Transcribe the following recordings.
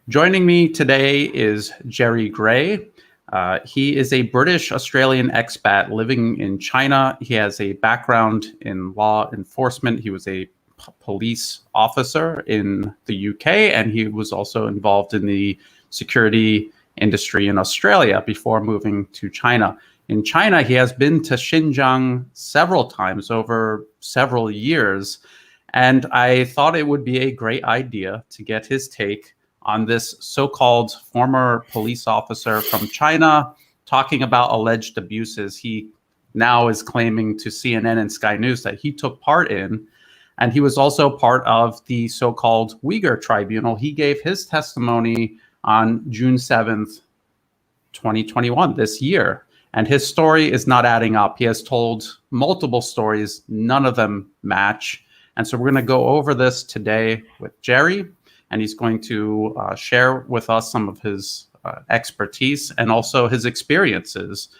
Joining me today is Jerry Gray. He is a British Australian expat living in China. He has a background in law enforcement. He was a police officer in the UK, and he was also involved in the security industry in Australia before moving to China. In China, he has been to Xinjiang several times over several years, and I thought it would be a great idea to get his take on this so-called former police officer from China talking about alleged abuses he now is claiming to CNN and Sky News that he took part in. And he was also part of the so-called Uyghur Tribunal. He gave his testimony on June 7th, 2021, this year. And his story is not adding up. He has told multiple stories. None of them match. And so we're going to go over this today with Jerry, and he's going to share with us some of his expertise and also his experiences,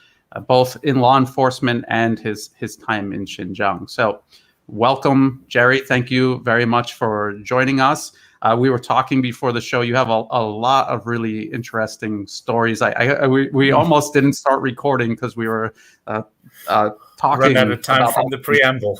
both in law enforcement and his time in Xinjiang. So welcome, Jerry. Thank you very much for joining us. We were talking before the show. You have a lot of really interesting stories. We almost didn't start recording because we were talking. Run out of time from the preamble.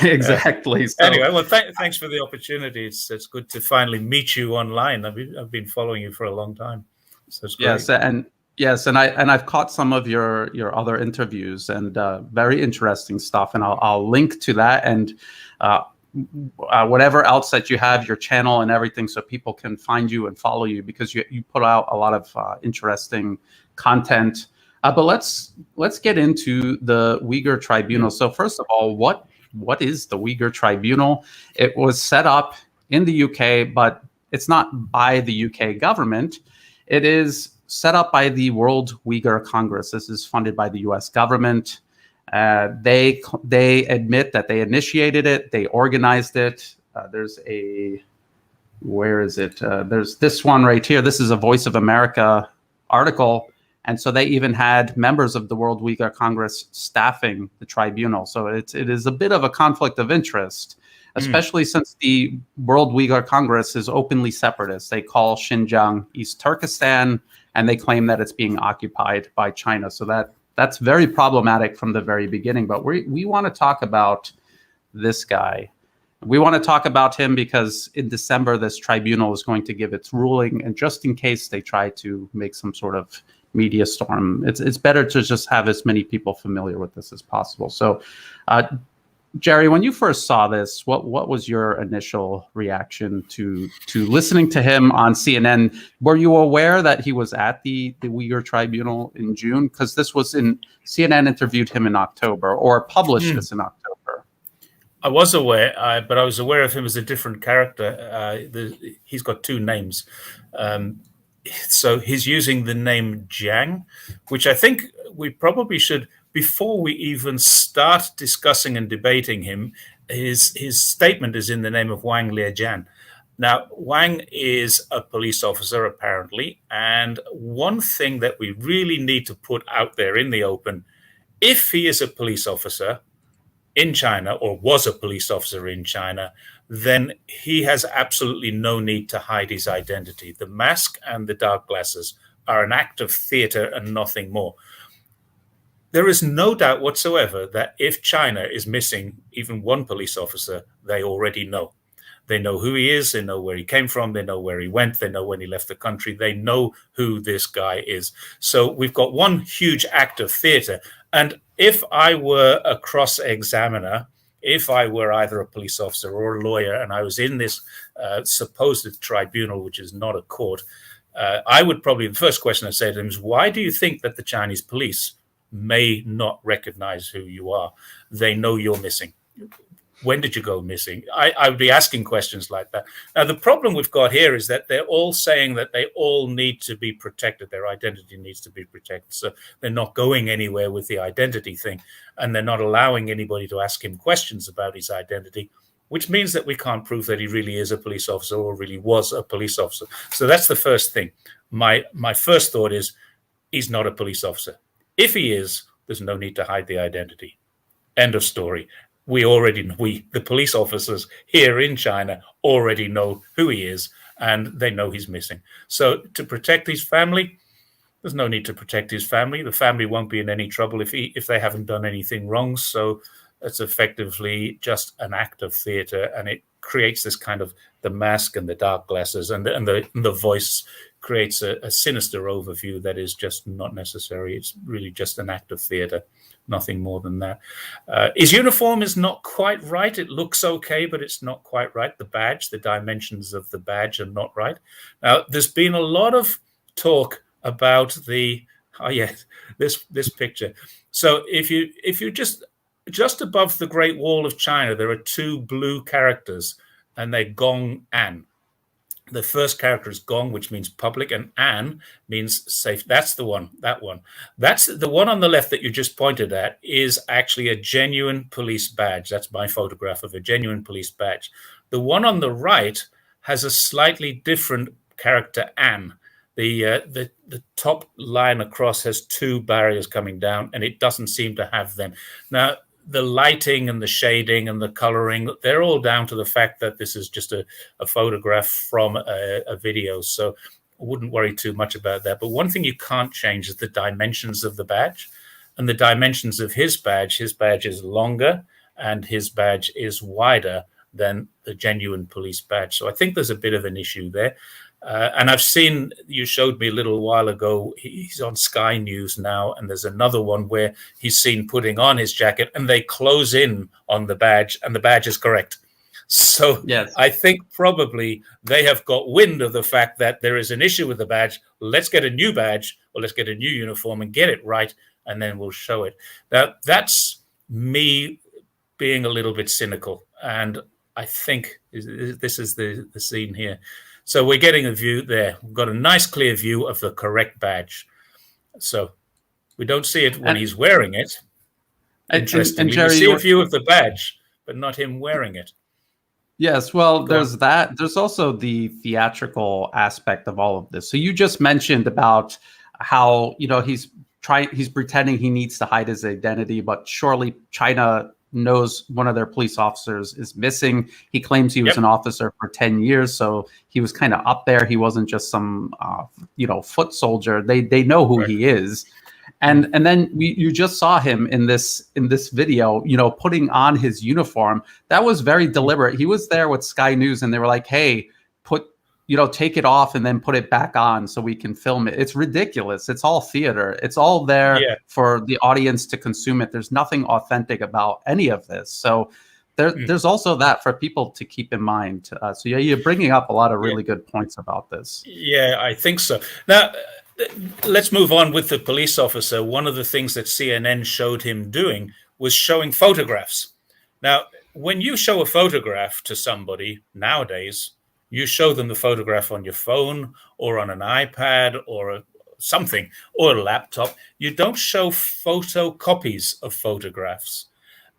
Exactly. So, anyway, well, thanks for the opportunity. It's good to finally meet you online. I've been following you for a long time, so it's great. Yes, and I've caught some of your other interviews, and very interesting stuff. And I'll link to that and whatever else that you have, your channel and everything, so people can find you and follow you, because you put out a lot of interesting content. But let's get into the Uyghur Tribunal. So first of all, what is the Uyghur Tribunal? It was set up in the UK, but it's not by the UK government. It is set up by the World Uyghur Congress. This is funded by the US government. They admit that they initiated it, they organized it. Where is it? There's this one right here. This is a Voice of America article. And so they even had members of the World Uyghur Congress staffing the tribunal. So it is a bit of a conflict of interest, especially since the World Uyghur Congress is openly separatist. They call Xinjiang East Turkestan, and they claim that it's being occupied by China. So that's very problematic from the very beginning. But we want to talk about this guy. We want to talk about him because in December, this tribunal is going to give its ruling. And just in case they try to make some sort of media storm, it's better to just have as many people familiar with this as possible. So, Jerry, when you first saw this, what was your initial reaction to listening to him on CNN? Were you aware that he was at the Uyghur Tribunal in June? Because this was CNN interviewed him in October, or published this in October. I was aware, but I was aware of him as a different character. He's got two names. So he's using the name Jiang, which I think we probably should, before we even start discussing and debating him, his statement is in the name of Wang Liejian. Now, Wang is a police officer, apparently, and one thing that we really need to put out there in the open, if he is a police officer in China, or was a police officer in China, then he has absolutely no need to hide his identity. The mask and the dark glasses are an act of theater and nothing more. There is no doubt whatsoever that if China is missing even one police officer, they already know. They know who he is, they know where he came from, they know where he went, they know when he left the country, they know who this guy is. So we've got one huge act of theater. And if I were a cross-examiner, if I were either a police officer or a lawyer, and I was in this supposed tribunal, which is not a court, I would probably, the first question I'd say to him is, why do you think that the Chinese police may not recognize who you are? They know you're missing. When did you go missing? I would be asking questions like that. Now, the problem we've got here is that they're all saying that they all need to be protected. Their identity needs to be protected. So they're not going anywhere with the identity thing. And they're not allowing anybody to ask him questions about his identity, which means that we can't prove that he really is a police officer or really was a police officer. So that's the first thing. My first thought is he's not a police officer. If he is, there's no need to hide the identity. End of story. The police officers here in China already know who he is, and they know he's missing. So to protect his family, there's no need to protect his family. The family won't be in any trouble if they haven't done anything wrong. So it's effectively just an act of theater, and it creates this kind of the mask and the dark glasses and the voice creates a sinister overview that is just not necessary. It's really just an act of theater, nothing more than that. His uniform is not quite right. It looks okay, but it's not quite right. The badge, the dimensions of the badge are not right. Now, there's been a lot of talk about this picture. So if you just above the Great Wall of China, there are two blue characters, and they're Gong An. The first character is Gong, which means public, and An means safe. That's the one, that one. That's the one on the left that you just pointed at is actually a genuine police badge. That's my photograph of a genuine police badge. The one on the right has a slightly different character, An. The top line across has two barriers coming down, and it doesn't seem to have them. Now, the lighting and the shading and the coloring, they're all down to the fact that this is just a photograph from a video. So I wouldn't worry too much about that. But one thing you can't change is the dimensions of the badge. And the dimensions of his badge is longer and his badge is wider than the genuine police badge. So I think there's a bit of an issue there. And I've seen, you showed me a little while ago, he's on Sky News now, and there's another one where he's seen putting on his jacket and they close in on the badge and the badge is correct. So yes. I think probably they have got wind of the fact that there is an issue with the badge. Let's get a new badge, or let's get a new uniform and get it right, and then we'll show it. Now, that's me being a little bit cynical, and I think this is the scene here. So we're getting a view there. We've got a nice clear view of the correct badge. So we don't see it when he's wearing it. Interestingly, Jerry, we see a view of the badge, but not him wearing it. Yes, well, there's that. There's also the theatrical aspect of all of this. So you just mentioned about how, he's pretending he needs to hide his identity, but surely China knows one of their police officers is missing. He claims he was an officer for 10 years, so he was kind of up there. He wasn't just some foot soldier. They know who he is. And then you just saw him in this video, putting on his uniform. That was very deliberate. He was there with Sky News and they were like, "Hey, take it off and then put it back on so we can film it." It's ridiculous. It's all theater. It's all there for the audience to consume it. There's nothing authentic about any of this. So there's also that for people to keep in mind. So you're bringing up a lot of really good points about this. Yeah, I think so. Now, let's move on with the police officer. One of the things that CNN showed him doing was showing photographs. Now, when you show a photograph to somebody nowadays, you show them the photograph on your phone or on an iPad or something, or a laptop. You don't show photocopies of photographs.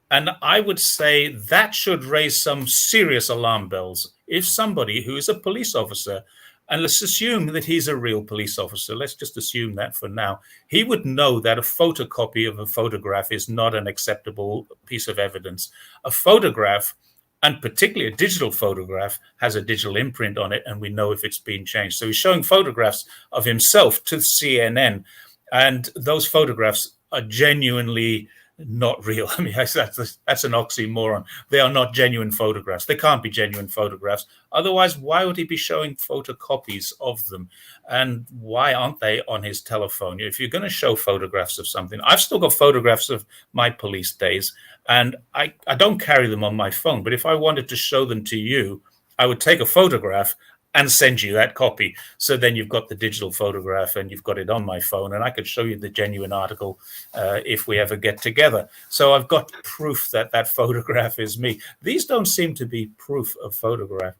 And I would say that should raise some serious alarm bells. If somebody who is a police officer, and let's assume that he's a real police officer, let's just assume that for now, he would know that a photocopy of a photograph is not an acceptable piece of evidence. A photograph, and particularly a digital photograph, has a digital imprint on it, and we know if it's been changed. So he's showing photographs of himself to CNN, and those photographs are genuinely not real. I mean, that's an oxymoron. They are not genuine photographs. They can't be genuine photographs. Otherwise, why would he be showing photocopies of them? And why aren't they on his telephone? If you're going to show photographs of something, I've still got photographs of my police days, and I don't carry them on my phone. But if I wanted to show them to you, I would take a photograph and send you that copy. So then you've got the digital photograph and you've got it on my phone, and I could show you the genuine article if we ever get together. So I've got proof that that photograph is me. These don't seem to be proof of photograph.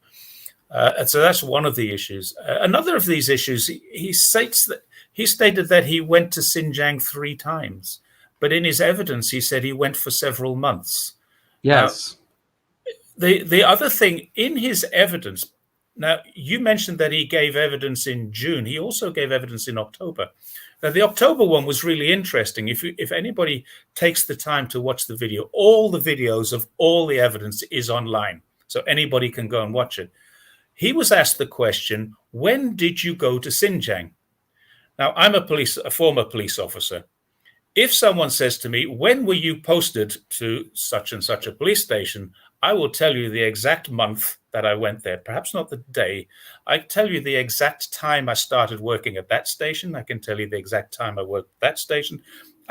And so that's one of the issues. Another of these issues, he stated that he went to Xinjiang 3 times, but in his evidence, he said he went for several months. Yes. The other thing in his evidence, now, you mentioned that he gave evidence in June. He also gave evidence in October. Now, the October one was really interesting. If anybody takes the time to watch the video, all the videos of all the evidence is online, so anybody can go and watch it. he was asked the question, when did you go to Xinjiang? Now, I'm a former police officer. If someone says to me, when were you posted to such and such a police station? I will tell you the exact month that I went there, perhaps not the day. I tell you the exact time I started working at that station. I can tell you the exact time I worked at that station.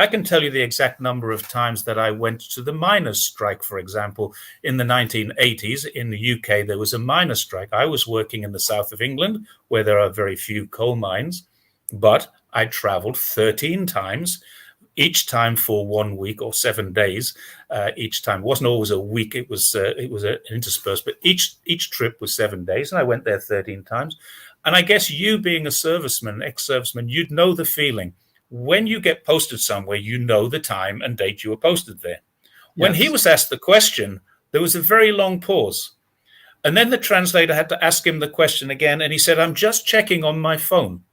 I can tell you the exact number of times that I went to the miners' strike, for example. In the 1980s, in the UK, there was a miners' strike. I was working in the south of England, where there are very few coal mines, but I traveled 13 times, each time for 1 week or 7 days. Each time, it wasn't always a week; it was interspersed. But each trip was 7 days, and I went there 13 times. And I guess you, being a serviceman, ex-serviceman, you'd know the feeling. When you get posted somewhere, you know the time and date you were posted there. When he was asked the question, there was a very long pause. And then the translator had to ask him the question again, and he said, "I'm just checking on my phone."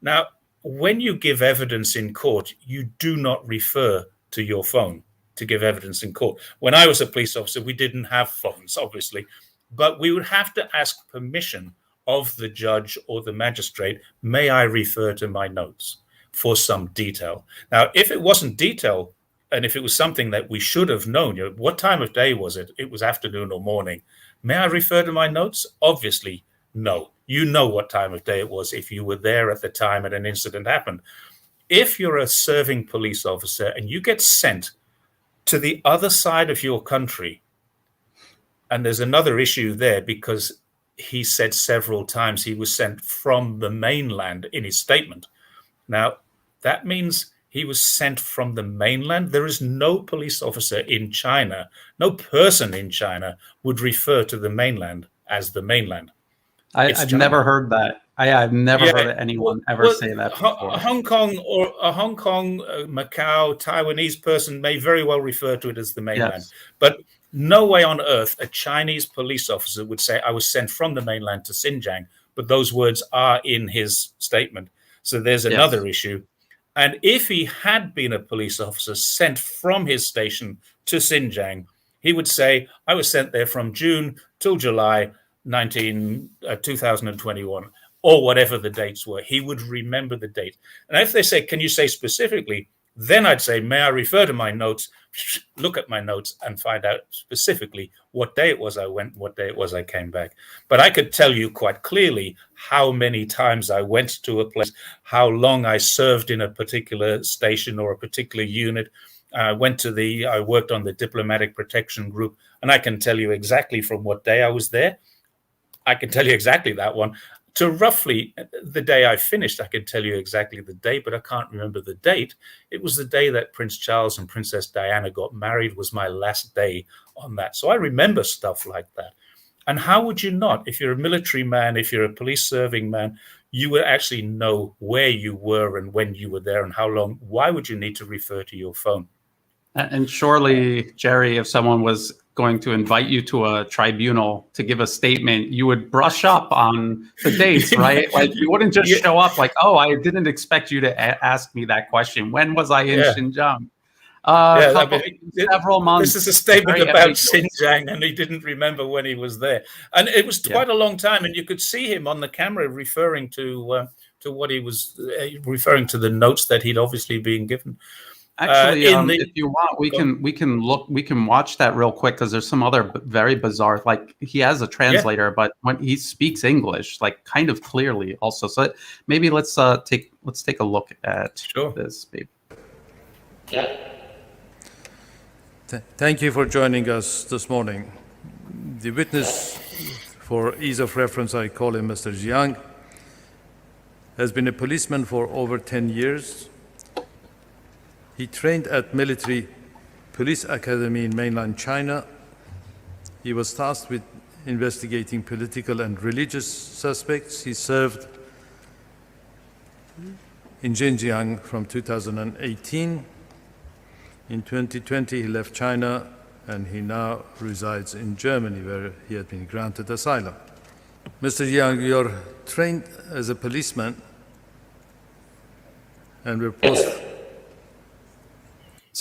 Now, when you give evidence in court, you do not refer to your phone to give evidence in court. When I was a police officer, we didn't have phones, obviously, but we would have to ask permission of the judge or the magistrate, may I refer to my notes for some detail? Now, if it wasn't detail, and if it was something that we should have known, what time of day was it? It was afternoon or morning. May I refer to my notes? Obviously, no. You know what time of day it was if you were there at the time and an incident happened. If you're a serving police officer and you get sent to the other side of your country, and there's another issue there because he said several times he was sent from the mainland in his statement. Now, that means he was sent from the mainland. There is no police officer in China, no person in China would refer to the mainland as the mainland. I've never heard that. I've never heard anyone ever say that before. Hong Kong, Macau, Taiwanese person may very well refer to it as the mainland. Yes. But no way on earth a Chinese police officer would say, I was sent from the mainland to Xinjiang. But those words are in his statement. So there's another issue. And if he had been a police officer sent from his station to Xinjiang, he would say, I was sent there from June till July 2021, or whatever the dates were. He would remember the date. And if they say, can you say specifically, then I'd say, may I refer to my notes, look at my notes and find out specifically what day it was I went, what day it was I came back. But I could tell you quite clearly how many times I went to a place, how long I served in a particular station or a particular unit. I worked on the diplomatic protection group, and I can tell you exactly from what day I was there. I can tell you exactly that one. To roughly the day I finished, I can tell you exactly the date, but I can't remember the date. It was the day that Prince Charles and Princess Diana got married, was my last day on that. So I remember stuff like that. And how would you not? If you're a military man, if you're a police serving man, you would actually know where you were and when you were there and how long. Why would you need to refer to your phone? And surely, Jerry, if someone was going to invite you to a tribunal to give a statement, you would brush up on the dates, right? Like you wouldn't just show up like, oh, I didn't expect you to ask me that question. When was I in Xinjiang? Several months. This is a statement about Xinjiang, and he didn't remember when he was there. And it was quite a long time, and you could see him on the camera referring to what he was referring to, the notes that he'd obviously been given. Actually, if you want, we can watch that real quick because there's some other very bizarre. Like he has a translator, but when he speaks English, like kind of clearly, also. So maybe let's take a look at this. Maybe. Yeah. Thank you for joining us this morning. The witness, for ease of reference, I call him Mr. Jiang, has been a policeman for over 10 years. He trained at Military Police Academy in mainland China. He was tasked with investigating political and religious suspects. He served in Xinjiang from 2018. In 2020, he left China, and he now resides in Germany, where he had been granted asylum. Mr. Jiang, you're trained as a policeman and were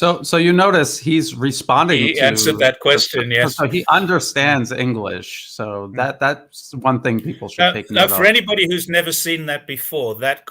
So you notice he's responding He to answered that question, yes. So he understands English. So that's one thing people should take Now, note for of. anybody who's never seen that before, that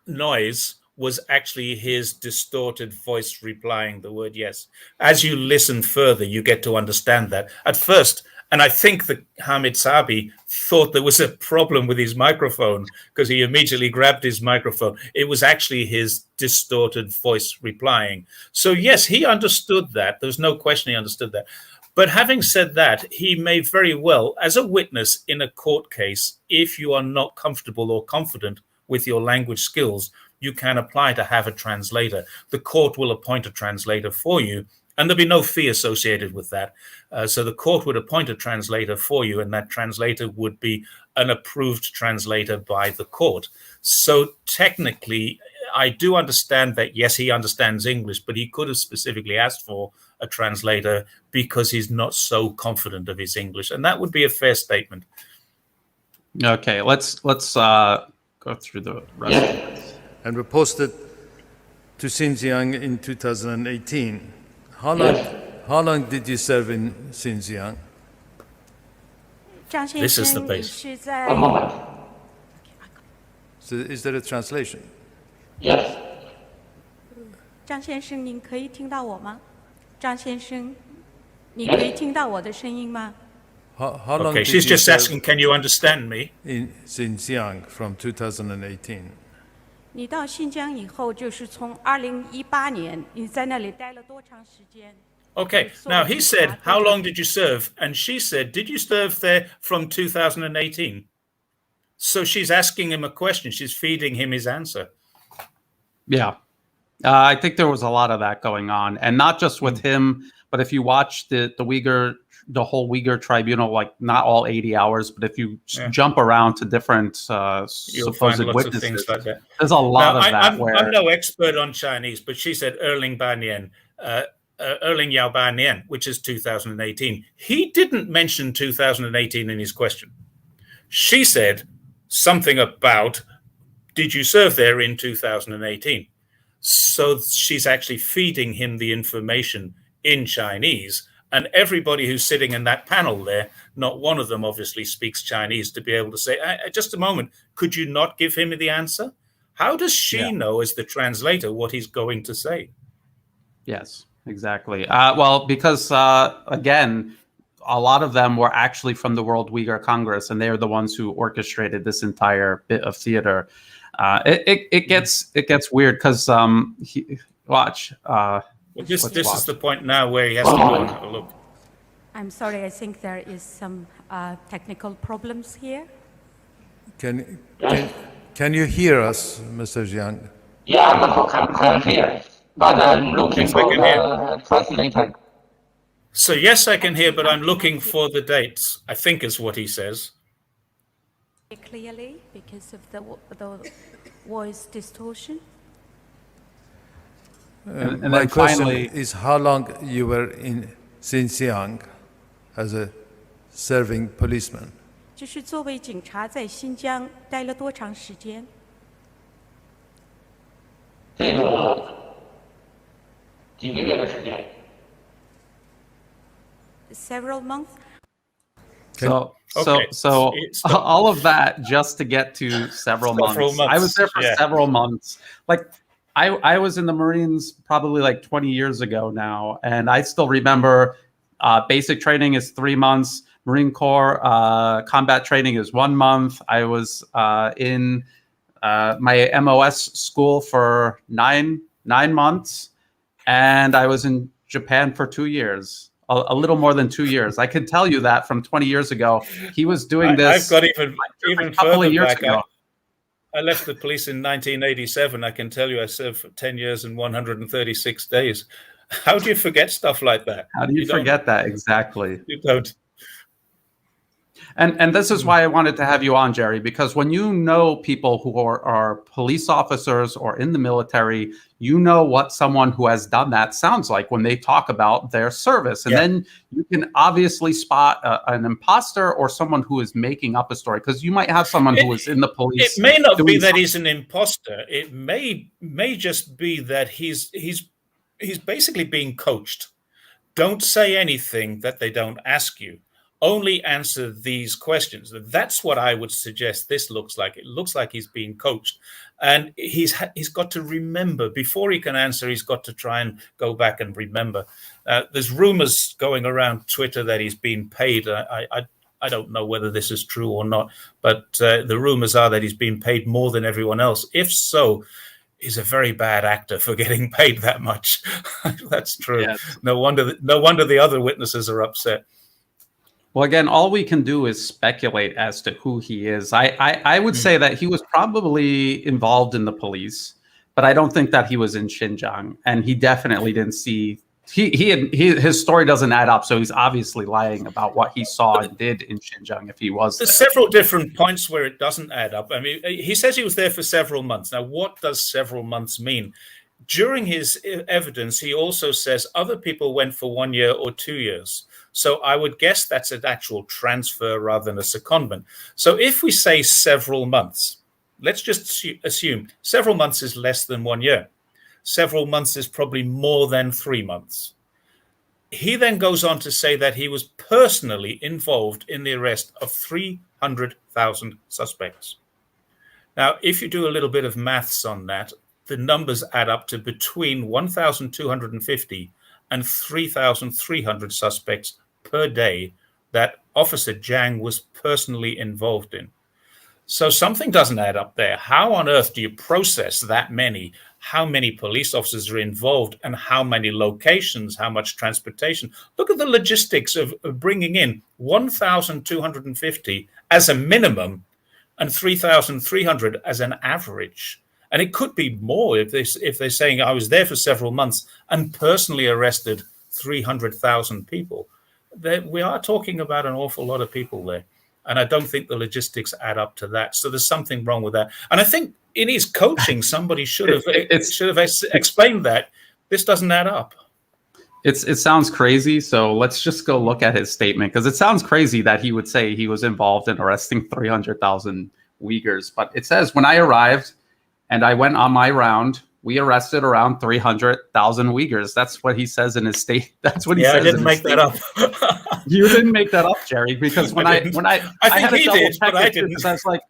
noise was actually his distorted voice replying the word yes. As you listen further, you get to understand that. At first, and I think that Hamid Sabi thought there was a problem with his microphone because he immediately grabbed his microphone. It was actually his distorted voice replying. So yes, he understood that. There's no question he understood that. But having said that, he may very well, as a witness in a court case, if you are not comfortable or confident with your language skills, you can apply to have a translator. The court will appoint a translator for you, and there'll be no fee associated with that. So the court would appoint a translator for you, and that translator would be an approved translator by the court. So technically, I do understand that, yes, he understands English, but he could have specifically asked for a translator because he's not so confident of his English. And that would be a fair statement. Okay, let's go through the rest of this. And were posted to Xinjiang in 2018. How long did you serve in Xinjiang? This is the base. 是在 One moment. So is there a translation? Yes. 张先生，您可以听到我吗？张先生，你可以听到我的声音吗？ How long Okay, did she's you just serve asking, can you understand me? in Xinjiang from 2018? 你到新疆以后，就是从2018年，你在那里待了多长时间？ Okay, now he said, how long did you serve? And she said, did you serve there from 2018? So she's asking him a question. She's feeding him his answer. Yeah. I think there was a lot of that going on, and not just with him, but if you watch the whole Uyghur tribunal, like not all 80 hours, but if you jump around to different You'll supposed find lots witnesses, of things like that. there's a lot Now, of that I'm no expert on Chinese, but she said Erling Banyan, Erling Yao Banyan, which is 2018. He didn't mention 2018 in his question. She said something about, did you serve there in 2018? So she's actually feeding him the information in Chinese. And everybody who's sitting in that panel there, not one of them obviously speaks Chinese to be able to say, just a moment, could you not give him the answer? How does she know as the translator what he's going to say? Yes, exactly. Well, because again, a lot of them were actually from the World Uyghur Congress, and they're the ones who orchestrated this entire bit of theater. It gets weird because watch. This Let's is watch. the point now where he has to go and have a look. I'm sorry, I think there is some technical problems here. Can you hear us, Mr. Jiang? Yeah, I can hear, but I'm looking Yes, I for can the translator. So yes, I can hear, but I'm looking for the dates, I think is what he says. Clearly, because of the voice distortion. And My then question finally, is how long you were in Xinjiang as a serving policeman? 就是作为警察在新疆待了多长时间？这个几个月的时间。 Several months. so Okay. Stop. all of that just to get to several months. I was there for several months. Like I was in the Marines probably like 20 years ago now, and I still remember basic training is 3 months. Marine Corps combat training is 1 month. I was in my MOS school for nine months, and I was in Japan for 2 years. A little more than 2 years. I can tell you that from 20 years ago. He was doing this. I've got even a couple further of years back. ago. I left the police in 1987. I can tell you I served for 10 years and 136 days. How do you forget stuff like that? How do you forget that? Exactly. You don't. And this is why I wanted to have you on, Jerry, because when you know people who are police officers or in the military, you know what someone who has done that sounds like when they talk about their service. And then you can obviously spot an imposter or someone who is making up a story, because you might have someone who is in the police. It may not be doing that he's an imposter. It may just be that he's he's basically being coached. Don't say anything that they don't ask you. Only answer these questions. That's what I would suggest this looks like. It looks like he's being coached. And he's got to remember, before he can answer, he's got to try and go back and remember. There's rumors going around Twitter that he's been paid. I don't know whether this is true or not, but the rumors are that he's been paid more than everyone else. If so, he's a very bad actor for getting paid that much. That's true. Yeah. No wonder the other witnesses are upset. Well, again, all we can do is speculate as to who he is. I would say that he was probably involved in the police, but I don't think that he was in Xinjiang, and he definitely didn't see. His story doesn't add up, so he's obviously lying about what he saw and did in Xinjiang if he was there. There's several different points where it doesn't add up. I mean, he says he was there for several months. Now, what does several months mean? During his evidence, he also says other people went for 1 year or 2 years. So I would guess that's an actual transfer rather than a secondment. So if we say several months, let's just assume several months is less than 1 year. Several months is probably more than 3 months. He then goes on to say that he was personally involved in the arrest of 300,000 suspects. Now, if you do a little bit of maths on that, the numbers add up to between 1,250 and 3,300 suspects per day that Officer Jiang was personally involved in. So something doesn't add up there. How on earth do you process that many? How many police officers are involved and how many locations, how much transportation? Look at the logistics of bringing in 1,250 as a minimum and 3,300 as an average. And it could be more if they're saying I was there for several months and personally arrested 300,000 people. We are talking about an awful lot of people there. And I don't think the logistics add up to that. So there's something wrong with that. And I think in his coaching, somebody should have explained that. This doesn't add up. It sounds crazy. So let's just go look at his statement, because it sounds crazy that he would say he was involved in arresting 300,000 Uyghurs. But it says, when I arrived and I went on my round, we arrested around 300,000 Uyghurs. That's what he says in his state. That's what he says. I didn't make that up. You didn't make that up, Jerry, because when I think had to he double did, check but I it, didn't. because I was like,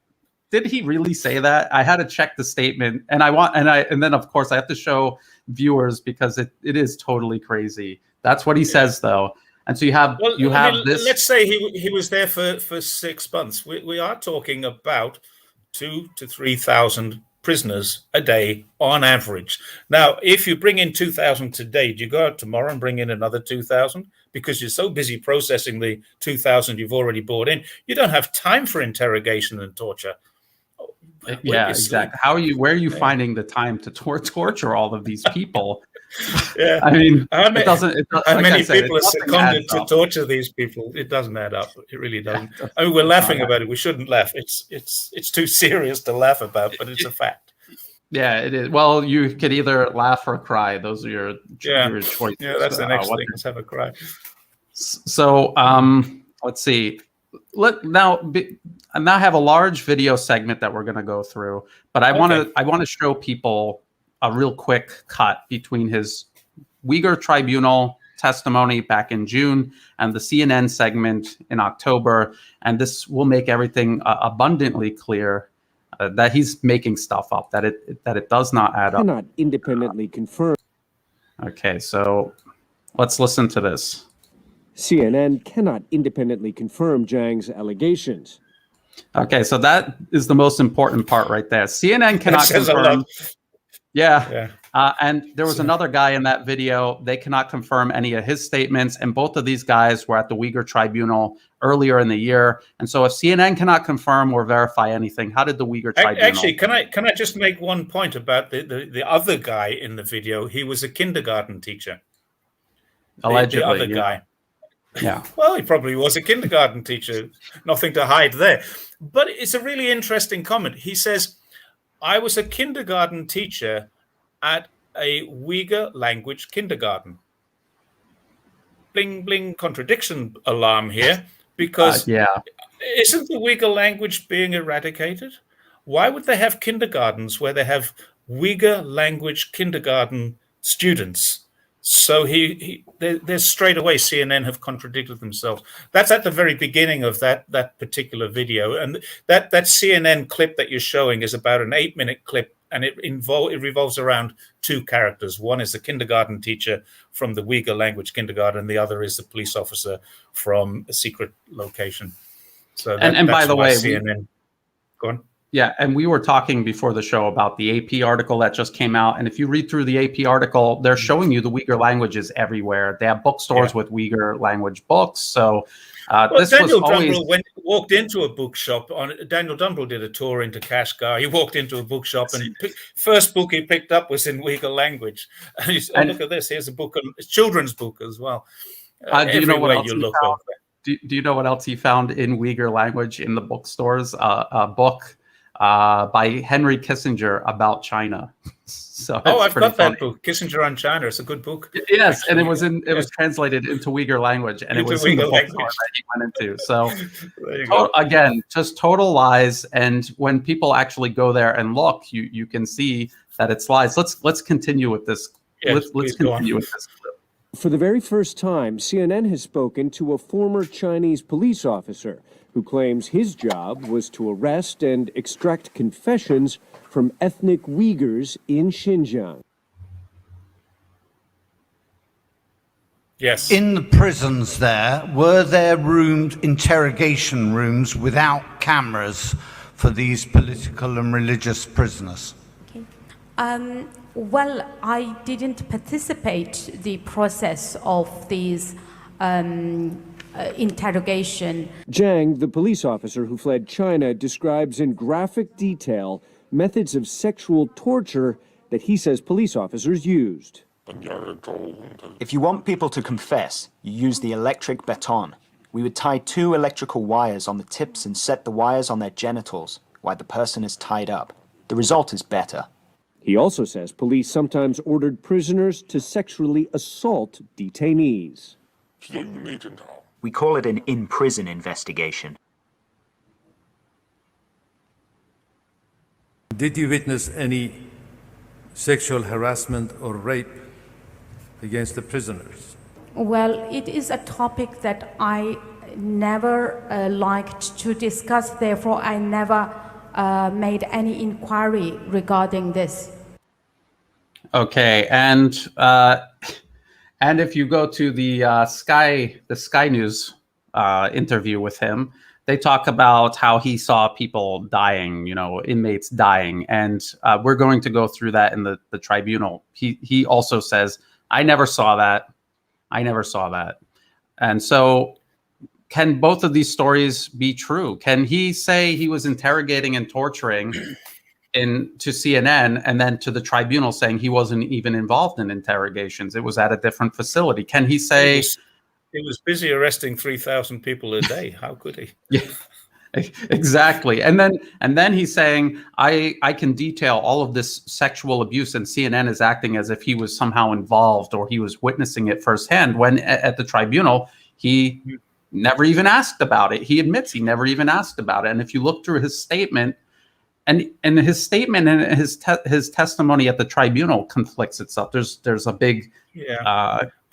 did he really say that? I had to check the statement, and then of course I have to show viewers, because it is totally crazy. That's what he says, though. And so you have this. Let's say he was there for 6 months. We are talking about 2,000 to 3,000 prisoners a day on average. Now, if you bring in 2,000 today, do you go out tomorrow and bring in another 2,000? Because you're so busy processing the 2,000 you've already brought in, you don't have time for interrogation and torture. Yeah, exactly. Where are you finding the time to torture all of these people? Yeah, I mean, how many people are seconded to torture these people? It doesn't add up. It really doesn't. Yeah, I mean, we're laughing about it. We shouldn't laugh. It's too serious to laugh about, but it's a fact. Yeah, it is. Well, you could either laugh or cry. Those are your choices. Yeah, that's the next thing. Let's have a cry. So, let's see. I now have a large video segment that we're going to go through, but I want to show people a real quick cut between his Uyghur Tribunal testimony back in June and the CNN segment in October, and this will make everything abundantly clear that he's making stuff up, that it does not add up. Cannot independently confirm. Okay, so let's listen to this. CNN cannot independently confirm Jiang's allegations. Okay, so that is the most important part right there. CNN cannot confirm. Yeah. And there was another guy in that video. They cannot confirm any of his statements. And both of these guys were at the Uyghur Tribunal earlier in the year. And so if CNN cannot confirm or verify anything, how did the Uyghur Tribunal? Actually, can I just make one point about the other guy in the video? He was a kindergarten teacher. Allegedly. The other guy. Yeah. Well, he probably was a kindergarten teacher. Nothing to hide there. But it's a really interesting comment. He says, I was a kindergarten teacher at a Uyghur language kindergarten. Bling, bling, contradiction alarm here, because isn't the Uyghur language being eradicated? Why would they have kindergartens where they have Uyghur language kindergarten students? So there's straight away CNN have contradicted themselves. That's at the very beginning of that particular video, and that CNN clip that you're showing is about an 8-minute clip, and it revolves around two characters. One is the kindergarten teacher from the Uyghur language kindergarten, and the other is the police officer from a secret location. So and by the way, CNN. Go on. Yeah, and we were talking before the show about the AP article that just came out. And if you read through the AP article, they're showing you the Uyghur languages everywhere. They have bookstores with Uyghur language books. So this Daniel was always... Dumbrell walked into a bookshop. Daniel Dumbrell did a tour into Kashgar. He walked into a bookshop, and first book he picked up was in Uyghur language. And he said, look at this. Here's a book, a children's book as well. Do you know what else you he look found? Do you know what else he found in Uyghur language in the bookstores? A book by Henry Kissinger about China. So I've got funny. that book, Kissinger on China. It's a good book. Yes, actually. And it was translated into Uyghur language, and it was in the bookstore that he went into. So again, just total lies. And when people actually go there and look, you can see that it's lies. Let's continue with this. Let's continue with this clip. For the very first time, CNN has spoken to a former Chinese police officer who claims his job was to arrest and extract confessions from ethnic Uyghurs in Xinjiang. Yes. In the prisons there, were there interrogation rooms without cameras for these political and religious prisoners? Okay. Well, I didn't participate the process of these interrogation. Zhang, the police officer who fled China, describes in graphic detail methods of sexual torture that he says police officers used. If you want people to confess, you use the electric baton. We would tie 2 electrical wires on the tips and set the wires on their genitals while the person is tied up. The result is better. He also says police sometimes ordered prisoners to sexually assault detainees. We call it an in-prison investigation. Did you witness any sexual harassment or rape against the prisoners? Well, it is a topic that I never liked to discuss. Therefore, I never made any inquiry regarding this. Okay, and if you go to the Sky News interview with him, they talk about how he saw people dying, inmates dying, and we're going to go through that in the tribunal. He also says, I never saw that. And so can both of these stories be true? Can he say he was interrogating and torturing to CNN and then to the tribunal saying he wasn't even involved in interrogations? It was at a different facility. Can he say... He was busy arresting 3,000 people a day. How could he? Yeah, exactly. And then he's saying, I can detail all of this sexual abuse, and CNN is acting as if he was somehow involved or he was witnessing it firsthand, when at the tribunal, he never even asked about it. He admits he never even asked about it. And if you look through his statement, and his statement and his testimony at the tribunal conflicts itself. There's a big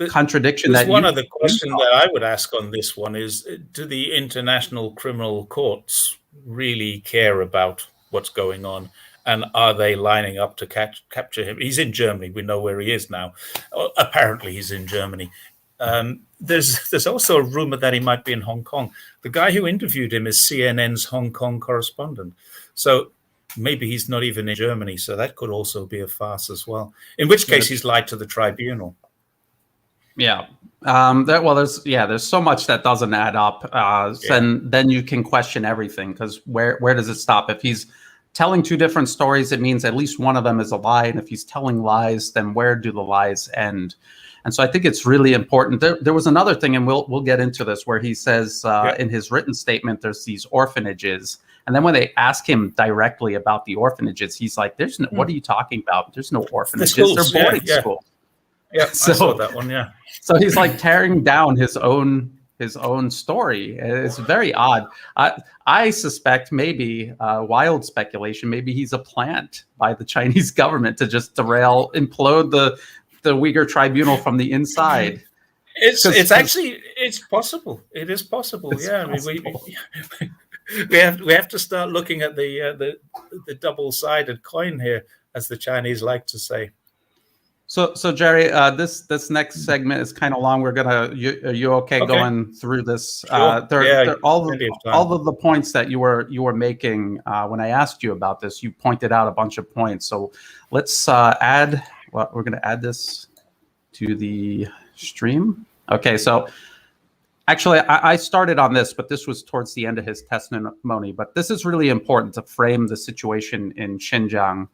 contradiction. There's one other question that I would ask on this one is, do the international criminal courts really care about what's going on? And are they lining up to capture him? He's in Germany. We know where he is now. Apparently he's in Germany. There's also a rumor that he might be in Hong Kong. The guy who interviewed him is CNN's Hong Kong correspondent. So maybe he's not even in Germany. So that could also be a farce as well. In which case he's lied to the tribunal. Yeah. There's so much that doesn't add up. Then you can question everything, because where does it stop? If he's telling two different stories, it means at least one of them is a lie. And if he's telling lies, then where do the lies end? And so I think it's really important. There was another thing, and we'll get into this, where he says in his written statement, there's these orphanages. And then when they ask him directly about the orphanages, he's like, "There's no. What are you talking about? There's no orphanages. They're boarding schools." Yeah, so, I saw that one. Yeah. So he's like tearing down his own story. It's very odd. I suspect, maybe wild speculation, maybe he's a plant by the Chinese government to just implode the Uyghur tribunal from the inside. It's possible. It is possible. Yeah, possible. I mean, we have to start looking at the double-sided coin here, as the Chinese like to say. So Jerry, this next segment is kind of long. We're are you okay going through this? Sure. All of the points that you were making when I asked you about this, you pointed out a bunch of points. So let's add. Well, we're going to add this to the stream. Okay, so actually, I started on this, but this was towards the end of his testimony. But this is really important to frame the situation in Xinjiang.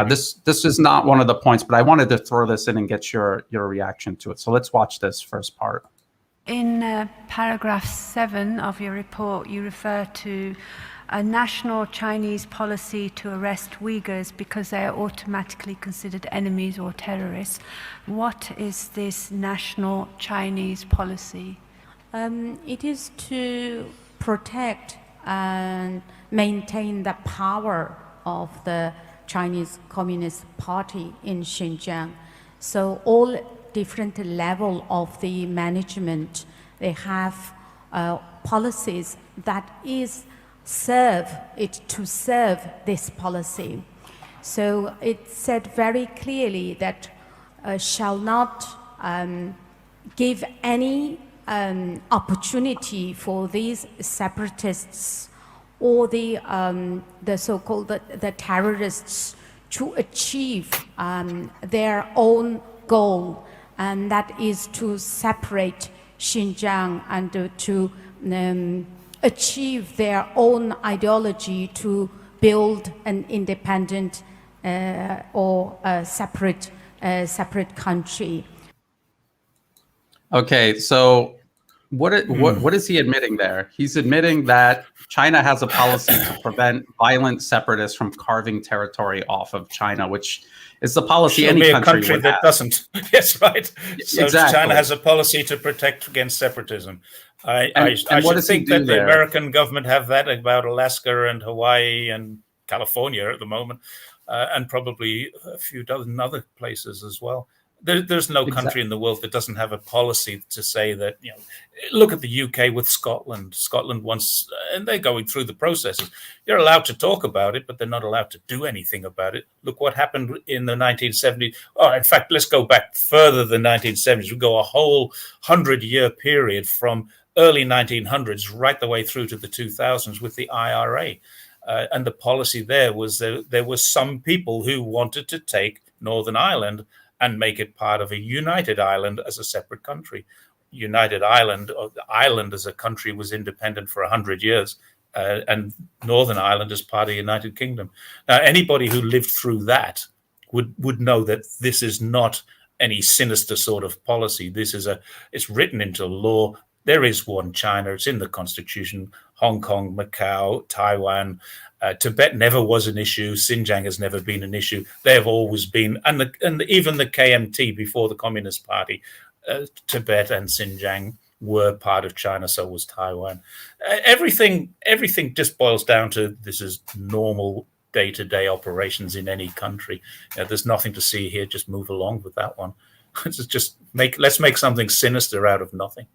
This is not one of the points, but I wanted to throw this in and get your reaction to it. So let's watch this first part. In paragraph 7 of your report, you refer to a national Chinese policy to arrest Uyghurs because they are automatically considered enemies or terrorists. What is this national Chinese policy? It is to protect and maintain the power of the Chinese Communist Party in Xinjiang. So all different level of the management, they have policies that serve this policy. So it said very clearly that shall not give any opportunity for these separatists or the so-called the terrorists to achieve their own goal, and that is to separate Xinjiang and to achieve their own ideology to build an independent or a separate country. Okay, so what is he admitting there? He's admitting that China has a policy to prevent violent separatists from carving territory off of China, which is the policy any country would that have. Doesn't. Yes, right. So exactly. China has a policy to protect against separatism. I should think that the American government have that about Alaska and Hawaii and California at the moment, and probably a few dozen other places as well. There's no country in the world that doesn't have a policy to say that, look at the UK with Scotland. Scotland wants, and they're going through the processes. You're allowed to talk about it, but they're not allowed to do anything about it. Look what happened in the 1970s. Oh, in fact, let's go back further than 1970s. We go a whole 100-year period from early 1900s right the way through to the 2000s with the IRA. And the policy there was there were some people who wanted to take Northern Ireland and make it part of a united Ireland as a separate country. United Ireland, or Ireland as a country, was independent for 100 years, and Northern Ireland as part of the United Kingdom. Now, anybody who lived through that would know that this is not any sinister sort of policy. It's written into law. There is one China. It's in the Constitution. Hong Kong, Macau, Taiwan. Tibet never was an issue. Xinjiang has never been an issue. They have always been, and even the KMT before the Communist Party, Tibet and Xinjiang were part of China. So was Taiwan. Everything just boils down to this is normal day-to-day operations in any country. There's nothing to see here. Just move along with that one. Let's make something sinister out of nothing.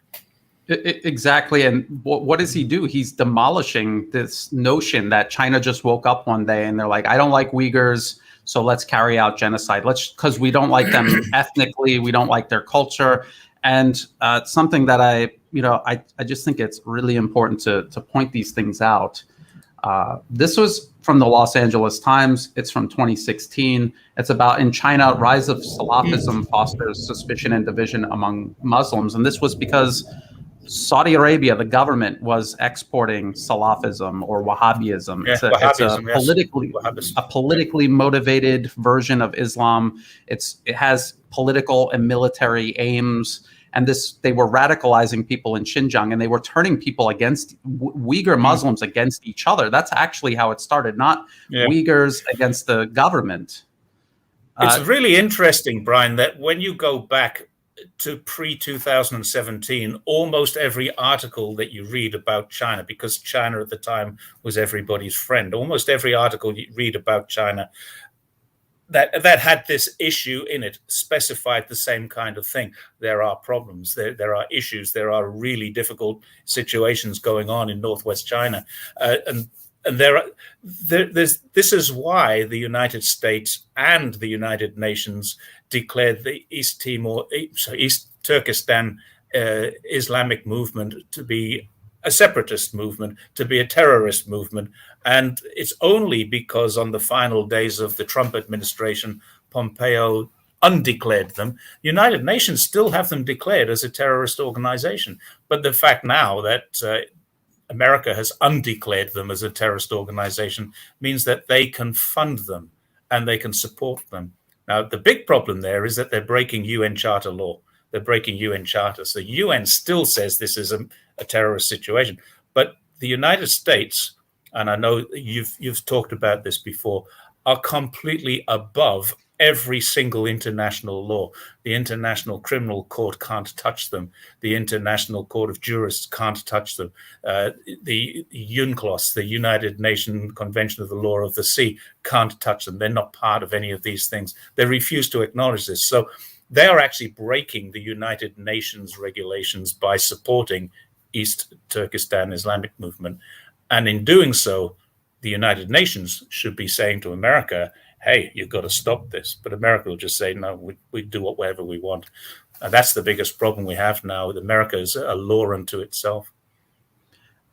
Exactly. And what does he do? He's demolishing this notion that China just woke up one day and they're like, I don't like Uyghurs, so let's carry out genocide. Because we don't like them ethnically, we don't like their culture. And something that I just think it's really important to point these things out. This was from the Los Angeles Times. It's from 2016. It's about in China, rise of Salafism fosters suspicion and division among Muslims. And this was because Saudi Arabia, the government, was exporting Salafism or Wahhabism. Yeah, it's a politically motivated version of Islam. It has political and military aims. And they were radicalizing people in Xinjiang, and they were turning people against Uyghur Muslims against each other. That's actually how it started, not Uyghurs against the government. It's really interesting, Brian, that when you go back to pre-2017, almost every article that you read about China, because China at the time was everybody's friend, almost every article you read about China that had this issue in it, specified the same kind of thing. There are problems, there are issues, there are really difficult situations going on in northwest China, and this is why the United States and the United Nations declared the East Turkestan Islamic movement to be a separatist movement, to be a terrorist movement. And it's only because on the final days of the Trump administration, Pompeo undeclared them. The United Nations still have them declared as a terrorist organization. But the fact now that America has undeclared them as a terrorist organization means that they can fund them and they can support them. Now, the big problem there is that they're breaking UN Charter law. They're breaking UN Charter. So the UN still says this is a terrorist situation. But the United States, and I know you've talked about this before, are completely above every single international law. The International Criminal Court can't touch them. The International Court of Jurists can't touch them. The UNCLOS, the United Nations Convention of the Law of the Sea, can't touch them. They're not part of any of these things. They refuse to acknowledge this. So they are actually breaking the United Nations regulations by supporting East Turkestan Islamic movement. And in doing so, the United Nations should be saying to America, hey, you've got to stop this. But America will just say, no, we do whatever we want. And that's the biggest problem we have now. America is a law unto itself.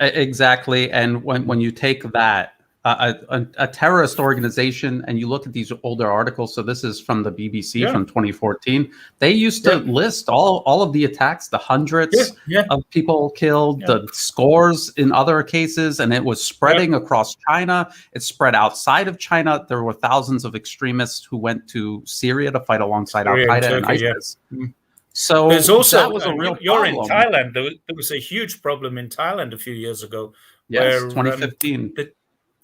Exactly. And when you take that, a terrorist organization, and you look at these older articles, so this is from the BBC from 2014, they used to list all of the attacks, the hundreds of people killed, the scores in other cases, and it was spreading across China. It spread outside of China. There were thousands of extremists who went to Syria to fight alongside Al-Qaeda and ISIS. So there's also, that was a real you're problem. in Thailand. There was a huge problem in Thailand a few years ago. Yes, where, 2015.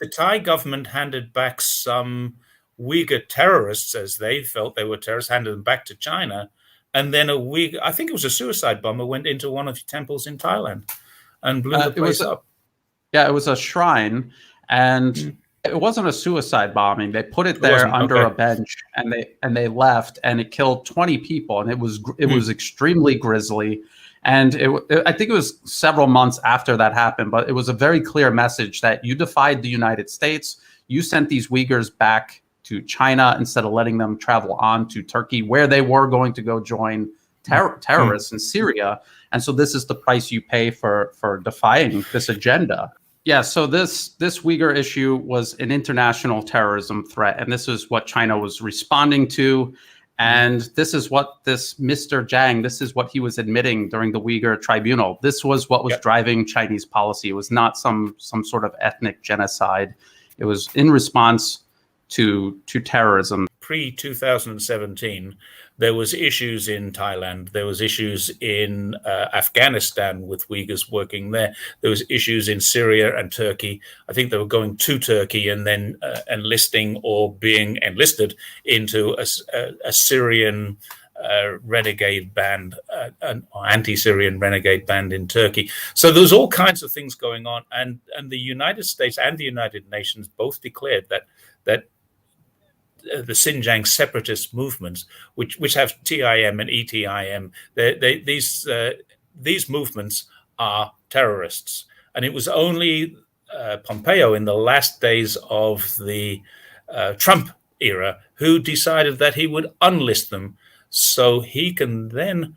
The Thai government handed back some Uyghur terrorists, as they felt they were terrorists, handed them back to China. And then I think it was a suicide bomber, went into one of the temples in Thailand and blew the place up. Yeah, it was a shrine. And it wasn't a suicide bombing. They put it there under a bench, and they left, and it killed 20 people. And it was extremely grisly. And I think it was several months after that happened, but it was a very clear message that you defied the United States. You sent these Uyghurs back to China instead of letting them travel on to Turkey, where they were going to go join terrorists in Syria. And so this is the price you pay for defying this agenda. Yeah, so this Uyghur issue was an international terrorism threat, and this is what China was responding to. And this is what this Mr. Jiang, this is what he was admitting during the Uyghur tribunal. This was what was driving Chinese policy. It was not some sort of ethnic genocide. It was in response to terrorism. Pre-2017, there was issues in Thailand. There was issues in Afghanistan with Uyghurs working there. There was issues in Syria and Turkey. I think they were going to Turkey and then enlisting or being enlisted into a Syrian renegade band, an anti-Syrian renegade band in Turkey. So there was all kinds of things going on. And the United States and the United Nations both declared that the Xinjiang separatist movements, which have TIM and ETIM, these movements are terrorists. And it was only Pompeo in the last days of the Trump era who decided that he would unlist them so he can then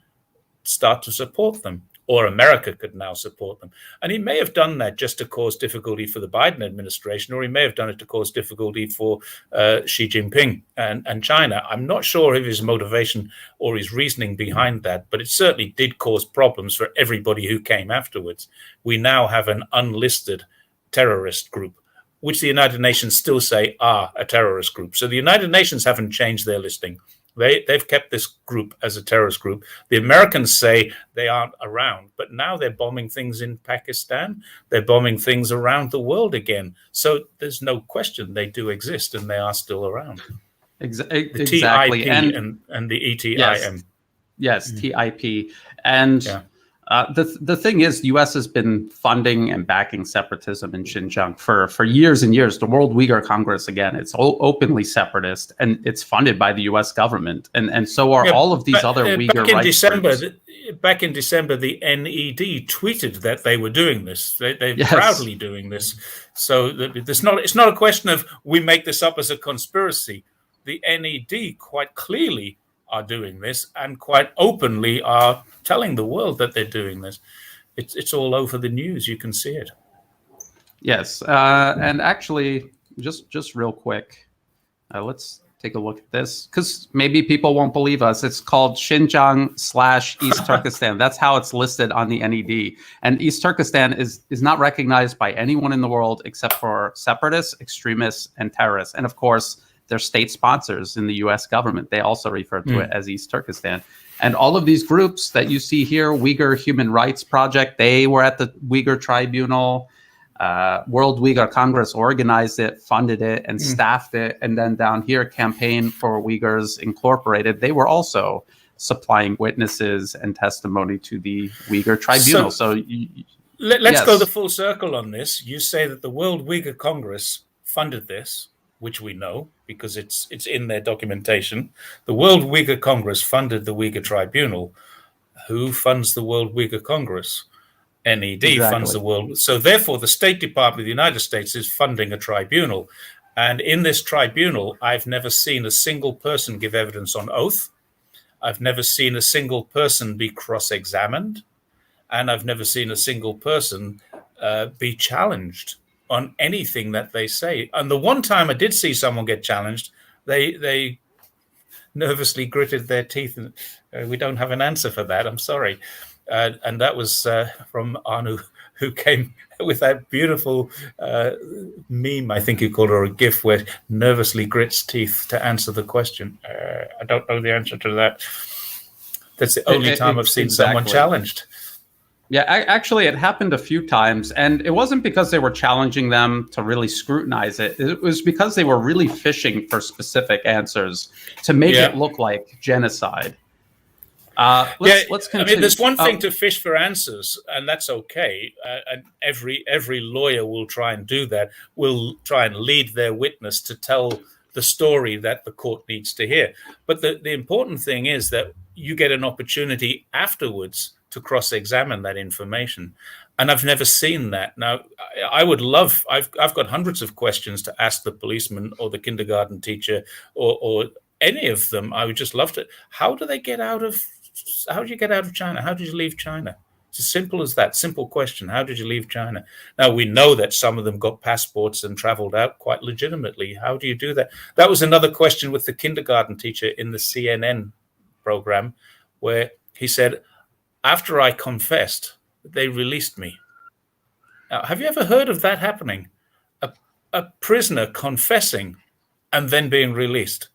start to support them, or America could now support them. And he may have done that just to cause difficulty for the Biden administration, or he may have done it to cause difficulty for Xi Jinping and China. I'm not sure of his motivation or his reasoning behind that, but it certainly did cause problems for everybody who came afterwards. We now have an unlisted terrorist group, which the United Nations still say are a terrorist group. So the United Nations haven't changed their listing. They've kept this group as a terrorist group. The Americans say they aren't around, but now they're bombing things in Pakistan. They're bombing things around the world again. So there's no question they do exist and they are still around. Exactly. The TIP and the ETIM. Yes, TIP. And The thing is, the U.S. has been funding and backing separatism in Xinjiang for years and years. The World Uyghur Congress, again, it's openly separatist, and it's funded by the U.S. government, and so are all of these other Uyghur rights groups. Back in December, the NED tweeted that they were doing this. They're Yes. proudly doing this. So it's not a question of we make this up as a conspiracy. The NED quite clearly are doing this and quite openly are telling the world that they're doing this. It's all over the news. You can see it. Yes, and actually, just real quick, let's take a look at this, because maybe people won't believe us. It's called Xinjiang/East Turkestan. That's how it's listed on the NED. And East Turkestan is not recognized by anyone in the world except for separatists, extremists, and terrorists. And of course, they're state sponsors in the U.S. government. They also refer to it as East Turkestan. And all of these groups that you see here, Uyghur Human Rights Project, they were at the Uyghur Tribunal. World Uyghur Congress organized it, funded it, and staffed it. And then down here, Campaign for Uyghurs Incorporated, they were also supplying witnesses and testimony to the Uyghur Tribunal. Let's yes. go the full circle on this. You say that the World Uyghur Congress funded this, which we know because it's in their documentation. The World Uyghur Congress funded the Uyghur Tribunal. Who funds the World Uyghur Congress? NED funds the world. So therefore, the State Department of the United States is funding a tribunal. And in this tribunal, I've never seen a single person give evidence on oath. I've never seen a single person be cross-examined. And I've never seen a single person be challenged on anything that they say. And the one time I did see someone get challenged, they nervously gritted their teeth. And we don't have an answer for that. I'm sorry. And that was from Anu, who came with that beautiful meme, I think you called it, or a GIF, where nervously grits teeth to answer the question. I don't know the answer to that. That's the only time I've seen someone challenged. Yeah, actually, it happened a few times, and it wasn't because they were challenging them to really scrutinize it. It was because they were really fishing for specific answers to make it look like genocide. Let's continue. I mean, there's one thing to fish for answers, and that's okay. And every lawyer will try and do that. Will try and lead their witness to tell the story that the court needs to hear. But the important thing is that you get an opportunity afterwards to cross-examine that information. And I've never seen that. Now, I would love, I've got hundreds of questions to ask the policeman or the kindergarten teacher or any of them. I would just love to. How do you get out of China? How did you leave China? It's as simple as that. Simple question. How did you leave China? Now, we know that some of them got passports and traveled out quite legitimately. How do you do that? That was another question with the kindergarten teacher in the CNN program, where he said, after I confessed, they released me. Now, have you ever heard of that happening? A prisoner confessing and then being released?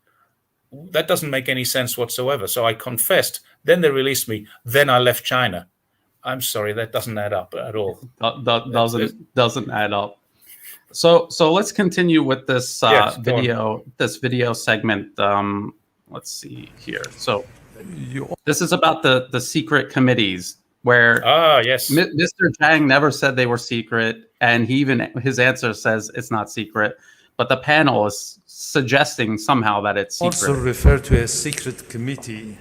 That doesn't make any sense whatsoever. So I confessed, then they released me, then I left China. I'm sorry, that doesn't add up at all. That doesn't add up. So let's continue with this video segment. Let's see here. So this is about the secret committees, where Mr. Zhang never said they were secret, and his answer says it's not secret, but the panel is suggesting somehow that it's secret. Also refer to a secret committee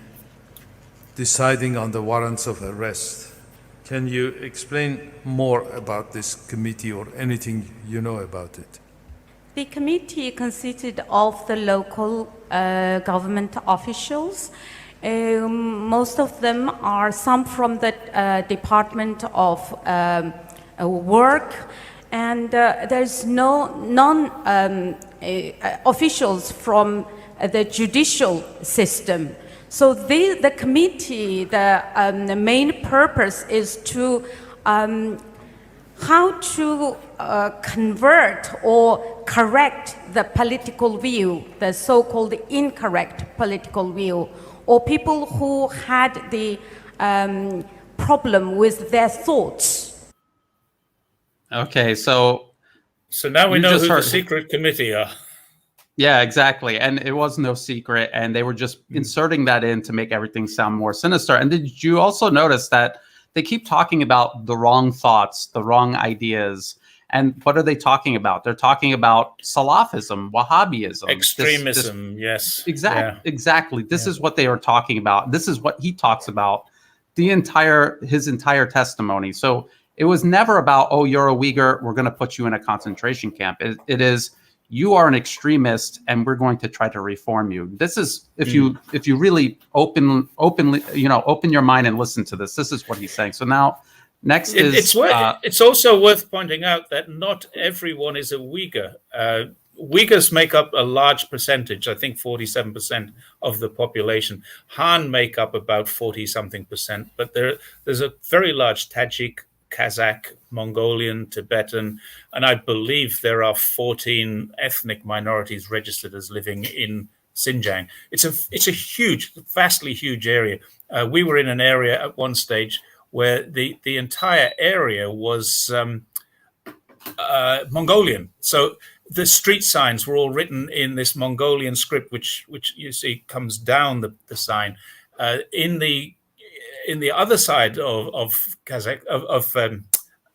deciding on the warrants of arrest. Can you explain more about this committee or anything you know about it? The committee consisted of the local government officials. Most of them are some from the Department of Work, and there's none officials from the judicial system. So the committee, the main purpose is to how to convert or correct the political view, the so-called incorrect political view, or people who had the problem with their thoughts. Okay, so now we know who the secret committee are. Yeah, exactly. And it was no secret, and they were just inserting that in to make everything sound more sinister. And did you also notice that they keep talking about the wrong thoughts, the wrong ideas. And what are they talking about? They're talking about Salafism, Wahhabism, extremism. Yes, exactly. This is what they are talking about. This is what he talks about his entire testimony. So it was never about, oh, you're a Uyghur, we're going to put you in a concentration camp. It is, you are an extremist, and we're going to try to reform you. This is, if you really openly, open your mind and listen to this. This is what he's saying. So now, next it's also worth pointing out that not everyone is a Uyghur. Uyghurs make up a large percentage, I think 47% of the population. Han make up about 40-something%, but there's a very large Tajik, Kazakh, Mongolian, Tibetan, and I believe there are 14 ethnic minorities registered as living in Xinjiang. It's a huge, vastly huge area. We were in an area at one stage where the entire area was Mongolian. So the street signs were all written in this Mongolian script, which you see comes down the sign. In the other side of Kazakh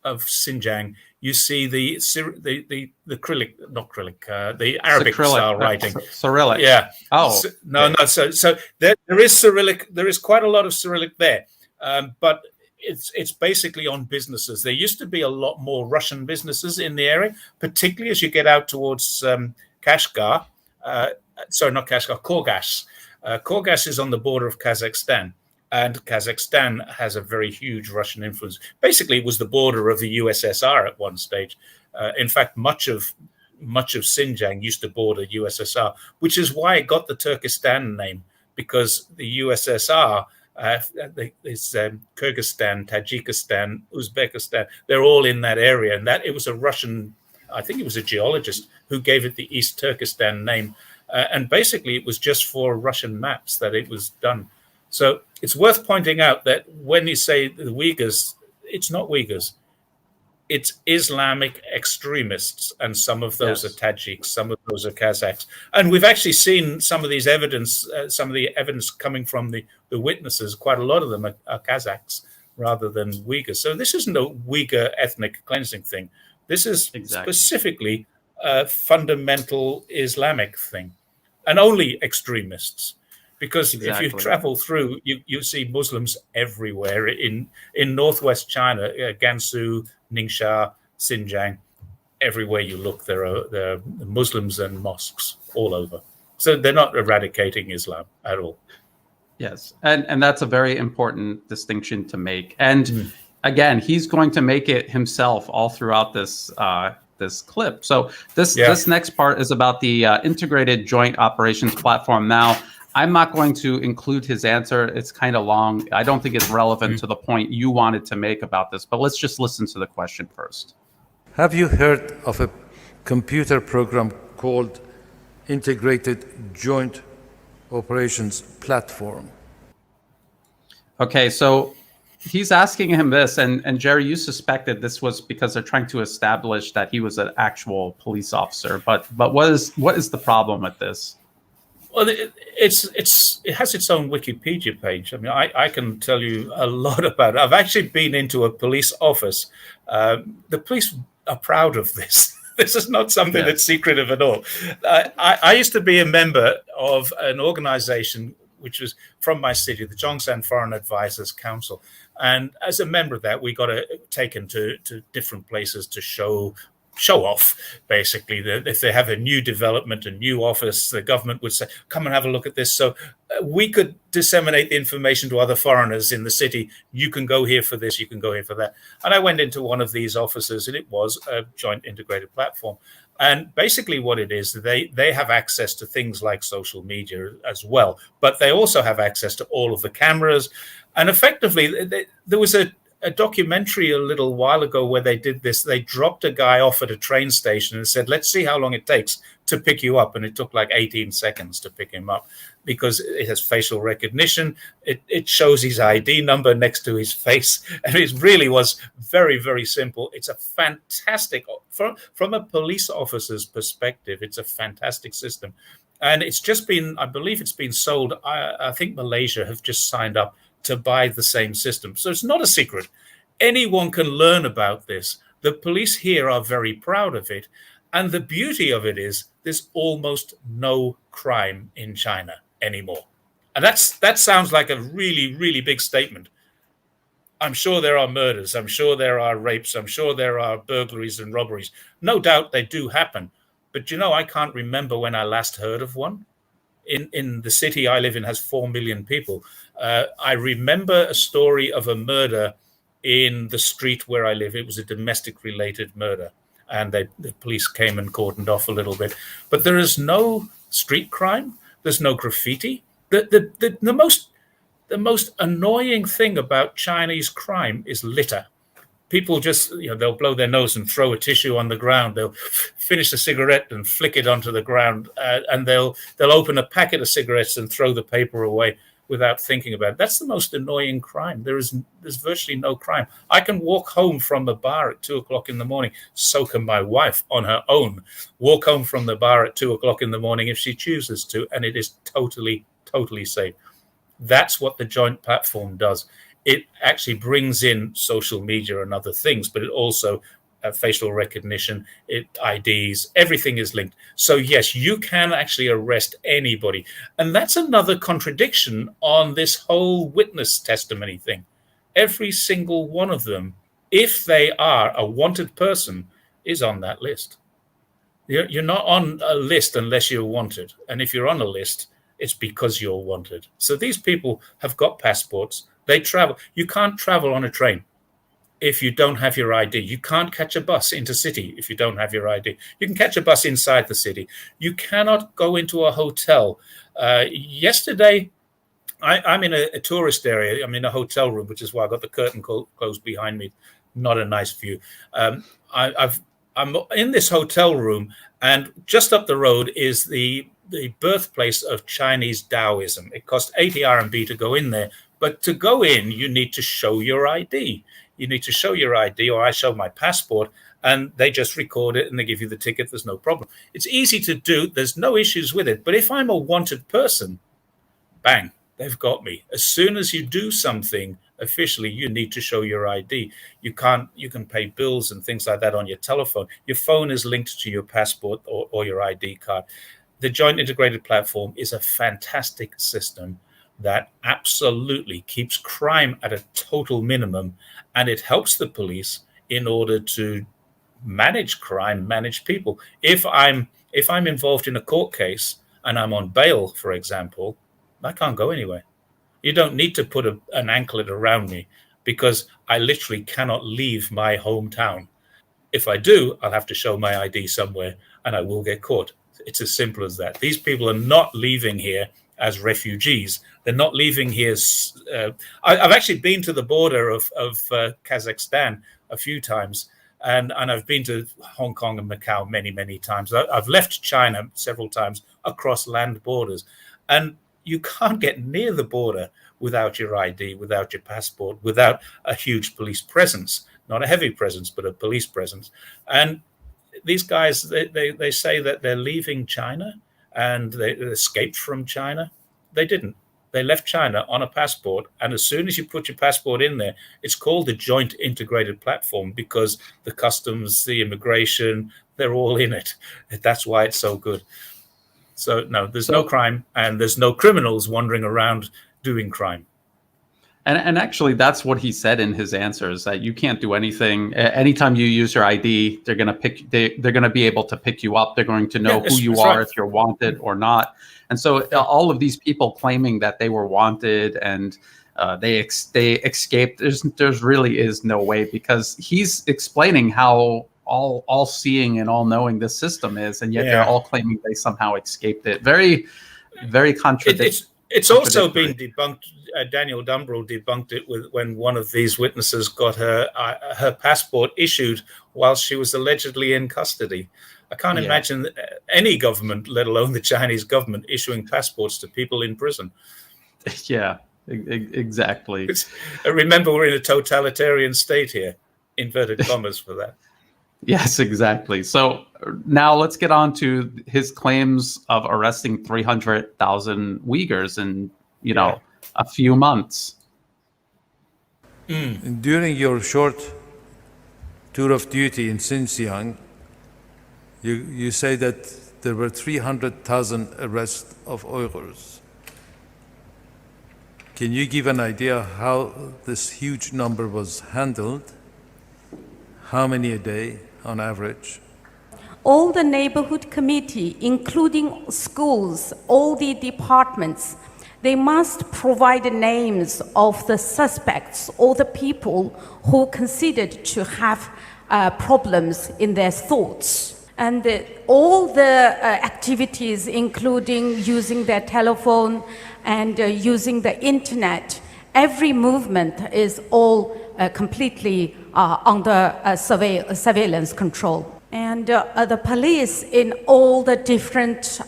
of Xinjiang, you see the Cyrillic, not Cyrillic, the Arabic style writing. Cyrillic. Yeah. Oh. No. So there is Cyrillic. There is quite a lot of Cyrillic there, but it's basically on businesses. There used to be a lot more Russian businesses in the area, particularly as you get out towards Kashgar. Sorry, not Kashgar, Kurgas. Kurgas is on the border of Kazakhstan. And Kazakhstan has a very huge Russian influence. Basically, it was the border of the USSR at one stage. In fact, much of Xinjiang used to border USSR, which is why it got the Turkestan name, because the USSR, Kyrgyzstan, Tajikistan, Uzbekistan, they're all in that area. And that it was a Russian, I think it was a geologist who gave it the East Turkestan name. And basically, it was just for Russian maps that it was done. So it's worth pointing out that when you say the Uyghurs, it's not Uyghurs. It's Islamic extremists, and some of those are Tajiks, some of those are Kazakhs. And we've actually seen some of these evidence, some of the evidence coming from the witnesses. Quite a lot of them are Kazakhs rather than Uyghurs. So this isn't a Uyghur ethnic cleansing thing. This is specifically a fundamental Islamic thing, and only extremists. Because if you travel through, you see Muslims everywhere in northwest China, Gansu, Ningxia, Xinjiang. Everywhere you look, there are Muslims and mosques all over. So they're not eradicating Islam at all. Yes, and that's a very important distinction to make. And again, he's going to make it himself all throughout this this clip. So this next part is about the Integrated Joint Operations Platform. Now, I'm not going to include his answer. It's kind of long. I don't think it's relevant to the point you wanted to make about this, but let's just listen to the question first. Have you heard of a computer program called Integrated Joint Operations Platform? Okay, so he's asking him this, and Jerry, you suspected this was because they're trying to establish that he was an actual police officer. But what is the problem with this? Well, it has its own Wikipedia page. I mean, I can tell you a lot about it. I've actually been into a police office. The police are proud of this. This is not something that's secretive at all. I used to be a member of an organization which was from my city, the Zhongshan Foreign Advisors Council. And as a member of that, we got taken to different places to show off, basically. If they have a new development, a new office, the government would say, come and have a look at this. So we could disseminate the information to other foreigners in the city. You can go here for this, you can go here for that. And I went into one of these offices, and it was a joint integrated platform. And basically what it is, they have access to things like social media as well, but they also have access to all of the cameras. And effectively, there was a documentary a little while ago where they did this. They dropped a guy off at a train station and said, let's see how long it takes to pick you up. And it took like 18 seconds to pick him up because it has facial recognition. It shows his ID number next to his face. And it really was very, very simple. It's a fantastic, from a police officer's perspective, it's a fantastic system. And it's just been, I believe it's been sold. I think Malaysia have just signed up to buy the same system. So it's not a secret. Anyone can learn about this. The police here are very proud of it. And the beauty of it is there's almost no crime in China anymore. And that sounds like a really, really big statement. I'm sure there are murders. I'm sure there are rapes. I'm sure there are burglaries and robberies. No doubt they do happen. But, I can't remember when I last heard of one. In the city I live in has 4 million people. I remember a story of a murder in the street where I live. It was a domestic-related murder. And the police came and cordoned off a little bit. But there is no street crime. There's no graffiti. The most annoying thing about Chinese crime is litter. People just, they'll blow their nose and throw a tissue on the ground. They'll finish a cigarette and flick it onto the ground. And they'll open a packet of cigarettes and throw the paper away without thinking about it. That's the most annoying crime. There's virtually no crime. I can walk home from the bar at 2:00 in the morning. So can my wife on her own walk home from the bar at 2:00 in the morning if she chooses to, and it is totally, totally safe. That's what the joint platform does. It actually brings in social media and other things, but it also facial recognition, IDs, everything is linked. So yes, you can actually arrest anybody. And that's another contradiction on this whole witness testimony thing. Every single one of them, if they are a wanted person, is on that list. You're not on a list unless you're wanted. And if you're on a list, it's because you're wanted. So these people have got passports. They travel. You can't travel on a train if you don't have your ID. You can't catch a bus into city if you don't have your ID. You can catch a bus inside the city. You cannot go into a hotel. Yesterday, I'm in a tourist area. I'm in a hotel room, which is why I got the curtain closed behind me. Not a nice view. I'm in this hotel room, and just up the road is the birthplace of Chinese Taoism. It costs 80 RMB to go in there. But to go in, you need to show your ID. You need to show your ID, or I show my passport, and they just record it and they give you the ticket. There's no problem. It's easy to do. There's no issues with it. But if I'm a wanted person, bang, they've got me. As soon as you do something officially, you need to show your ID. You can pay bills and things like that on your telephone. Your phone is linked to your passport or your ID card. The Joint Integrated Platform is a fantastic system that absolutely keeps crime at a total minimum, and it helps the police in order to manage crime, manage people. If I'm involved in a court case and I'm on bail, for example, I can't go anywhere. You don't need to put an anklet around me because I literally cannot leave my hometown. If I do, I'll have to show my ID somewhere and I will get caught. It's as simple as that. These people are not leaving here as refugees. They're not leaving here. I've actually been to the border of Kazakhstan a few times, and I've been to Hong Kong and Macau many, many times. I've left China several times across land borders, and you can't get near the border without your ID, without your passport, without a huge police presence, not a heavy presence, but a police presence. And these guys, they say that they're leaving China and they escaped from China. They didn't. They left China on a passport. And as soon as you put your passport in there, it's called the Joint Integrated Platform because the customs, the immigration, they're all in it. That's why it's so good. So, no, there's no crime and there's no criminals wandering around doing crime. And actually, that's what he said in his answers, that you can't do anything. Anytime you use your ID, they're going to be able to pick you up. They're going to know who you are, if you're wanted or not. And so all of these people claiming that they were wanted and they escaped, there's really is no way, because he's explaining how all seeing and all knowing this system is, and yet they're all claiming they somehow escaped it. Very, very contradictory. It's also been debunked. Daniel Dumbrell debunked it when one of these witnesses got her passport issued while she was allegedly in custody. I can't imagine any government, let alone the Chinese government, issuing passports to people in prison. Yeah, exactly. Remember, we're in a totalitarian state here, inverted commas for that. Yes, exactly. So now let's get on to his claims of arresting 300,000 Uyghurs in, a few months. During your short tour of duty in Xinjiang, you say that there were 300,000 arrests of Uyghurs. Can you give an idea how this huge number was handled? How many a day on average? All the neighborhood committee, including schools, all the departments, they must provide the names of the suspects or the people who considered to have problems in their thoughts. And all the activities, including using their telephone and using the internet, every movement is all completely under surveillance control. And the police in all the different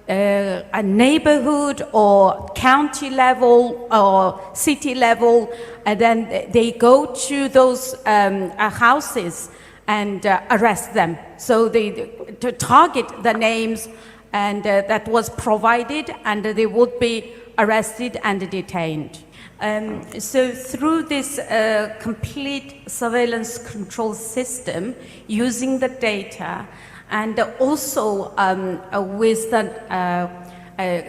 neighborhood or county level or city level, and then they go to those houses and arrest them. So they to target the names and that was provided, and they would be arrested and detained. So through this complete surveillance control system, using the data, and also with the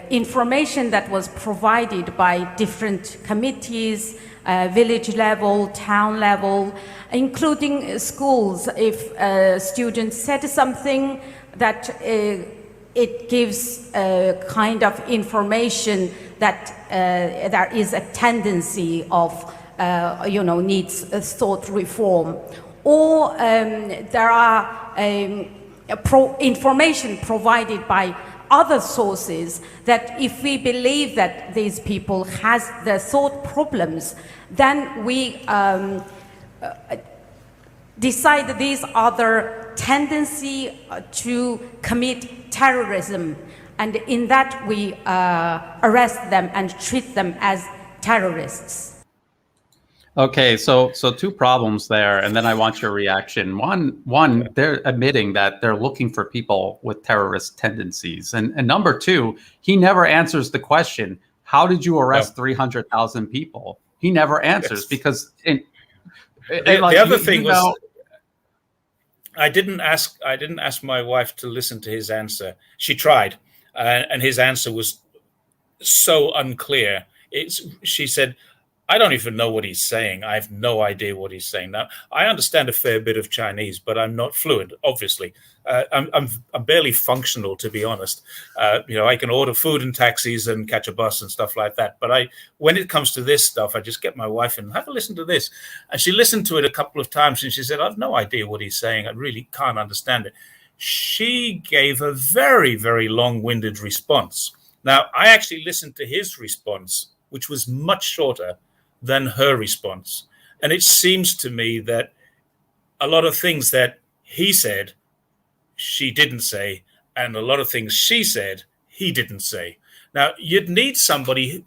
information that was provided by different committees, village level, town level, including schools, if students said something that it gives kind of information that there is a tendency of, needs thought reform. Or there are information provided by other sources that if we believe that these people has the thought problems, then we decide that these are their tendency to commit terrorism, and in that we arrest them and treat them as terrorists. Okay, so two problems there, and then I want your reaction. One, they're admitting that they're looking for people with terrorist tendencies, and number two, he never answers the question: how did you arrest 300,000 people? He never answers because the other thing was, I didn't ask my wife to listen to his answer. She tried, and his answer was so unclear. She said, I don't even know what he's saying. I have no idea what he's saying. Now, I understand a fair bit of Chinese, but I'm not fluent, obviously. I'm barely functional, to be honest. I can order food and taxis and catch a bus and stuff like that. But when it comes to this stuff, I just get my wife and have a listen to this. And she listened to it a couple of times, and she said, I've no idea what he's saying. I really can't understand it. She gave a very, very long-winded response. Now, I actually listened to his response, which was much shorter than her response. And it seems to me that a lot of things that he said, she didn't say, and a lot of things she said, he didn't say. Now, you'd need somebody,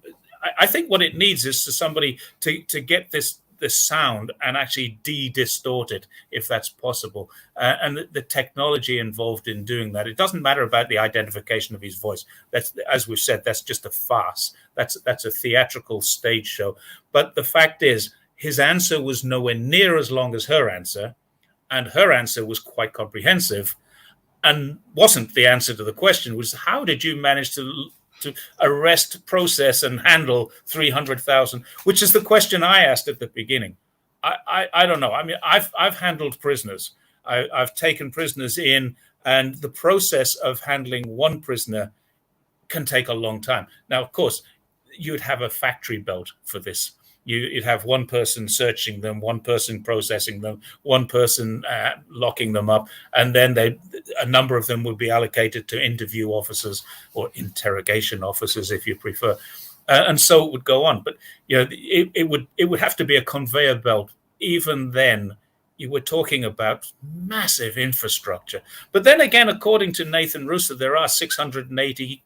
I think what it needs is somebody to get this sound and actually de-distort it, if that's possible. And the technology involved in doing that, it doesn't matter about the identification of his voice. That's, as we've said, that's just a farce. That's a theatrical stage show. But the fact is, his answer was nowhere near as long as her answer, and her answer was quite comprehensive and wasn't the answer to the question, was how did you manage to arrest, process, and handle 300,000, which is the question I asked at the beginning. I don't know. I mean, I've handled prisoners. I've taken prisoners in, and the process of handling one prisoner can take a long time. Now, of course, you'd have a factory belt for this. You'd have one person searching them, one person processing them, one person locking them up, and then a number of them would be allocated to interview officers or interrogation officers, if you prefer, and so it would go on. But it would have to be a conveyor belt. Even then, you were talking about massive infrastructure. But then again, according to Nathan Russo, there are 680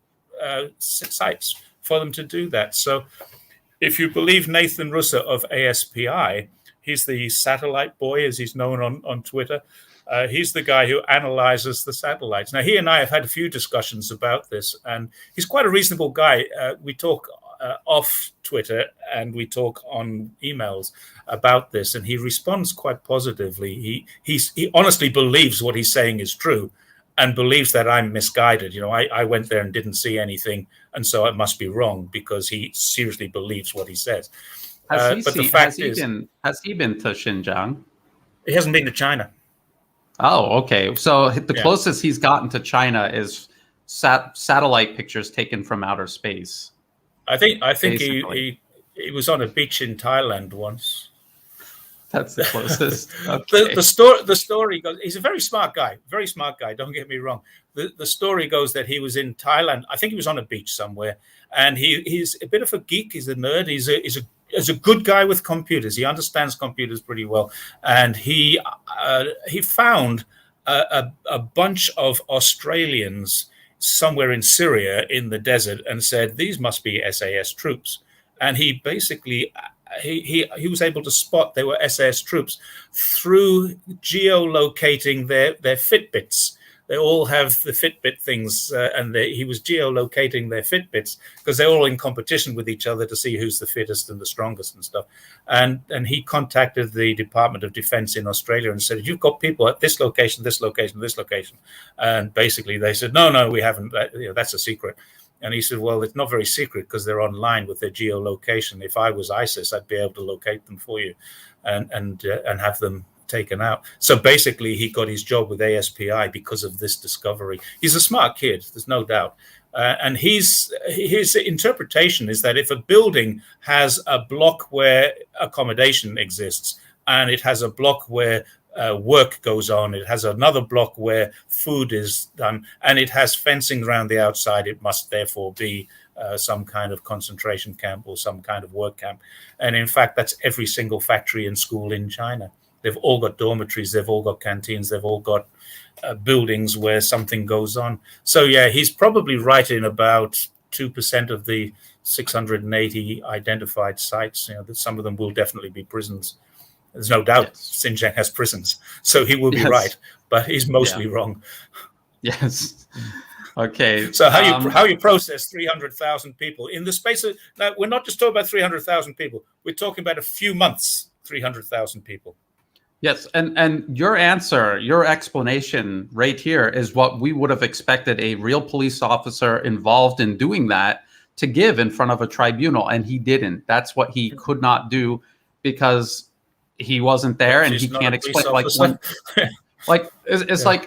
sites for them to do that. So, if you believe Nathan Russo of ASPI, he's the satellite boy, as he's known on Twitter. He's the guy who analyzes the satellites. Now, he and I have had a few discussions about this, and he's quite a reasonable guy. We talk off Twitter, and we talk on emails about this, and he responds quite positively. He honestly believes what he's saying is true, and believes that I'm misguided. You know, I went there and didn't see anything, and so it must be wrong, because he seriously believes what he says. But the fact is, has he been to Xinjiang? he hasn't been to China. Oh, okay. So the closest he's gotten to China is satellite pictures taken from outer space. I think he was on a beach in Thailand once. That's the closest. Okay. The story goes, he's a very smart guy. Don't get me wrong. The story goes that he was in Thailand. I think he was on a beach somewhere, and he's a bit of a geek. He's a nerd. He's a good guy with computers. He understands computers pretty well, and he found a bunch of Australians somewhere in Syria in the desert, and said these must be SAS troops. And he basically he was able to spot they were SAS troops through geolocating their Fitbits. They all have the Fitbit things, and he was geolocating their Fitbits because they're all in competition with each other to see who's the fittest and the strongest and stuff. And he contacted the Department of Defense in Australia and said, "You've got people at this location, this location, this location." And basically they said, "No, we haven't. That's a secret." And he said, "Well, it's not very secret because they're online with their geolocation. If I was ISIS, I'd be able to locate them for you, and have them taken out." So basically, he got his job with ASPI because of this discovery. He's a smart kid, there's no doubt. And his interpretation is that if a building has a block where accommodation exists, and it has a block where work goes on, it has another block where food is done, and it has fencing around the outside, it must therefore be some kind of concentration camp or some kind of work camp. And in fact, that's every single factory and school in China. They've all got dormitories, they've all got canteens, they've all got buildings where something goes on. So yeah, he's probably right in about 2% of the 680 identified sites. That some of them will definitely be prisons. There's no doubt Xinjiang has prisons, so he will be right, but he's mostly wrong. Yes. Okay. So how you process 300,000 people in the space of, now we're not just talking about 300,000 people. We're talking about a few months, 300,000 people. Yes, and your answer, your explanation right here is what we would have expected a real police officer involved in doing that to give in front of a tribunal, and he didn't. That's what he could not do because he wasn't there, and he can't explain. Like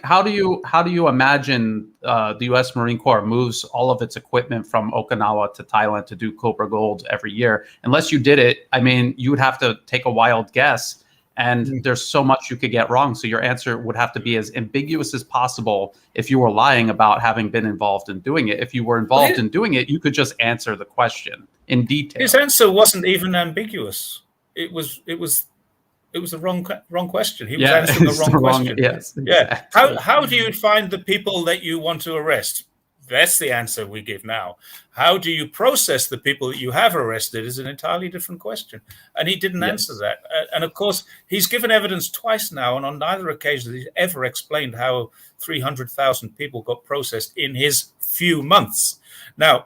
how do you imagine the U.S. Marine Corps moves all of its equipment from Okinawa to Thailand to do Cobra Gold every year? Unless you did it, I mean, you would have to take a wild guess. And there's so much you could get wrong. So your answer would have to be as ambiguous as possible if you were lying about having been involved in doing it. If you were involved in doing it, you could just answer the question in detail. His answer wasn't even ambiguous. It was the wrong question. He was answering the wrong question. Yes. Yeah. Exactly. How do you find the people that you want to arrest? That's the answer we give now. How do you process the people that you have arrested is an entirely different question. And he didn't answer that. And of course, he's given evidence twice now, and on neither occasion he's ever explained how 300,000 people got processed in his few months. Now,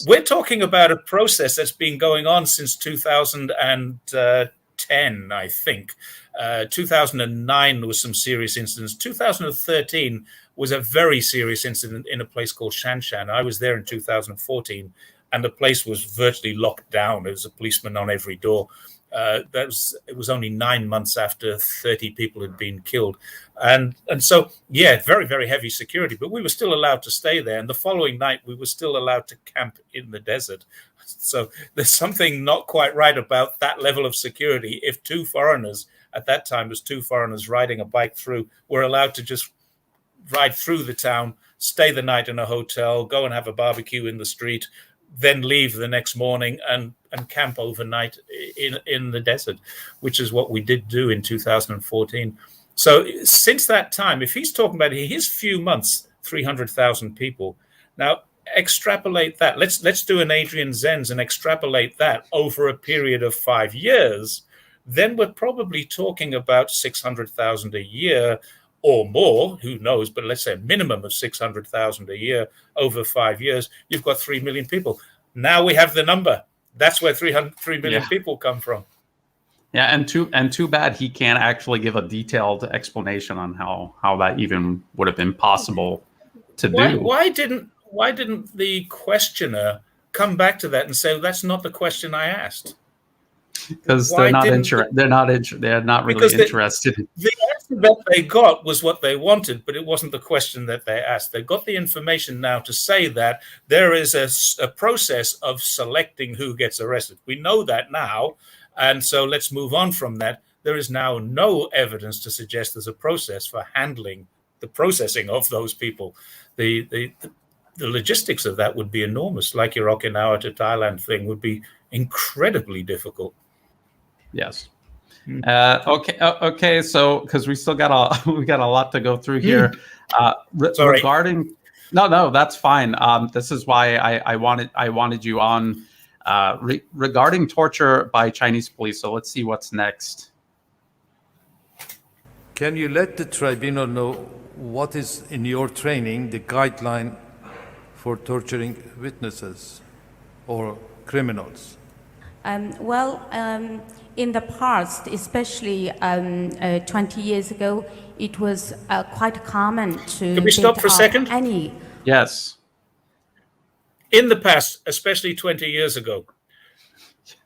we're talking about a process that's been going on since 2010, I think. 2009 there was some serious incidents. 2013 was a very serious incident in a place called Shanshan. I was there in 2014, and the place was virtually locked down. There was a policeman on every door. It was only 9 months after 30 people had been killed. And so, yeah, very, very heavy security, but we were still allowed to stay there. And the following night, we were still allowed to camp in the desert. So there's something not quite right about that level of security. If two foreigners, at that time, there's two foreigners riding a bike through, were allowed to just ride through the town, stay the night in a hotel, go and have a barbecue in the street, then leave the next morning and camp overnight in the desert, which is what we did do in 2014. So since that time, if he's talking about his few months, 300,000 people, now extrapolate that. Let's do an Adrian Zenz and extrapolate that over a period of 5 years. Then we're probably talking about 600,000 a year or more, who knows, but let's say a minimum of 600,000 a year over 5 years. You've got 3 million people. Now we have the number. That's where 3 million Yeah. people come from. Yeah, and too bad he can't actually give a detailed explanation on how that even would have been possible to do. Why didn't the questioner come back to that and say, that's not the question I asked? Because Why they're not didn't they're not really Because interested. the answer that they got was what they wanted, but it wasn't the question that they asked. They got the information now to say that there is a process of selecting who gets arrested. We know that now, and so let's move on from that. There is now no evidence to suggest there's a process for handling the processing of those people. The logistics of that would be enormous. Like your Okinawa to Thailand thing would be incredibly difficult. Yes. Okay. So, because we still got we got a lot to go through here. Sorry. Regarding, no, that's fine. This is why I wanted you on. Regarding torture by Chinese police. So let's see what's next. Can you let the tribunal know what is in your training the guideline for torturing witnesses or criminals? In the past, especially 20 years ago, it was quite common to. Can we stop for a second? Yes. In the past, especially 20 years ago,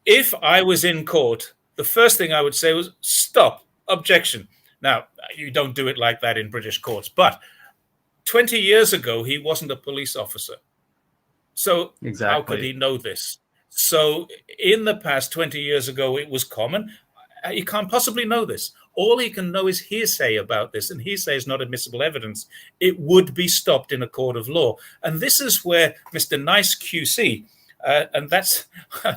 if I was in court, the first thing I would say was, stop, objection. Now, you don't do it like that in British courts, but 20 years ago, he wasn't a police officer. So Exactly. How could he know this? So in the past, 20 years ago, it was common. He can't possibly know this. All he can know is hearsay about this, and hearsay is not admissible evidence. It would be stopped in a court of law. And this is where Mr. Nice QC, and that's,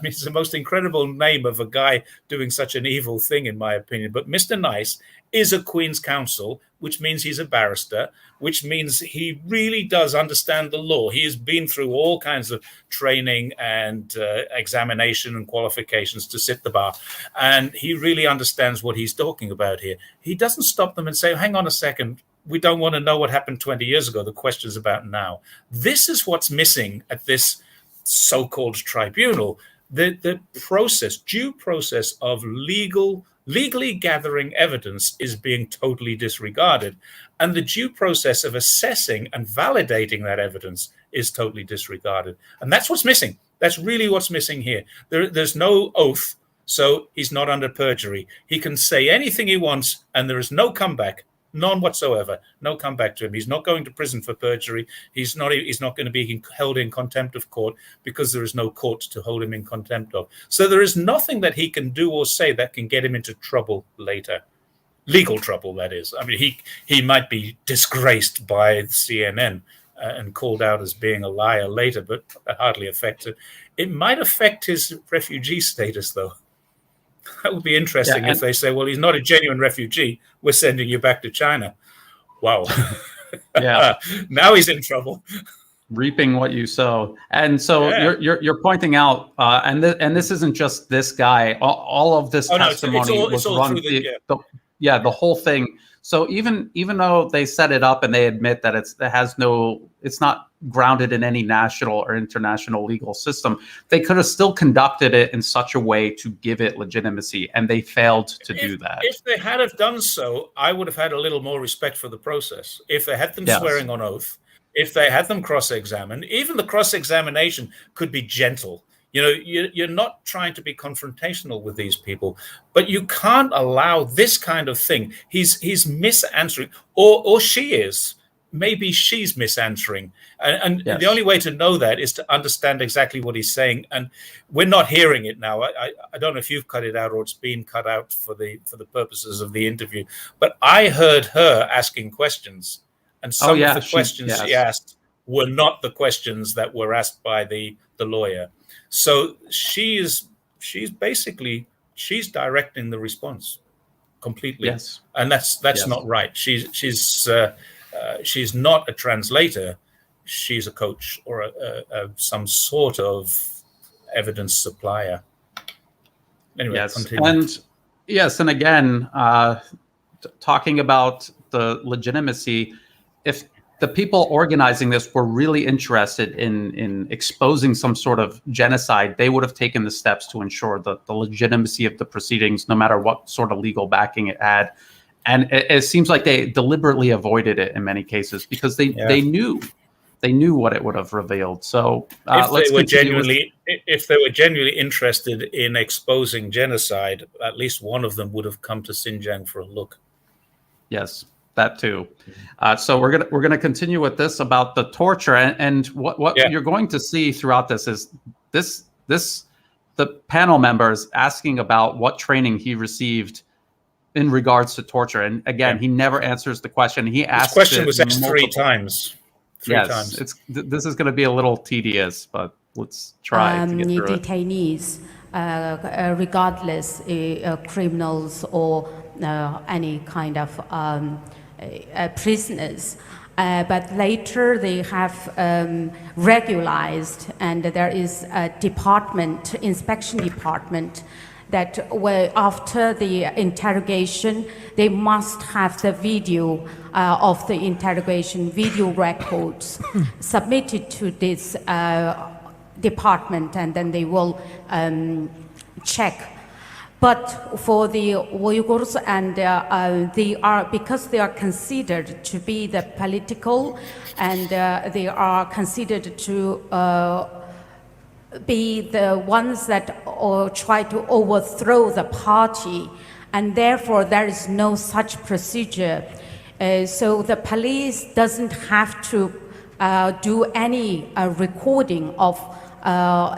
it's the most incredible name of a guy doing such an evil thing, in my opinion. But Mr. Nice is a Queen's Counsel, which means he's a barrister, which means he really does understand the law. He has been through all kinds of training and examination and qualifications to sit the bar. And he really understands what he's talking about here. He doesn't stop them and say, hang on a second, we don't want to know what happened 20 years ago. The question's about now. This is what's missing at this so-called tribunal. The process, due process of legally gathering evidence is being totally disregarded. And the due process of assessing and validating that evidence is totally disregarded. And that's what's missing. That's really what's missing here. There's no oath, so he's not under perjury. He can say anything he wants, and there is no comeback, none whatsoever. No comeback to him. He's not going to prison for perjury. He's not going to be held in contempt of court because there is no court to hold him in contempt of. So there is nothing that he can do or say that can get him into trouble later. Legal trouble, that is. I mean, he might be disgraced by CNN and called out as being a liar later, but that hardly affects it. It might affect his refugee status, though. That would be interesting if they say, well, he's not a genuine refugee. We're sending you back to China. Wow. Yeah. Now he's in trouble. Reaping what you sow. And so you're pointing out, and this isn't just this guy. All of this testimony was run. The whole thing. So even though they set it up and they admit that it's not grounded in any national or international legal system, they could have still conducted it in such a way to give it legitimacy, and they failed to do that. If they had have done so, I would have had a little more respect for the process. If they had them swearing on oath, if they had them cross-examined, even the cross-examination could be gentle. You know, you're not trying to be confrontational with these people, but you can't allow this kind of thing. He's misanswering, or she is. Maybe she's misanswering. And the only way to know that is to understand exactly what he's saying. And we're not hearing it now. I don't know if you've cut it out or it's been cut out for the purposes of the interview. But I heard her asking questions. And some of the questions she asked were not the questions that were asked by the lawyer. So she's basically directing the response completely. Yes. And that's not right. She's not a translator. She's a coach or some sort of evidence supplier. Anyway, continue. And again, talking about the legitimacy, the people organizing this were really interested in exposing some sort of genocide, they would have taken the steps to ensure the legitimacy of the proceedings, no matter what sort of legal backing it had. And it seems like they deliberately avoided it in many cases because they knew what it would have revealed. So if they were genuinely interested in exposing genocide, at least one of them would have come to Xinjiang for a look. Yes, that too. So we're gonna continue with this about the torture, and what you're going to see throughout this is the panel members asking about what training he received in regards to torture, and again, he never answers the question. He asks. The question was asked three times. This is going to be a little tedious, but let's try to get through it. Detainees, regardless criminals or any kind of prisoners. But later they have regularized, and there is a department, inspection department, that after the interrogation, they must have the video of the interrogation, video records submitted to this department, and then they will check. But for the Uyghurs, and because they are considered to be the political, and they are considered to be the ones that try to overthrow the party, and therefore there is no such procedure. So the police doesn't have to do any recording of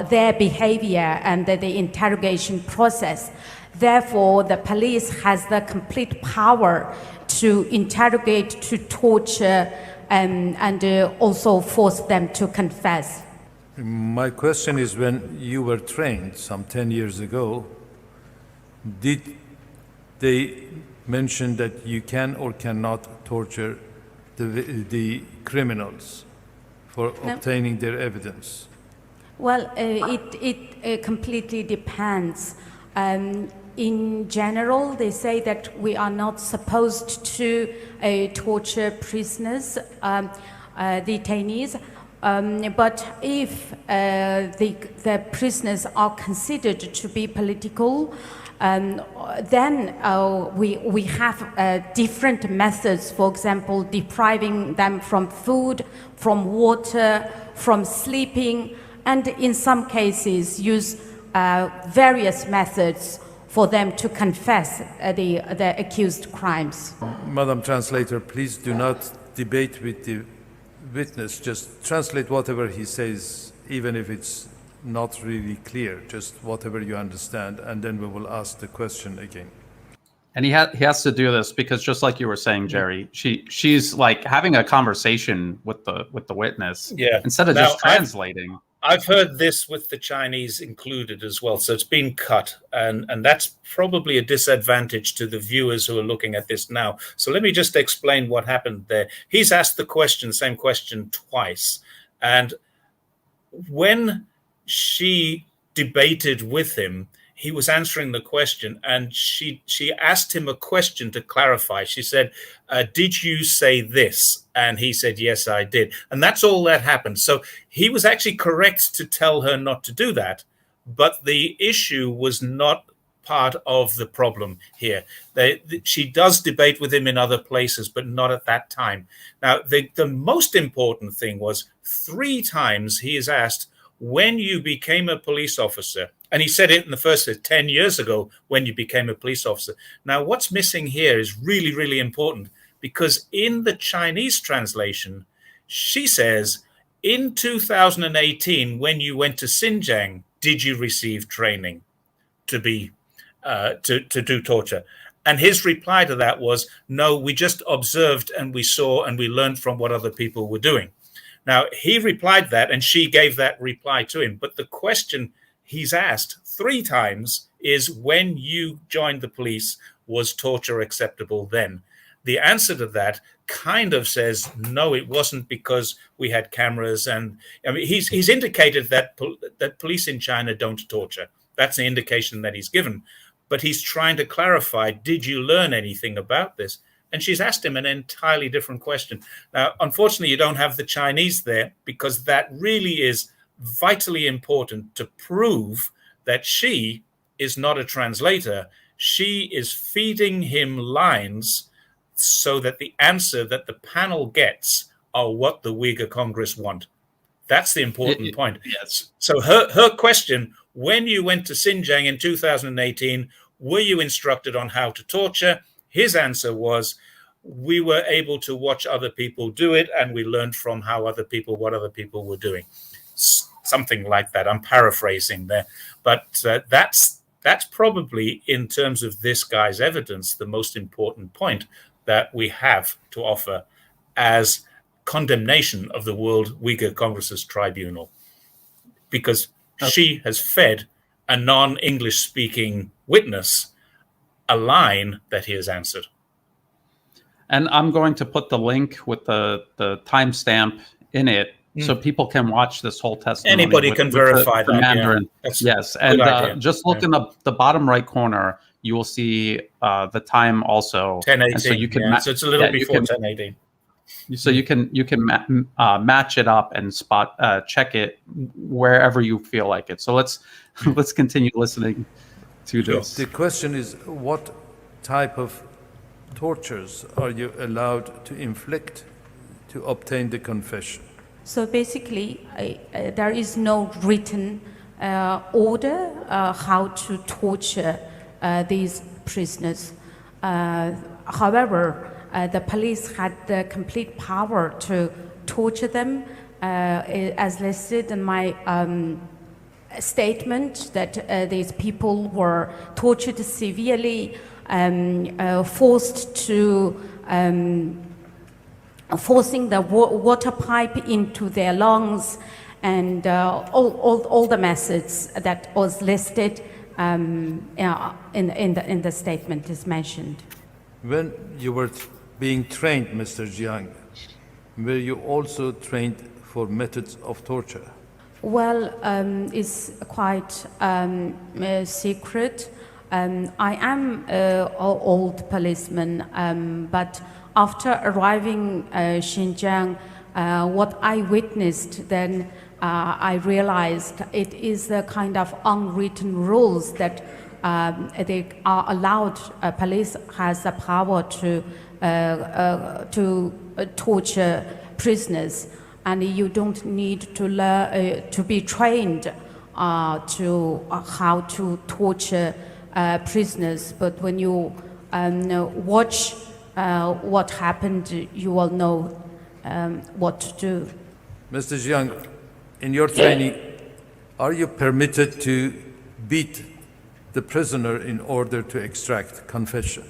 their behavior and the interrogation process. Therefore, the police has the complete power to interrogate, to torture, and also force them to confess. My question is, when you were trained some 10 years ago, did they mention that you can or cannot torture the criminals for obtaining their evidence? Well, it completely depends. In general, they say that we are not supposed to torture prisoners, detainees. But if the prisoners are considered to be political, then we have different methods. For example, depriving them from food, from water, from sleeping, and in some cases use various methods for them to confess the accused crimes. Madam Translator, please do not debate with the witness. Just translate whatever he says, even if it's not really clear, just whatever you understand, and then we will ask the question again. And he has to do this because, just like you were saying, Jerry, she's like having a conversation with the witness, instead of just translating. I've heard this with the Chinese included as well, so it's been cut, and that's probably a disadvantage to the viewers who are looking at this now. So let me just explain what happened there. He's asked the same question twice, and when she debated with him, he was answering the question, and she asked him a question to clarify. She said, did you say this? And he said, yes, I did. And that's all that happened. So he was actually correct to tell her not to do that. But the issue was not part of the problem here. She does debate with him in other places, but not at that time. Now, the most important thing was 3 times he is asked, when you became a police officer, and he said it in the first 10 years ago, when you became a police officer. Now, what's missing here is really, really important, because in the Chinese translation, she says, in 2018, when you went to Xinjiang, did you receive training to be to do torture? And his reply to that was, no, we just observed and we saw and we learned from what other people were doing. Now, he replied that, and she gave that reply to him. But the question he's asked 3 times is, when you joined the police, was torture acceptable then? The answer to that kind of says, no, it wasn't, because we had cameras. And I mean, he's indicated that police in China don't torture. That's the indication that he's given. But he's trying to clarify, did you learn anything about this? and she's asked him an entirely different question. Now, unfortunately, you don't have the Chinese there, because that really is vitally important to prove that she is not a translator. She is feeding him lines so that the answer that the panel gets are what the Uyghur Congress want. That's the important point. Yes. So her question, when you went to Xinjiang in 2018, were you instructed on how to torture? His answer was, we were able to watch other people do it, and we learned from what other people were doing. Something like that. I'm paraphrasing there. But that's probably, in terms of this guy's evidence, the most important point that we have to offer as condemnation of the World Uyghur Congress's tribunal, because she has fed a non-English speaking witness a line that he has answered. And I'm going to put the link with the timestamp in it, so people can watch this whole testimony. Anybody can verify the that. Mandarin. Yeah. Yes, and idea. Just look in the bottom right corner. You will see the time also. 10:18. So you can so it's a little before 10:18. So you can match it up and check it wherever you feel like it. So let's continue listening to this. The question is, what type of tortures are you allowed to inflict to obtain the confession? So basically, there is no written order how to torture these prisoners. However, the police had the complete power to torture them, as listed in my statement, that these people were tortured severely, forcing the water pipe into their lungs, and all the methods that was listed in the statement is mentioned. When you were being trained, Mr. Jiang, were you also trained for methods of torture? Well, it's quite secret. I am an old policeman, but after arriving Xinjiang, what I witnessed then, I realized it is the kind of unwritten rules that they are allowed. Police has the power to torture prisoners, and you don't need to learn to be trained to how to torture prisoners. But when you watch what happened, you will know what to do. Mr. Jiang, in your training, are you permitted to beat the prisoner in order to extract confession?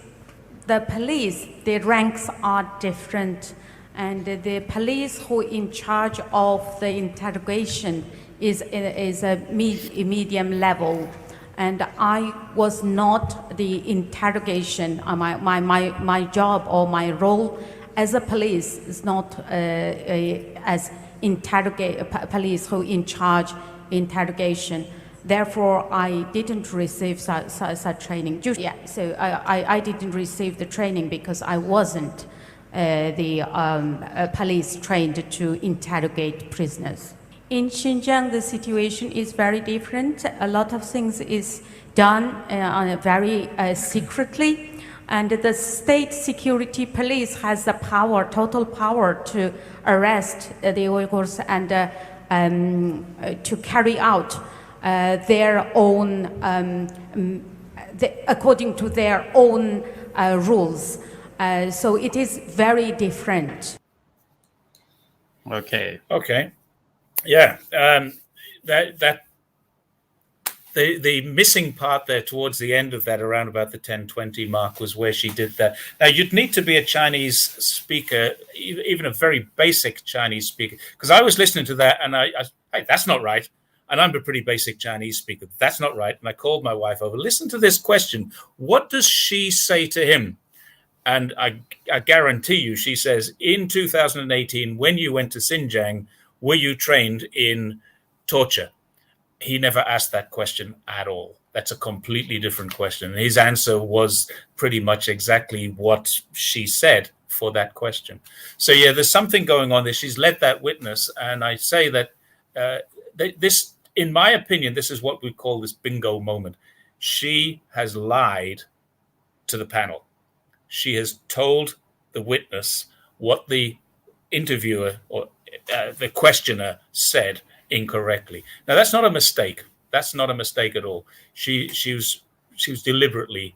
The police, their ranks are different, and the police who in charge of the interrogation is a medium level, and I was not the interrogation. My job or my role as a police is not as police who in charge interrogation. Therefore, I didn't receive such training. Yeah, so I didn't receive the training because I wasn't the police trained to interrogate prisoners. In Xinjiang, the situation is very different. A lot of things is done very secretly, and the state security police has the power, total power, to arrest the Uyghurs and to carry out their own, according to their own rules. So it is very different. Okay. Yeah. The missing part there towards the end of that, around about the 10:20 mark, was where she did that. Now, you'd need to be a Chinese speaker, even a very basic Chinese speaker, because I was listening to that and I hey, that's not right. And I'm a pretty basic Chinese speaker. That's not right. And I called my wife over. Listen to this question. What does she say to him? And I guarantee you, she says, in 2018, when you went to Xinjiang, were you trained in torture? he never asked that question at all. That's a completely different question. His answer was pretty much exactly what she said for that question. So yeah, there's something going on there. She's led that witness, and I say that this, in my opinion, this is what we call this bingo moment. She has lied to the panel. She has told the witness what the interviewer or the questioner said incorrectly. Now, that's not a mistake. That's not a mistake at all. She was deliberately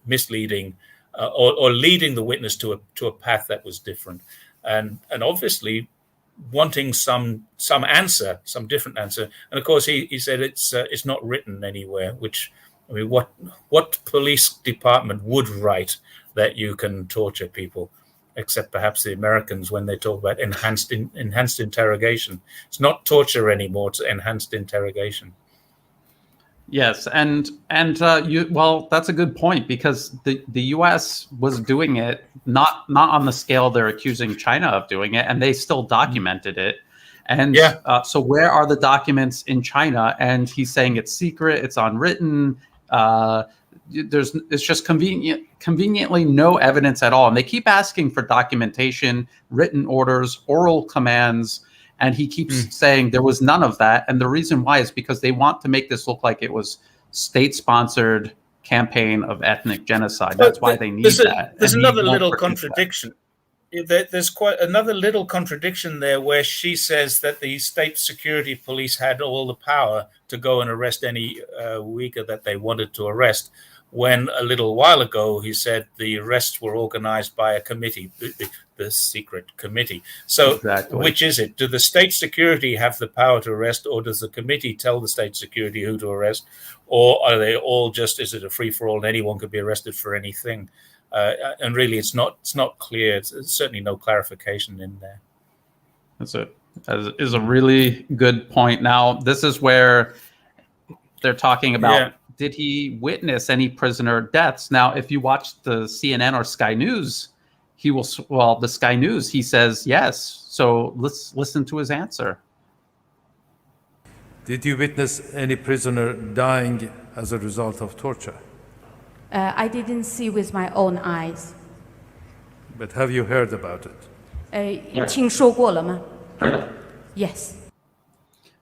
misleading or leading the witness to a path that was different, and obviously wanting some answer, some different answer. And of course, he said it's not written anywhere. Which, I mean, what police department would write that you can torture people, except perhaps the Americans when they talk about enhanced interrogation? It's not torture anymore; it's enhanced interrogation. Yes, and well, that's a good point, because the U.S. was doing it not on the scale they're accusing China of doing it, and they still documented it. And so where are the documents in China? And he's saying it's secret, it's unwritten. It's just conveniently no evidence at all. And they keep asking for documentation, written orders, oral commands. And he keeps saying there was none of that. And the reason why is because they want to make this look like it was state-sponsored campaign of ethnic genocide. That's why they need that. There's another little contradiction. There's quite another little contradiction there, where she says that the state security police had all the power to go and arrest any Uyghur that they wanted to arrest, when a little while ago he said the arrests were organized by a committee, the secret committee. So exactly. Which is it? Do the state security have the power to arrest, or does the committee tell the state security who to arrest? Or are they all just, is it a free-for-all and anyone could be arrested for anything? And really, it's not clear. It's certainly no clarification in there. That's is a really good point. Now, this is where they're talking about, did he witness any prisoner deaths? Now, if you watch the CNN or Sky News, the Sky News, he says yes. So let's listen to his answer. Did you witness any prisoner dying as a result of torture? I didn't see with my own eyes. But have you heard about it? 听说过了吗? Yes.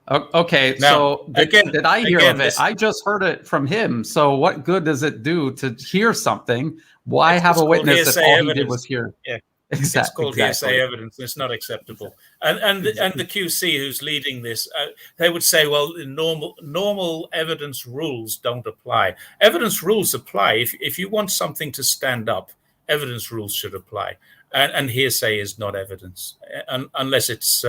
Okay, now, so did I hear of it? I just heard it from him. So what good does it do to hear something? Why have a witness if all he did was hear? Yeah. Exactly. It's called hearsay evidence. It's not acceptable. And the QC who's leading this, they would say, well, normal evidence rules don't apply. Evidence rules apply. If you want something to stand up, evidence rules should apply. And hearsay is not evidence, unless it's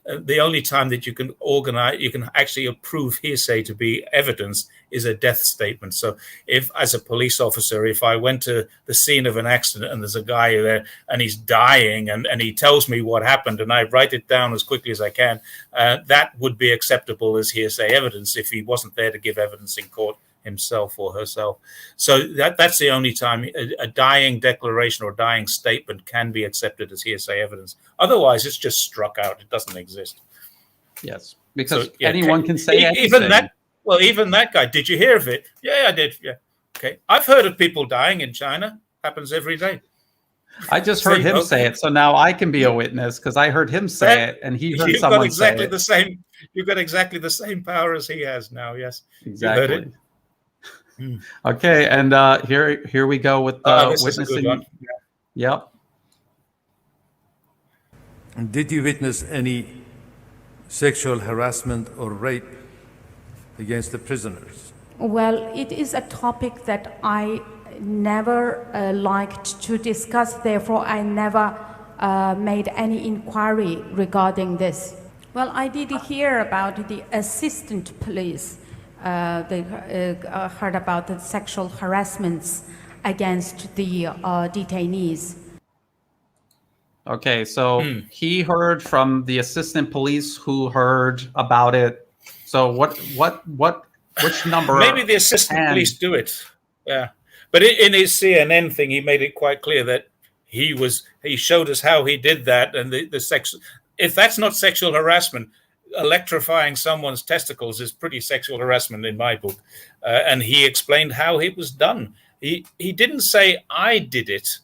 the only time that you can actually approve hearsay to be evidence is a death statement. So if, as a police officer, if I went to the scene of an accident and there's a guy there and he's dying and he tells me what happened and I write it down as quickly as I can, that would be acceptable as hearsay evidence if he wasn't there to give evidence in court himself or herself. So that's the only time a dying declaration or dying statement can be accepted as hearsay evidence. Otherwise, it's just struck out. It doesn't exist. Yes, because anyone can say anything. Even that guy. Did you hear of it? Yeah, I did. Yeah. Okay. I've heard of people dying in China. Happens every day. I just heard him say it, so now I can be a witness because I heard him say it, and he heard someone say it. You've got exactly the same power as he has now. Yes, exactly. You heard it. Okay, and here we go with witnessing. Yep. Did you witness any sexual harassment or rape against the prisoners? Well, it is a topic that I never liked to discuss. Therefore, I never made any inquiry regarding this. Well, I did hear about the assistant police. They heard about the sexual harassments against the detainees. Okay, so he heard from the assistant police who heard about it. So which number? Maybe the assistant police do it. Yeah, but in his CNN thing, he made it quite clear that he showed us how he did that, and the sex. If that's not sexual harassment, electrifying someone's testicles is pretty sexual harassment in my book. And he explained how it was done. He didn't say I did it,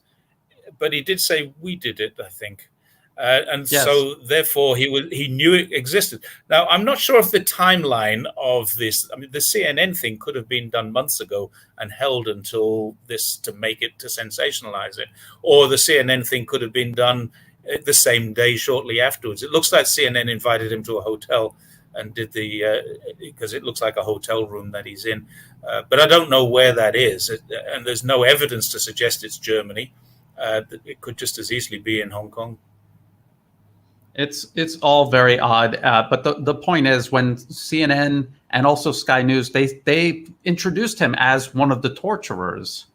but he did say we did it, I think. And Yes. so therefore he knew it existed. Now, I'm not sure if the timeline of this, I mean, the CNN thing could have been done months ago and held until this to make it, to sensationalize it, or the CNN thing could have been done the same day shortly afterwards. It looks like CNN invited him to a hotel and did because it looks like a hotel room that he's in. But I don't know where that is. And there's no evidence to suggest it's Germany. It could just as easily be in Hong Kong. It's all very odd, but the point is, when CNN and also Sky News, they introduced him as one of the torturers,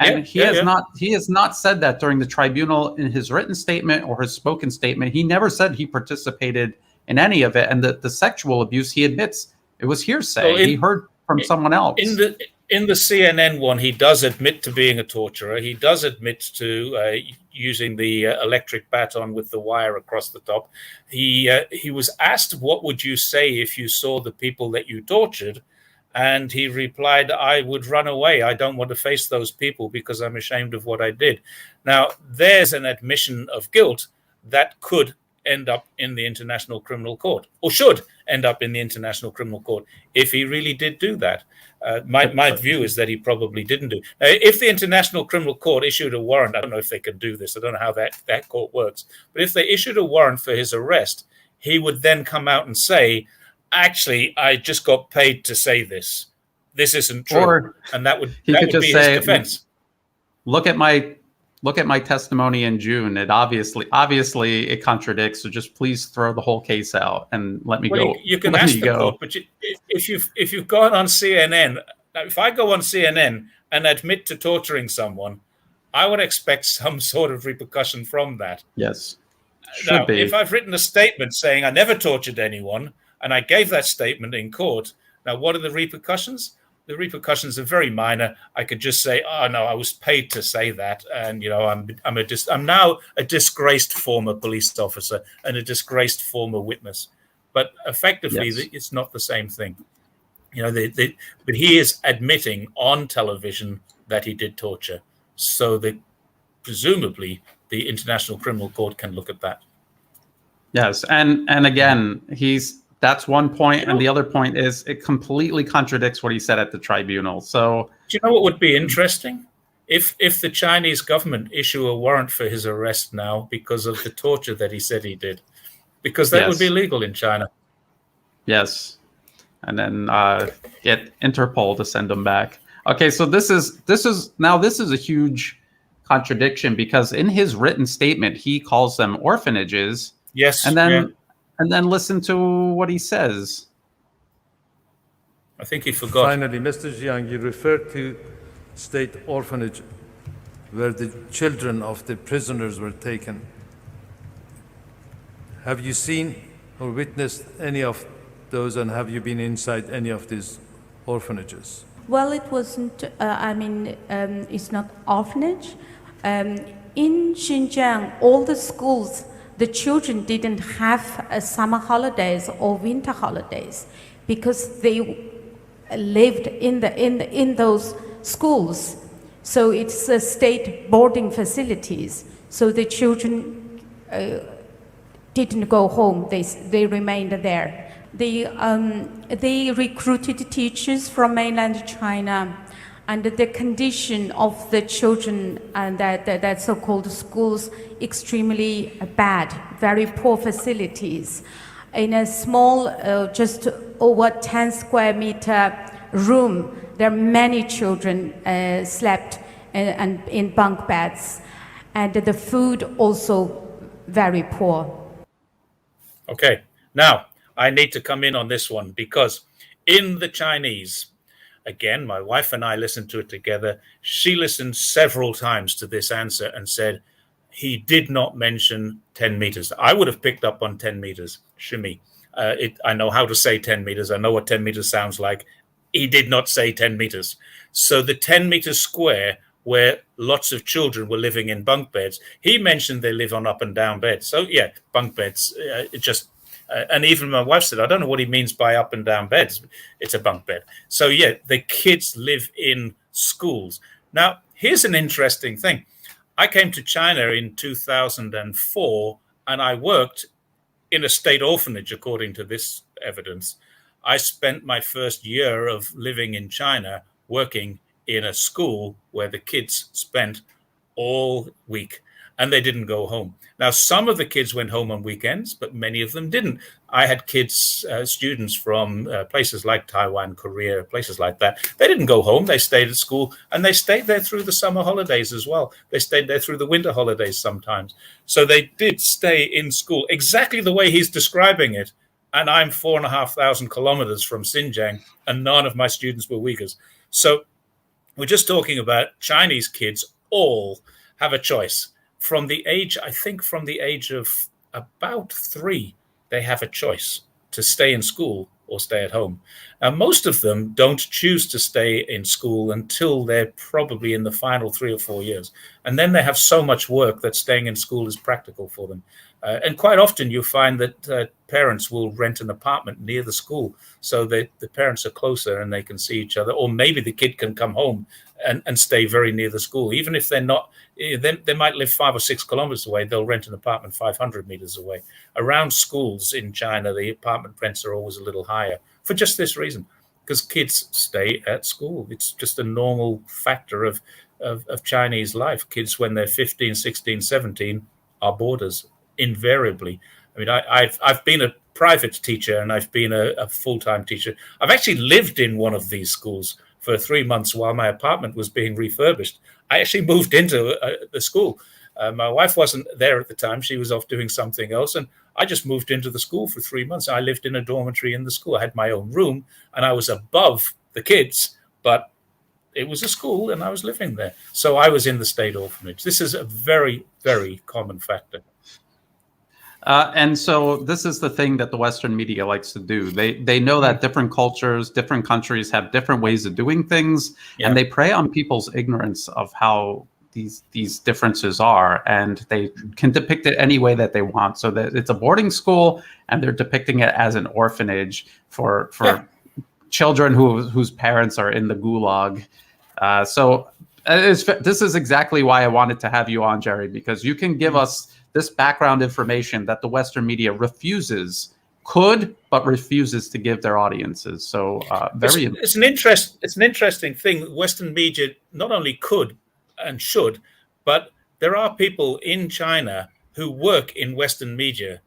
and he has not said that during the tribunal in his written statement or his spoken statement. He never said he participated in any of it, and the sexual abuse, he admits it was hearsay. He heard from someone else. In the CNN one, he does admit to being a torturer. He does admit to using the electric baton with the wire across the top. He was asked, "What would you say if you saw the people that you tortured?" And he replied, "I would run away. I don't want to face those people because I'm ashamed of what I did." Now, there's an admission of guilt that could end up in the International Criminal Court, or should end up in the International Criminal Court, if he really did do that. My view is that he probably didn't do. Now, if the International Criminal Court issued a warrant, I don't know if they can do this. I don't know how that court works. But if they issued a warrant for his arrest, he would then come out and say, "Actually, I just got paid to say this. This isn't true." Or and that would he could be just his say, defense. Look at my testimony in June. It obviously it contradicts. So just please throw the whole case out and let me go. You can let ask me the go. court, but if you've gone on CNN, now if I go on CNN and admit to torturing someone, I would expect some sort of repercussion from that. Yes, Now, should be. if I've written a statement saying I never tortured anyone, and I gave that statement in court, now what are the repercussions? The repercussions are very minor. I could just say, "Oh no, I was paid to say that," and I'm now a disgraced former police officer and a disgraced former witness. But effectively, Yes. it's not the same thing. But he is admitting on television that he did torture, so that presumably the International Criminal Court can look at that. Yes, and again, that's one point, and the other point is it completely contradicts what he said at the tribunal. So, do you know what would be interesting? If the Chinese government issue a warrant for his arrest now because of the torture that he said he did, because that would be legal in China. Yes, and then get Interpol to send him back. Okay, so this is a huge contradiction, because in his written statement he calls them orphanages. Yes, and then listen to what he says. I think he forgot. Finally, Mr. Jiang, you referred to state orphanage where the children of the prisoners were taken. Have you seen or witnessed any of those, and have you been inside any of these orphanages? Well, it wasn't, it's not orphanage. In Xinjiang, all the schools, the children didn't have summer holidays or winter holidays because they lived in those schools. So it's state boarding facilities. So the children didn't go home. They remained there. They recruited teachers from mainland China, and the condition of the children and that so-called schools extremely bad, very poor facilities. In a small, just over 10 square meter room, there are many children slept in bunk beds, and the food also very poor. Okay, now I need to come in on this one, because in the Chinese, again, my wife and I listened to it together. She listened several times to this answer and said, he did not mention 10 meters. I would have picked up on 10 meters, Shimi. I know how to say 10 meters. I know what 10 meters sounds like. He did not say 10 meters. So the 10 meters square where lots of children were living in bunk beds, he mentioned they live on up and down beds. So yeah, bunk beds, And even my wife said, I don't know what he means by up and down beds. It's a bunk bed. So, yeah, the kids live in schools. Now, here's an interesting thing. I came to China in 2004, and I worked in a state orphanage, according to this evidence. I spent my first year of living in China working in a school where the kids spent all week and they didn't go home. Now, some of the kids went home on weekends, but many of them didn't. I had kids, students from places like Taiwan, Korea, places like that. They didn't go home. They stayed at school, and they stayed there through the summer holidays as well. They stayed there through the winter holidays sometimes. So they did stay in school exactly the way he's describing it. And I'm 4,500 kilometers from Xinjiang, and none of my students were Uyghurs. So we're just talking about Chinese kids all have a choice. From the age of about 3, they have a choice to stay in school or stay at home. Now, most of them don't choose to stay in school until they're probably in the final 3 or 4 years. And then they have so much work that staying in school is practical for them. And quite often you find that parents will rent an apartment near the school so that the parents are closer and they can see each other. Or maybe the kid can come home and stay very near the school. Even if they're not, they might live 5 or 6 kilometers away, they'll rent an apartment 500 meters away. Around schools in China, the apartment rents are always a little higher for just this reason, because kids stay at school. It's just a normal factor of Chinese life. Kids, when they're 15, 16, 17, are boarders, invariably. I mean, I've been a private teacher and I've been a full-time teacher. I've actually lived in one of these schools for 3 months while my apartment was being refurbished. I actually moved into the school. My wife wasn't there at the time. She was off doing something else. And I just moved into the school for 3 months. I lived in a dormitory in the school. I had my own room and I was above the kids, but it was a school and I was living there. So I was in the state orphanage. This is a very, very common factor. And so this is the thing that the Western media likes to do. They know that different cultures, different countries have different ways of doing things, and they prey on people's ignorance of how these differences are, and they can depict it any way that they want. So that it's a boarding school, and they're depicting it as an orphanage for children whose parents are in the gulag. So this is exactly why I wanted to have you on, Jerry, because you can give us this background information that the Western media refuses to give their audiences. So it's an interesting thing. Western media not only could and should, but there are people in China who work in Western media,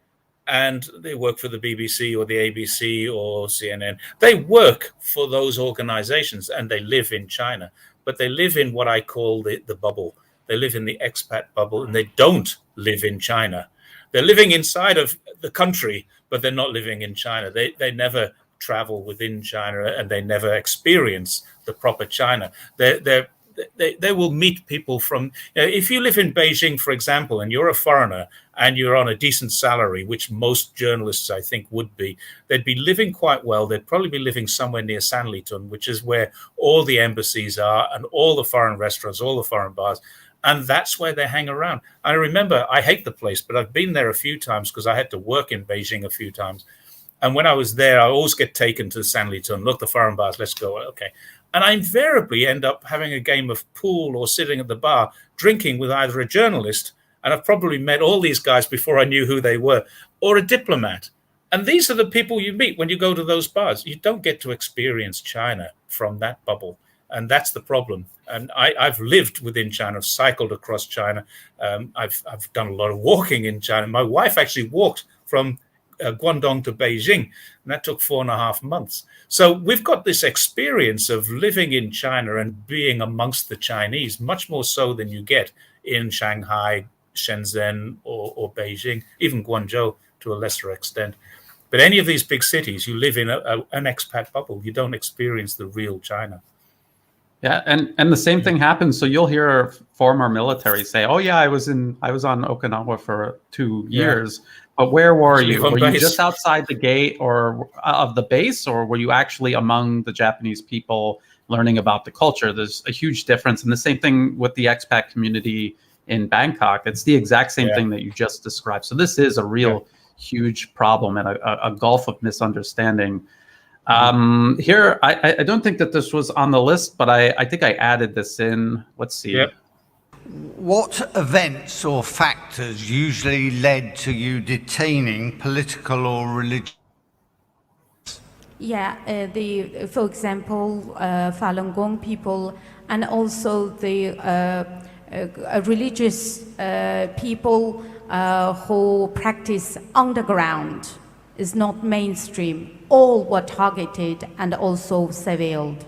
and they work for the BBC or the ABC or CNN. They work for those organizations and they live in China, but they live in what I call the bubble. They live in the expat bubble, and they don't live in China. They're living inside of the country, but they're not living in China. They never travel within China, and they never experience the proper China. They will meet people from, if you live in Beijing, for example, and you're a foreigner and you're on a decent salary, which most journalists, I think, would be, they'd be living quite well. They'd probably be living somewhere near Sanlitun, which is where all the embassies are and all the foreign restaurants, all the foreign bars. And that's where they hang around. I remember, I hate the place, but I've been there a few times because I had to work in Beijing a few times. And when I was there, I always get taken to Sanlitun. Look, the foreign bars, let's go. Okay. And I invariably end up having a game of pool or sitting at the bar, drinking with either a journalist, and I've probably met all these guys before I knew who they were, or a diplomat. And these are the people you meet when you go to those bars. You don't get to experience China from that bubble. And that's the problem. And I've lived within China, I've cycled across China. I've done a lot of walking in China. My wife actually walked from Guangdong to Beijing, and that took 4.5 months. So we've got this experience of living in China and being amongst the Chinese, much more so than you get in Shanghai, Shenzhen, or Beijing, even Guangzhou to a lesser extent. But any of these big cities, you live in an expat bubble. You don't experience the real China. Yeah, and the same thing happens. So you'll hear former military say, "Oh yeah, I was on Okinawa for 2 years." But where were you? Were you just outside the gate or of the base, or were you actually among the Japanese people learning about the culture? There's a huge difference, and the same thing with the expat community in Bangkok. It's the exact same thing that you just described. So this is a real huge problem and a gulf of misunderstanding. Here, I don't think that this was on the list, but I think I added this in. Let's see. Yep. What events or factors usually led to you detaining political or religious? Yeah, for example, Falun Gong people, and also the religious people who practice underground, is not mainstream. All were targeted and also surveilled.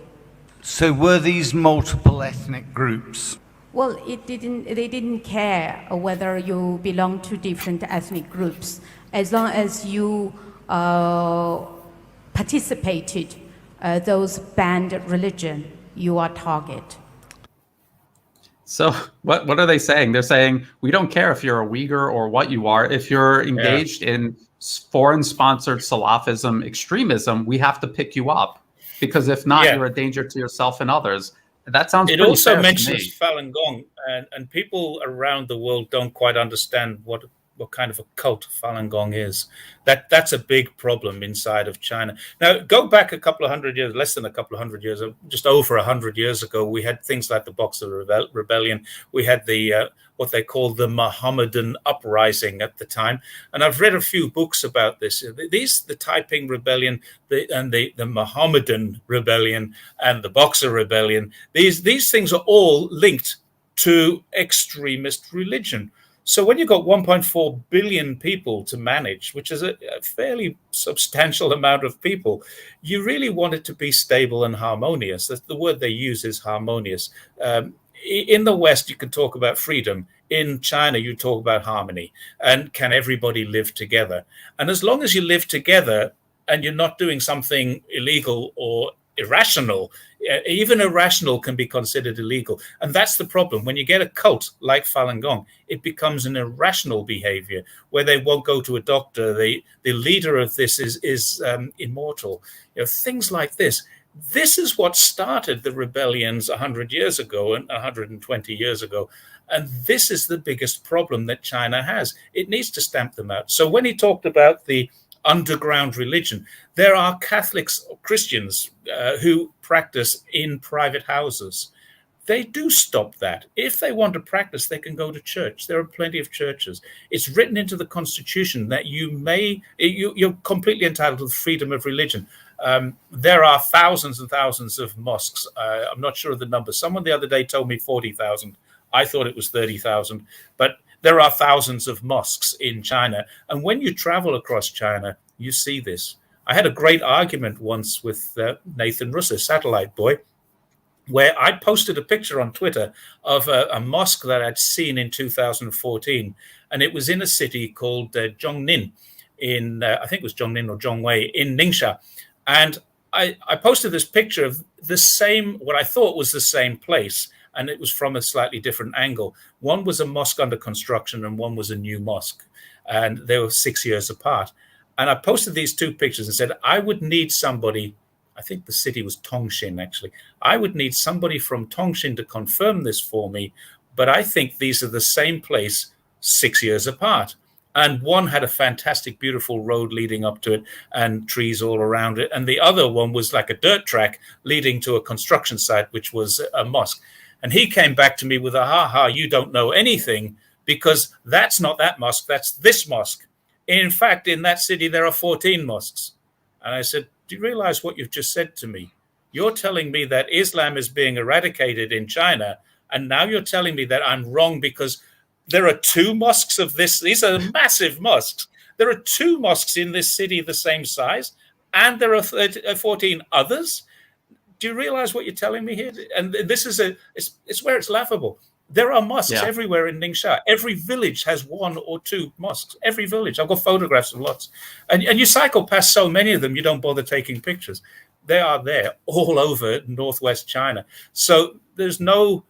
So were these multiple ethnic groups? Well, they didn't care whether you belong to different ethnic groups, as long as you participated those banned religion, you are target. So what are they saying? They're saying, we don't care if you're a Uyghur or what you are. If you're engaged in foreign-sponsored Salafism extremism, we have to pick you up, because if not, you're a danger to yourself and others. That sounds It pretty also fair mentions to me. Falun Gong, and people around the world don't quite understand what kind of a cult Falun Gong is. That's a big problem inside of China. Now, go back a couple of hundred years, less than a couple of hundred years, just over 100 years ago, we had things like the Boxer Rebellion. We had the what they called the Mohammedan uprising at the time. And I've read a few books about this. The Taiping Rebellion, the Mohammedan Rebellion, and the Boxer Rebellion, these things are all linked to extremist religion. So when you've got 1.4 billion people to manage, which is a fairly substantial amount of people, you really want it to be stable and harmonious. The word they use is harmonious. In the West, you can talk about freedom. In China, you talk about harmony. And can everybody live together? And as long as you live together and you're not doing something illegal or irrational, even irrational can be considered illegal. And that's the problem. When you get a cult like Falun Gong, it becomes an irrational behavior where they won't go to a doctor. The leader of this is immortal. Things like this. This is what started the rebellions 100 years ago and 120 years ago. And this is the biggest problem that China has. It needs to stamp them out. So when he talked about the underground religion, there are Catholics or Christians who practice in private houses. They do stop that. If they want to practice, they can go to church. There are plenty of churches. It's written into the Constitution that you're completely entitled to the freedom of religion. There are thousands and thousands of mosques. I'm not sure of the number. Someone the other day told me 40,000. I thought it was 30,000. But there are thousands of mosques in China. And when you travel across China, you see this. I had a great argument once with Nathan Russo, Satellite Boy, where I posted a picture on Twitter of a mosque that I'd seen in 2014. And it was in a city called Zhongnin, I think it was Zhongnin or Zhongwei, in Ningxia. And I posted this picture of the same, what I thought was the same place, and it was from a slightly different angle. One was a mosque under construction and one was a new mosque. And they were 6 years apart. And I posted these two pictures and said, I would need somebody, I think the city was Tongshin, actually. I would need somebody from Tongshin to confirm this for me, but I think these are the same place 6 years apart. And one had a fantastic, beautiful road leading up to it and trees all around it. And the other one was like a dirt track leading to a construction site, which was a mosque. And he came back to me with you don't know anything, because that's not that mosque, that's this mosque. In fact, in that city, there are 14 mosques. And I said, do you realize what you've just said to me? You're telling me that Islam is being eradicated in China, and now you're telling me that I'm wrong because there are two mosques of this. These are massive mosques. There are two mosques in this city the same size, and there are 14 others. Do you realize what you're telling me here? And this is it's where it's laughable. There are mosques everywhere in Ningxia. Every village has one or two mosques. Every village. I've got photographs of lots. And you cycle past so many of them, you don't bother taking pictures. They are there all over northwest China. So there is no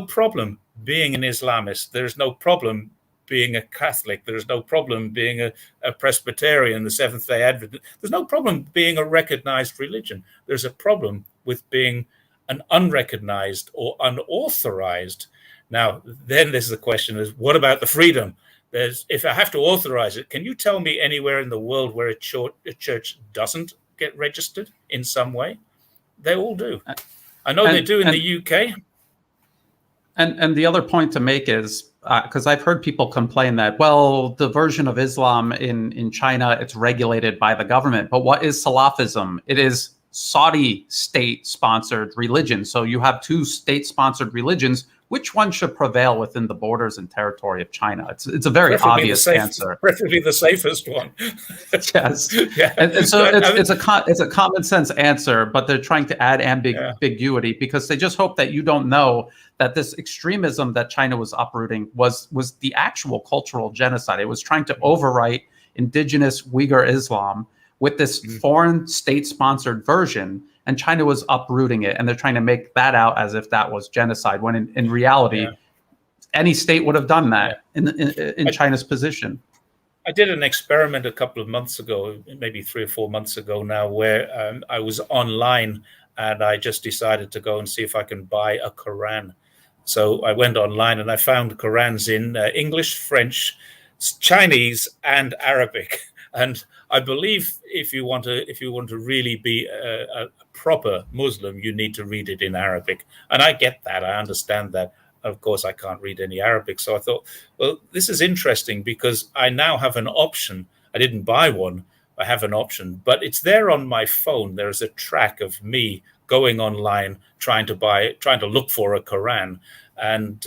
problem being an Islamist. There is no problem being a Catholic. There is no problem being a Presbyterian, the Seventh-day Adventist. There's no problem being a recognized religion. There's a problem with being an unrecognized or unauthorized. Now, then there's the question is, what about the freedom? if I have to authorize it, can you tell me anywhere in the world where a church doesn't get registered in some way? They all do. I know they do in the UK. And the other point to make is, because I've heard people complain that, well, the version of Islam in China, it's regulated by the government. But what is Salafism? It is Saudi state-sponsored religion. So you have two state-sponsored religions. Which one should prevail within the borders and territory of China? It's a very obvious answer. Preferably the safest one. Yes. Yeah. And so it's a common sense answer, but they're trying to add ambiguity because they just hope that you don't know that this extremism that China was uprooting was the actual cultural genocide. It was trying to overwrite indigenous Uyghur Islam with this foreign state-sponsored version, and China was uprooting it, and they're trying to make that out as if that was genocide, when in reality, any state would have done that in China's position. I did an experiment a couple of months ago, maybe 3 or 4 months ago now, where I was online and I just decided to go and see if I can buy a Quran. So I went online and I found Qurans in English, French, Chinese, and Arabic. And I believe if you want to really be a proper Muslim, you need to read it in Arabic. And I get that. I understand that. Of course, I can't read any Arabic. So I thought, well, this is interesting because I now have an option. I didn't buy one. I have an option, but it's there on my phone. There is a track of me going online, trying to look for a Quran. And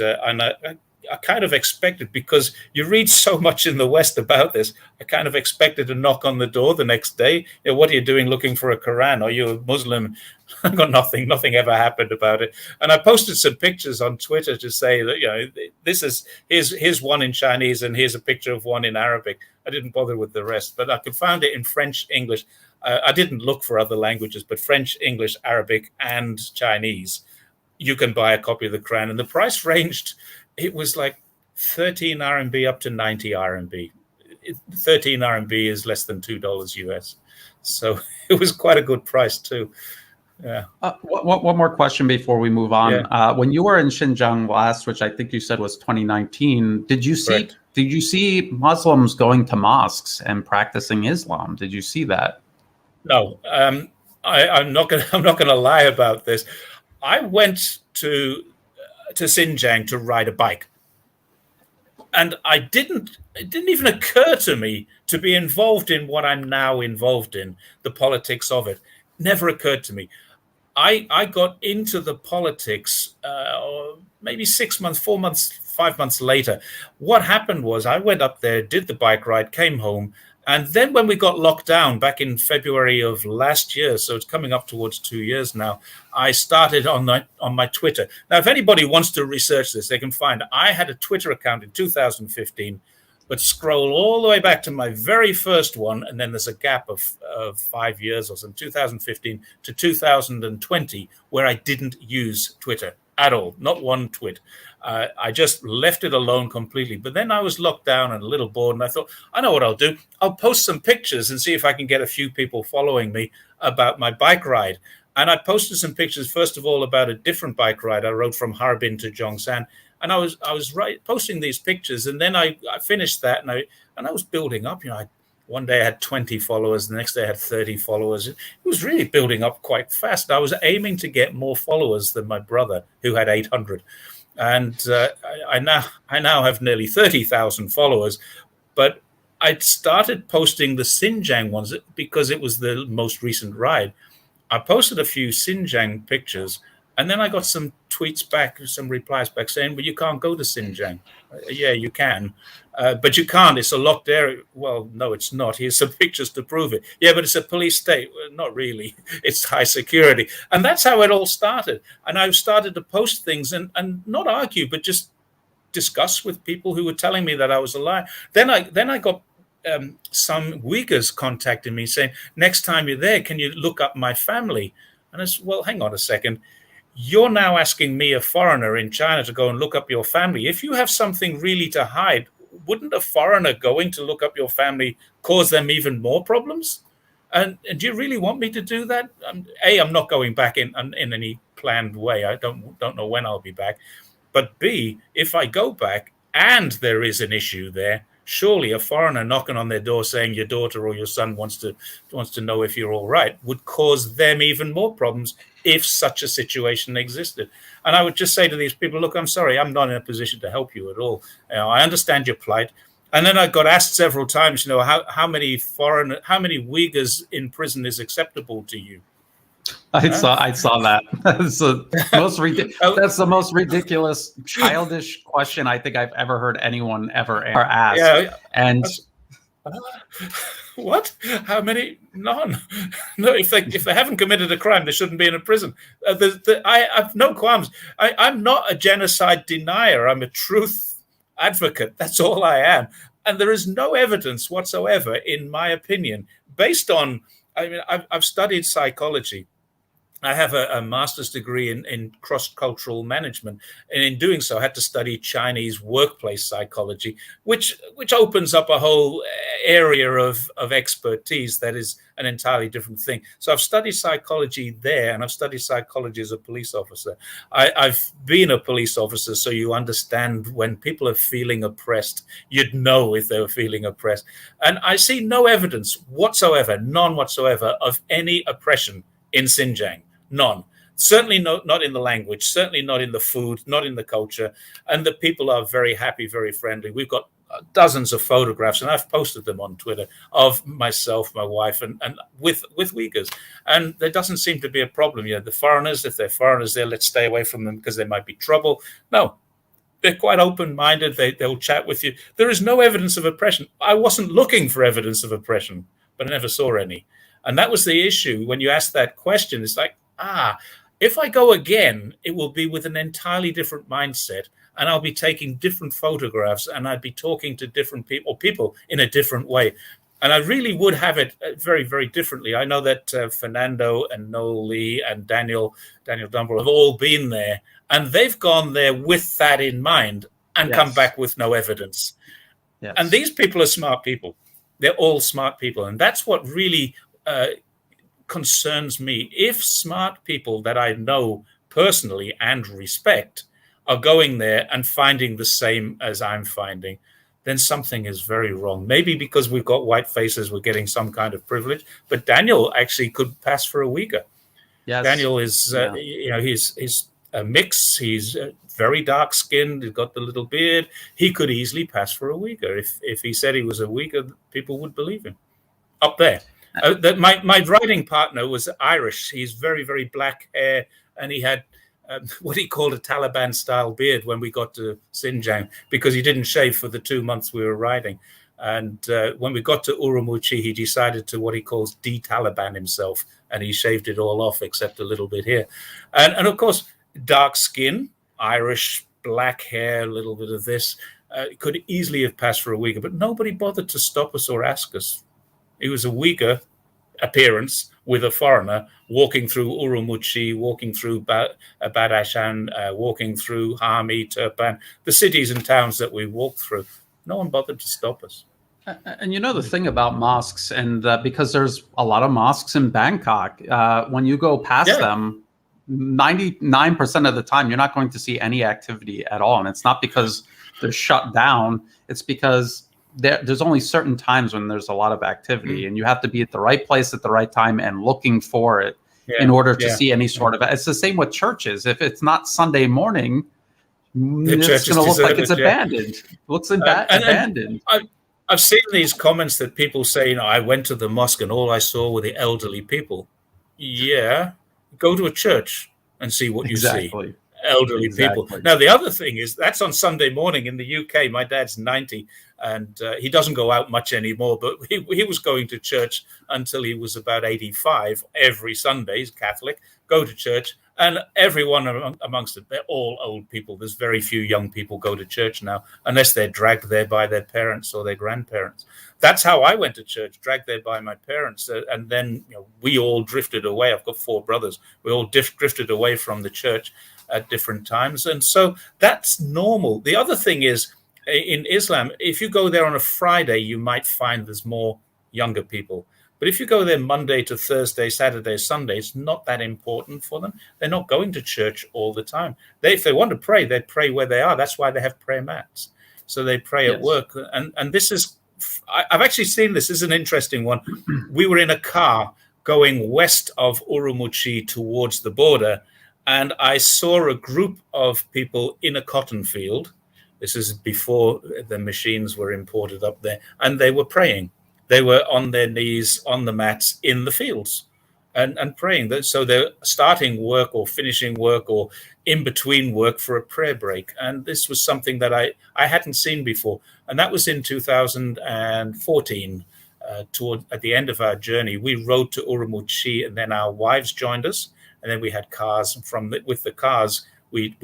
I kind of expected, because you read so much in the West about this, I kind of expected a knock on the door the next day. What are you doing looking for a Quran? Are you a Muslim? I got nothing ever happened about it. And I posted some pictures on Twitter to say that, here's one in Chinese and here's a picture of one in Arabic. I didn't bother with the rest, but I could find it in French, English. I didn't look for other languages, but French, English, Arabic, and Chinese. You can buy a copy of the Quran, and the price ranged. It was like 13 RMB up to 90 RMB. 13 RMB is less than $2 US. So it was quite a good price too. Yeah. One more question before we move on. Yeah. When you were in Xinjiang last, which I think you said was 2019, did you see Muslims going to mosques and practicing Islam? Did you see that? No, I'm not gonna lie about this. I went to Xinjiang to ride a bike, and it didn't even occur to me to be involved in what I'm now involved in, the politics of it. Never occurred to me. I got into the politics maybe 6 months, 4 months, 5 months later. What happened was I went up there, did the bike ride, came home. And then when we got locked down back in February of last year, so it's coming up towards 2 years now, I started on my Twitter. Now, if anybody wants to research this, they can find I had a Twitter account in 2015, but scroll all the way back to my very first one, and then there's a gap of 5 years or so, 2015 to 2020, where I didn't use Twitter at all, not one twit. I just left it alone completely. But then I was locked down and a little bored, and I thought, I know what I'll do. I'll post some pictures and see if I can get a few people following me about my bike ride. And I posted some pictures, first of all, about a different bike ride. I rode from Harbin to Zhongshan, and I was posting these pictures. And then I finished that, and I was building up. One day I had 20 followers, the next day I had 30 followers. It was really building up quite fast. I was aiming to get more followers than my brother, who had 800. And I now have nearly 30,000 followers. But I started posting the Xinjiang ones because it was the most recent ride. I posted a few Xinjiang pictures, and then I got some tweets back, some replies back saying, well, you can't go to Xinjiang. Yeah, you can. But you can't. It's a locked area. Well, no, it's not. Here's some pictures to prove it. Yeah, but it's a police state. Well, not really. It's high security. And that's how it all started. And I started to post things and not argue, but just discuss with people who were telling me that I was a liar. Then I got some Uyghurs contacting me saying, next time you're there, can you look up my family? And I said, well, hang on a second. You're now asking me, a foreigner in China, to go and look up your family. If you have something really to hide, wouldn't a foreigner going to look up your family cause them even more problems? And do you really want me to do that? A, I'm not going back in any planned way. I don't know when I'll be back. But B, if I go back and there is an issue there, surely a foreigner knocking on their door saying your daughter or your son wants to know if you're all right would cause them even more problems if such a situation existed. And I would just say to these people, look, I'm sorry, I'm not in a position to help you at all. I understand your plight. And then I got asked several times, how many Uyghurs in prison is acceptable to you? I saw that. That's the most ridiculous, childish question I think I've ever heard anyone ever ask. Yeah, and what? How many? None. No, if they haven't committed a crime, they shouldn't be in a prison. I have no qualms. I'm not a genocide denier. I'm a truth advocate. That's all I am. And there is no evidence whatsoever, in my opinion, based on. I mean, I've studied psychology. I have a master's degree in cross-cultural management, and in doing so, I had to study Chinese workplace psychology, which opens up a whole area of expertise that is an entirely different thing. So I've studied psychology there, and I've studied psychology as a police officer. I've been a police officer, so you understand when people are feeling oppressed, you'd know if they were feeling oppressed. And I see no evidence whatsoever, none whatsoever, of any oppression in Xinjiang. None. Certainly not in the language, certainly not in the food, not in the culture. And the people are very happy, very friendly. We've got dozens of photographs, and I've posted them on Twitter, of myself, my wife, and with Uyghurs. And there doesn't seem to be a problem. The foreigners, if they're foreigners there, let's stay away from them because there might be trouble. No, they're quite open-minded. They'll chat with you. There is no evidence of oppression. I wasn't looking for evidence of oppression, but I never saw any. And that was the issue. When you ask that question, it's like, if I go again, it will be with an entirely different mindset, and I'll be taking different photographs, and I'd be talking to different people in a different way. And I really would have it very, very differently. I know that Fernando and Noel Lee and Daniel Dunbar have all been there, and they've gone there with that in mind and come back with no evidence. Yes. And these people are smart people. They're all smart people. And that's what really concerns me. If smart people that I know personally and respect are going there and finding the same as I'm finding, then something is very wrong. Maybe because we've got white faces, we're getting some kind of privilege. But Daniel actually could pass for a Uyghur. Yes. Daniel is, he's a mix. He's very dark skinned. He's got the little beard. He could easily pass for a Uyghur. If he said he was a Uyghur, people would believe him. Up there. My riding partner was Irish. He's very, very black hair, and he had what he called a Taliban-style beard when we got to Xinjiang, because he didn't shave for the 2 months we were riding. And when we got to Urumqi, he decided to what he calls de-Taliban himself, and he shaved it all off except a little bit here. And of course, dark skin, Irish, black hair, a little bit of this, could easily have passed for a Uyghur, but nobody bothered to stop us or ask us. It was a Uyghur appearance with a foreigner walking through Urumqi, walking through Badakhshan, walking through Hami, Turpan, the cities and towns that we walked through. No one bothered to stop us. And the thing about mosques, and because there's a lot of mosques in Bangkok, when you go past them, 99% of the time, you're not going to see any activity at all. And it's not because they're shut down. It's because there's only certain times when there's a lot of activity, and you have to be at the right place at the right time and looking for it in order to see any sort of. It's the same with churches. If it's not Sunday morning, it's going to look like it's abandoned. It looks abandoned. I've seen these comments that people say, I went to the mosque and all I saw were the elderly people. Yeah, go to a church and see what you see. Elderly people. Now, the other thing is that's on Sunday morning in the UK. My dad's 90 and he doesn't go out much anymore, but he was going to church until he was about 85 every Sunday. He's Catholic, go to church. And everyone amongst them, they're all old people. There's very few young people go to church now, unless they're dragged there by their parents or their grandparents. That's how I went to church, dragged there by my parents. And then we all drifted away. I've got 4 brothers. We all drifted away from the church at different times. And so that's normal. The other thing is, in Islam, if you go there on a Friday, you might find there's more younger people. But if you go there Monday to Thursday, Saturday, Sunday, it's not that important for them. They're not going to church all the time. If they want to pray, they pray where they are. That's why they have prayer mats. so they pray at Yes. work. And this is, I've actually seen this. This is an interesting one. We were in a car going west of Urumqi towards the border, and I saw a group of people in a cotton field. This is before the machines were imported up there, and they were praying. They were on their knees on the mats in the fields and praying. So they're starting work or finishing work or in between work for a prayer break. And this was something that I hadn't seen before. And that was in 2014. At the end of our journey, we rode to Urumqi, and then our wives joined us. And then we had cars. With the cars, we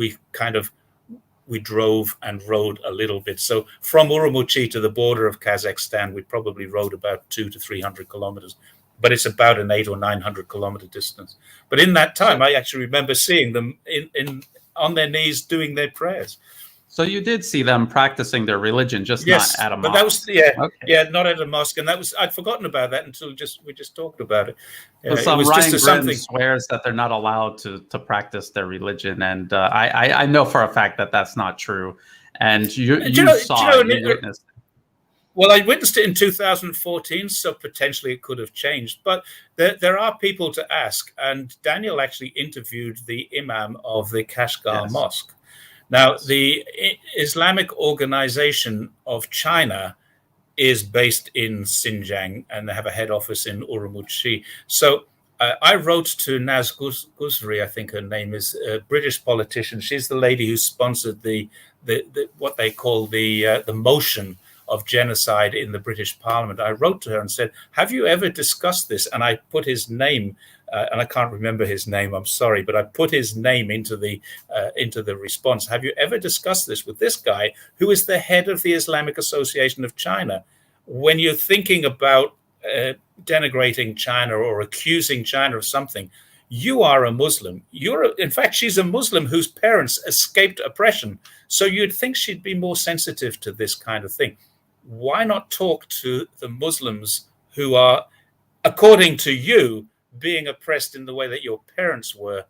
drove and rode a little bit. So from Urumqi to the border of Kazakhstan, we probably rode about 200 to 300 kilometers. But it's about an 800 or 900 kilometer distance. But in that time, I actually remember seeing them on their knees doing their prayers. So you did see them practicing their religion, just Yes, not at a mosque. but that was not at a mosque, and I'd forgotten about that until we just talked about it. So It was Ryan just Grim swears that they're not allowed to practice their religion, and I know for a fact that that's not true. And you witnessed. Well, I witnessed it in 2014, so potentially it could have changed. But there are people to ask, and Daniel actually interviewed the imam of the Kashgar Mosque. Now, the Islamic Organization of China is based in Xinjiang, and they have a head office in Urumqi. So I wrote to Naz Guzri, I think her name is, a British politician. She's the lady who sponsored the what they call the motion of genocide in the British Parliament. I wrote to her and said, have you ever discussed this? And I put his name, and I can't remember his name, I'm sorry, but I put his name into the response. Have you ever discussed this with this guy who is the head of the Islamic Association of China? When you're thinking about denigrating China or accusing China of something, you are a Muslim. In fact, she's a Muslim whose parents escaped oppression. So you'd think she'd be more sensitive to this kind of thing. Why not talk to the Muslims who are, according to you, being oppressed in the way that your parents were?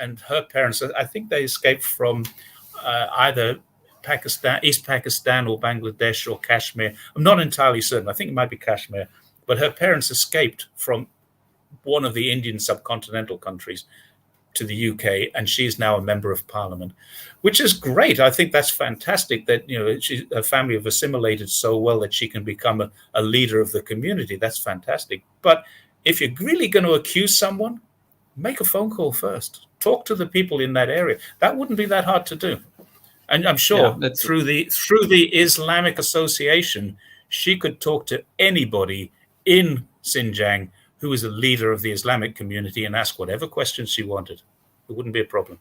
And her parents, I think they escaped from either Pakistan, East Pakistan or Bangladesh or Kashmir. I'm not entirely certain. I think it might be Kashmir. But her parents escaped from one of the Indian subcontinental countries to the UK, and she's now a member of parliament, which is great. I think that's fantastic that, her family have assimilated so well that she can become a leader of the community. That's fantastic. But if you're really going to accuse someone, make a phone call first. Talk to the people in that area. That wouldn't be that hard to do. And I'm sure through the Islamic Association, she could talk to anybody in Xinjiang who is a leader of the Islamic community and ask whatever questions she wanted. It wouldn't be a problem.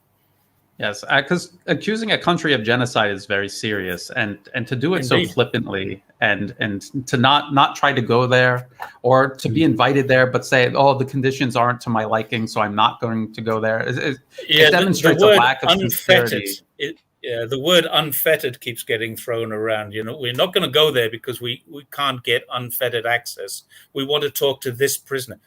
Yes, because accusing a country of genocide is very serious, and to do it Indeed. so flippantly and to not try to go there or to be invited there, but say, oh, the conditions aren't to my liking, so I'm not going to go there. It demonstrates a lack of sincerity. The word unfettered keeps getting thrown around. We're not going to go there because we can't get unfettered access. We want to talk to this prisoner.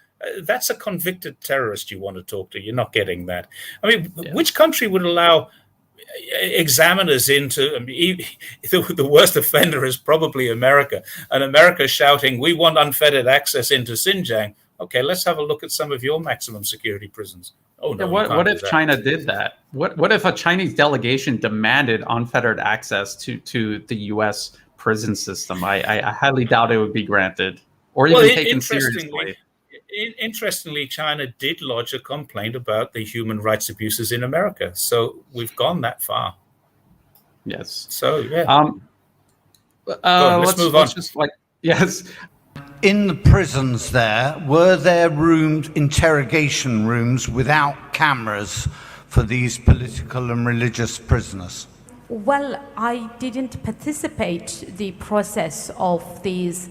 That's a convicted terrorist you want to talk to. You're not getting that. I mean, which country would allow examiners into? The worst offender is probably America. And America shouting, we want unfettered access into Xinjiang. Okay, let's have a look at some of your maximum security prisons. Oh, no, what if China did that? What if a Chinese delegation demanded unfettered access to the U.S. prison system? I highly doubt it would be granted or even taken seriously. Interestingly, China did lodge a complaint about the human rights abuses in America. So we've gone that far. Yes. So, yeah. Let's move on. Yes. In the prisons were there interrogation rooms without cameras for these political and religious prisoners? Well, I didn't participate the process of these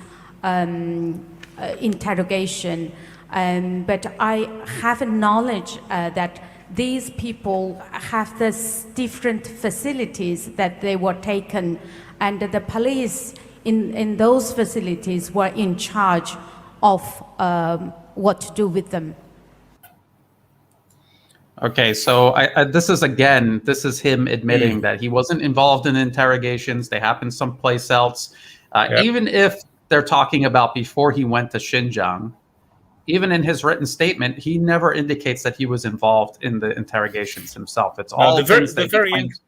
interrogation, but I have knowledge that these people have this different facilities that they were taken, and the police in those facilities were in charge of what to do with them. Okay, so this is him admitting that he wasn't involved in interrogations. They happened someplace else. Yep. Even if they're talking about before he went to Xinjiang, even in his written statement, he never indicates that he was involved in the interrogations himself. It's all things that he claims.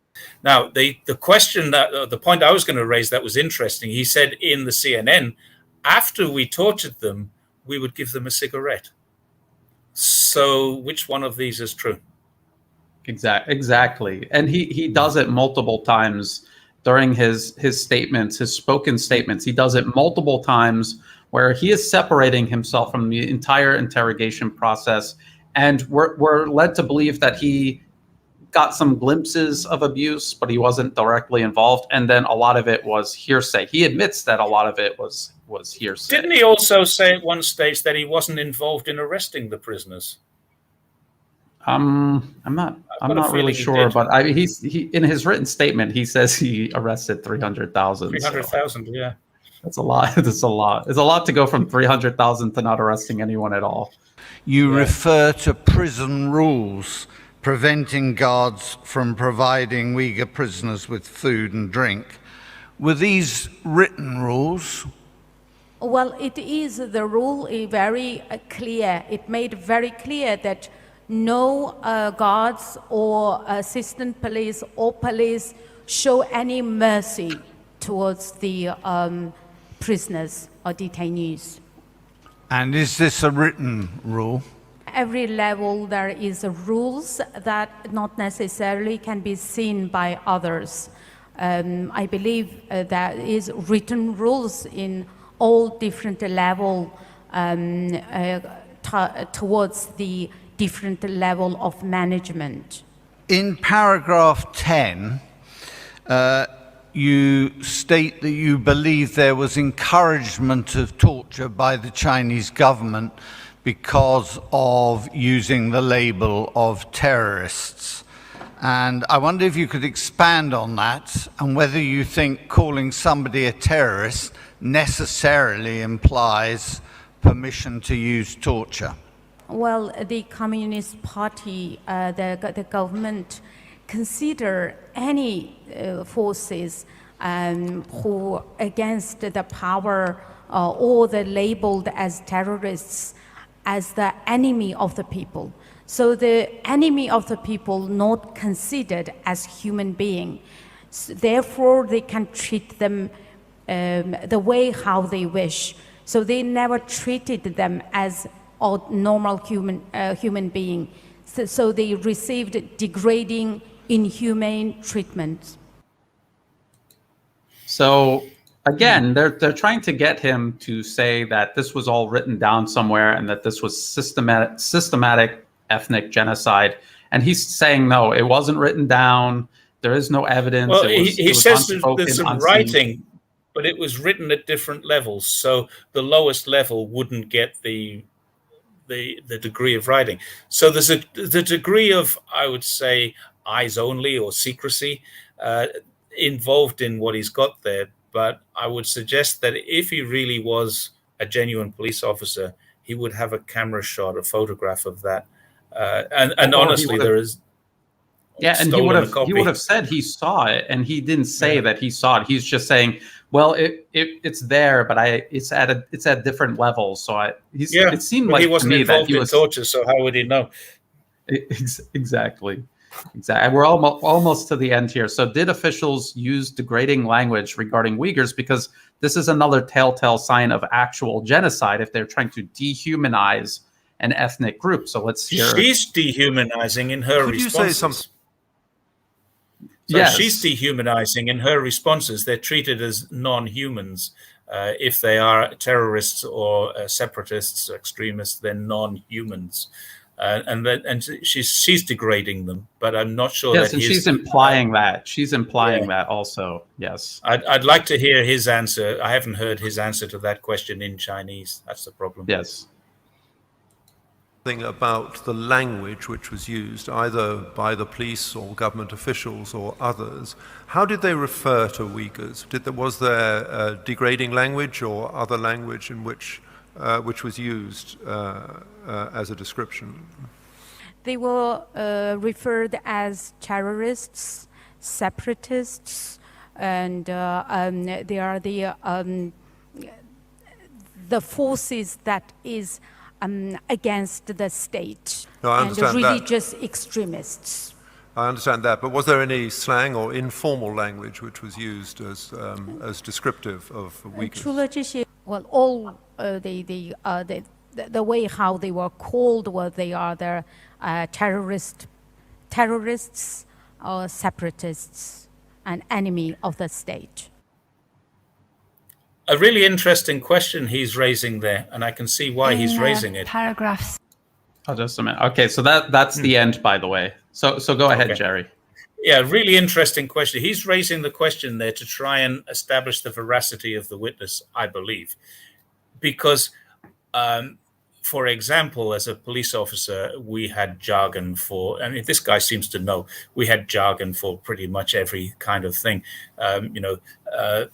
Now, the question that the point I was going to raise that was interesting. He said in the CNN, after we tortured them, we would give them a cigarette. So, which one of these is true? Exactly, and he does it multiple times during his statements, his spoken statements. He does it multiple times where he is separating himself from the entire interrogation process, and we're led to believe that he got some glimpses of abuse, but he wasn't directly involved, and then a lot of it was hearsay. He admits that a lot of it was hearsay. Didn't he also say at one stage that he wasn't involved in arresting the prisoners? I'm not really sure, but he in his written statement he says he arrested 300,000. 300,000, yeah. That's a lot. That's a lot. It's a lot to go from 300,000 to not arresting anyone at all. You refer to prison rules preventing guards from providing Uyghur prisoners with food and drink. Were these written rules? Well, it is the rule very clear. It made very clear that no guards or assistant police or police show any mercy towards the prisoners or detainees. And is this a written rule? Every level there is rules that not necessarily can be seen by others. I believe there is written rules in all different levels towards the different level of management. In paragraph 10, you state that you believe there was encouragement of torture by the Chinese government because of using the label of terrorists. And I wonder if you could expand on that and whether you think calling somebody a terrorist necessarily implies permission to use torture. Well, the Communist Party, the government, consider any forces who against the power or the labeled as terrorists as the enemy of the people. So the enemy of the people not considered as human being. So therefore, they can treat them the way how they wish. So they never treated them as a normal human being. So they received degrading, inhumane treatment. So again, they're trying to get him to say that this was all written down somewhere and that this was systematic ethnic genocide. And he's saying, no, it wasn't written down. There is no evidence. Well, he says there's some writing, but it was written at different levels. So the lowest level wouldn't get the degree of writing. So there's the degree of, I would say, eyes only or secrecy involved in what he's got there. But I would suggest that if he really was a genuine police officer, he would have a camera shot, a photograph of that. And honestly, there is. Yeah, and he would have said he saw it, and he didn't say that he saw it. He's just saying, well, it's there, but it's at different levels. So it seemed like he wasn't to me involved that he in was torture. So how would he know? Exactly. We're almost to the end here. So did officials use degrading language regarding Uyghurs? Because this is another telltale sign of actual genocide if they're trying to dehumanize an ethnic group. So let's hear. She's dehumanizing in her responses. Could you say something? So yes. She's dehumanizing in her responses. They're treated as non-humans. If they are terrorists or separatists, extremists, they're non-humans. And she's degrading them, but I'm not sure. Yes, that and she's implying that. She's implying that also. Yes. I'd like to hear his answer. I haven't heard his answer to that question in Chinese. That's the problem. Yes. About the language which was used either by the police or government officials or others. How did they refer to Uyghurs? Was there degrading language or other language in which was used as a description? They were referred as terrorists, separatists, and they are the forces that is against the state, No, I and understand religious extremists. I understand that, but was there any slang or informal language which was used as descriptive of Uyghurs? 除了这些 well, all the way how they were called was they are the terrorists or separatists, and enemy of the state. A really interesting question he's raising there, and I can see why he's raising it. Paragraphs. Oh, just a minute. Okay, so that's the end, by the way. So go ahead, Okay. Jerry. Yeah, really interesting question. He's raising the question there to try and establish the veracity of the witness, I believe. Because, for example, as a police officer, we had jargon for, I mean, this guy seems to know, we had jargon for pretty much every kind of thing.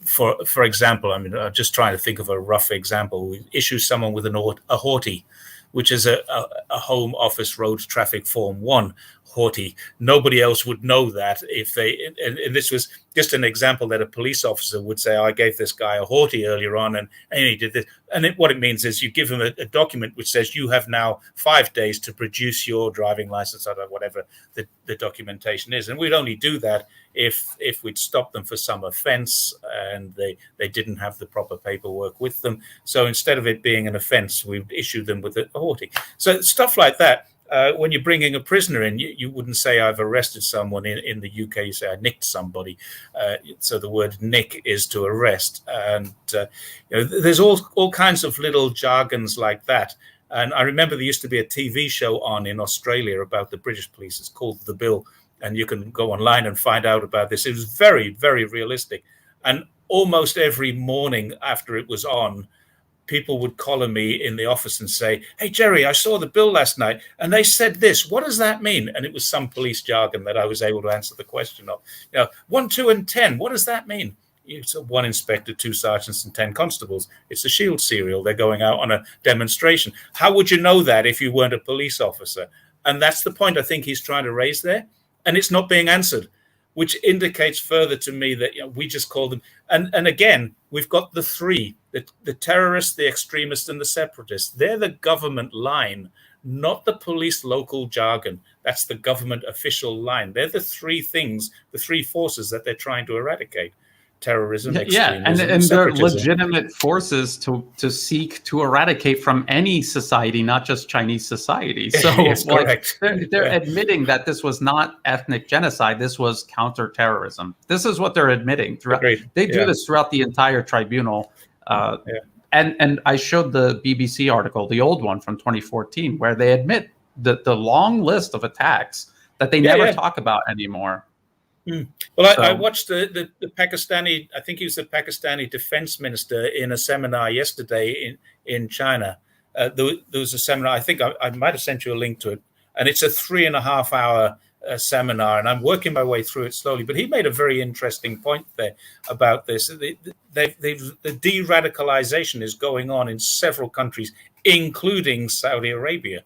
For example, I mean, I'm just trying to think of a rough example. We issue someone with a HORTY, which is a Home Office Road Traffic Form 1 HORTY. Nobody else would know that if they, and this was just an example that a police officer would say, I gave this guy a HORTY earlier on and he did this. And what it means is you give him a document which says you have now 5 days to produce your driving license or whatever the documentation is. And we'd only do that if we'd stop them for some offense and they didn't have the proper paperwork with them. So instead of it being an offense, we'd issue them with a HORTY. So stuff like that. When you're bringing a prisoner in, you wouldn't say I've arrested someone. In the UK, you say I nicked somebody. So the word nick is to arrest. And there's all kinds of little jargons like that. And I remember there used to be a TV show on in Australia about the British police. It's called The Bill. And you can go online and find out about this. It was very, very realistic. And almost every morning after it was on, people would collar me in the office and say, hey, Jerry, I saw the bill last night and they said this. What does that mean? And it was some police jargon that I was able to answer the question of. 1, 2, and 10, what does that mean? It's 1 inspector, 2 sergeants, and 10 constables. It's the Shield serial. They're going out on a demonstration. How would you know that if you weren't a police officer? And that's the point I think he's trying to raise there. And it's not being answered, which indicates further to me that we just call them. And again, we've got the three, the terrorists, the extremists, and the separatists. They're the government line, not the police local jargon. That's the government official line. They're the three things, the three forces that they're trying to eradicate. Terrorism, extremism, and they're separatism. legitimate forces to seek to eradicate from any society, not just Chinese society. So Yes, correct. they're admitting that this was not ethnic genocide. This was counterterrorism. This is what they're admitting throughout. Agreed. They do Yeah. this throughout the entire tribunal. And I showed the BBC article, the old one from 2014, where they admit the long list of attacks that they never talk about anymore. Well, So- I watched the Pakistani, I think he was the Pakistani defense minister in a seminar yesterday in China. There was a seminar, I think I might have sent you a link to it, and it's a 3.5 hour seminar, and I'm working my way through it slowly. But he made a very interesting point there about this. The de-radicalization is going on in several countries, including Saudi Arabia.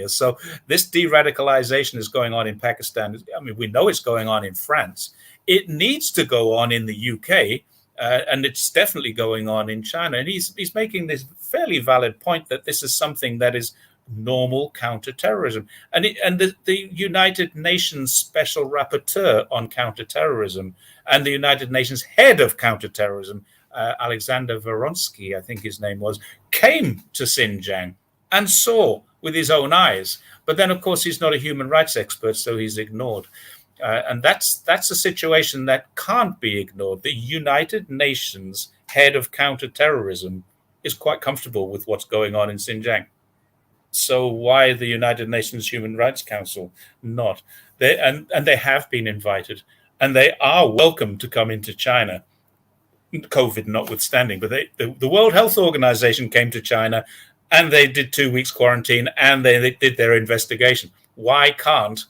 So this de-radicalization is going on in Pakistan. I mean, we know it's going on in France. It needs to go on in the UK, and it's definitely going on in China. And he's making this fairly valid point that this is something that is normal counterterrorism. And the United Nations Special Rapporteur on Counterterrorism and the United Nations Head of Counterterrorism, Alexander Voronsky, I think his name was, came to Xinjiang and saw with his own eyes. But then, of course, he's not a human rights expert, so he's ignored. And that's a situation that can't be ignored. The United Nations Head of Counterterrorism is quite comfortable with what's going on in Xinjiang. So why the United Nations Human Rights Council not? They have been invited, and they are welcome to come into China, COVID notwithstanding. But the World Health Organization came to China, and they did 2 weeks quarantine, and they did their investigation. Why can't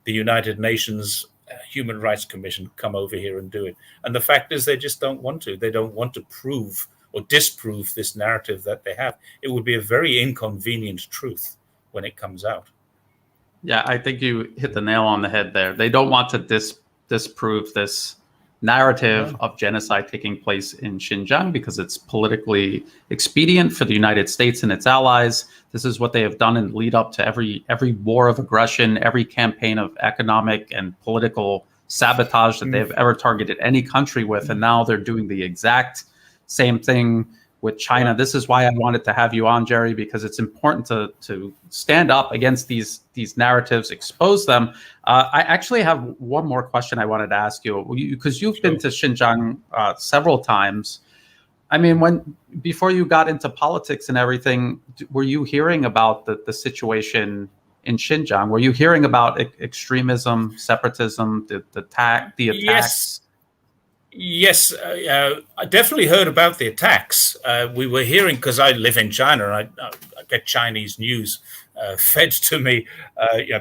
the United Nations Human Rights Commission come over here and do it? And the fact is they just don't want to. They don't want to prove or disprove this narrative that they have. It would be a very inconvenient truth when it comes out. Yeah, I think you hit the nail on the head there. They don't want to disprove this narrative of genocide taking place in Xinjiang because it's politically expedient for the United States and its allies. This is what they have done in lead up to every war of aggression, every campaign of economic and political sabotage that they've ever targeted any country with. And now they're doing the exact same thing with China. This is why I wanted to have you on, Jerry, because it's important to stand up against these narratives, expose them. I actually have one more question I wanted to ask you, because you've been to Xinjiang several times. I mean, before you got into politics and everything, were you hearing about the situation in Xinjiang? Were you hearing about extremism, separatism, the attacks? Yes, I definitely heard about the attacks. We were hearing, because I live in China, and I get Chinese news fed to me.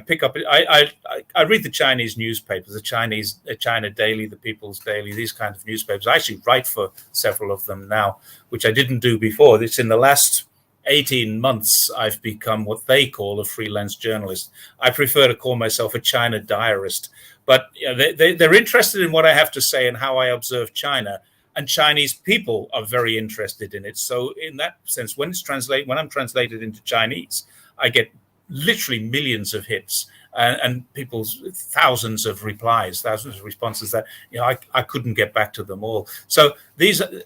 Pick up. I read the Chinese newspapers, the China Daily, the People's Daily, these kinds of newspapers. I actually write for several of them now, which I didn't do before. It's in the last 18 months I've become what they call a freelance journalist. I prefer to call myself a China diarist. But they're interested in what I have to say and how I observe China, and Chinese people are very interested in it. So in that sense, when I'm translated into Chinese, I get literally millions of hits and people's thousands of replies, thousands of responses that I couldn't get back to them all. So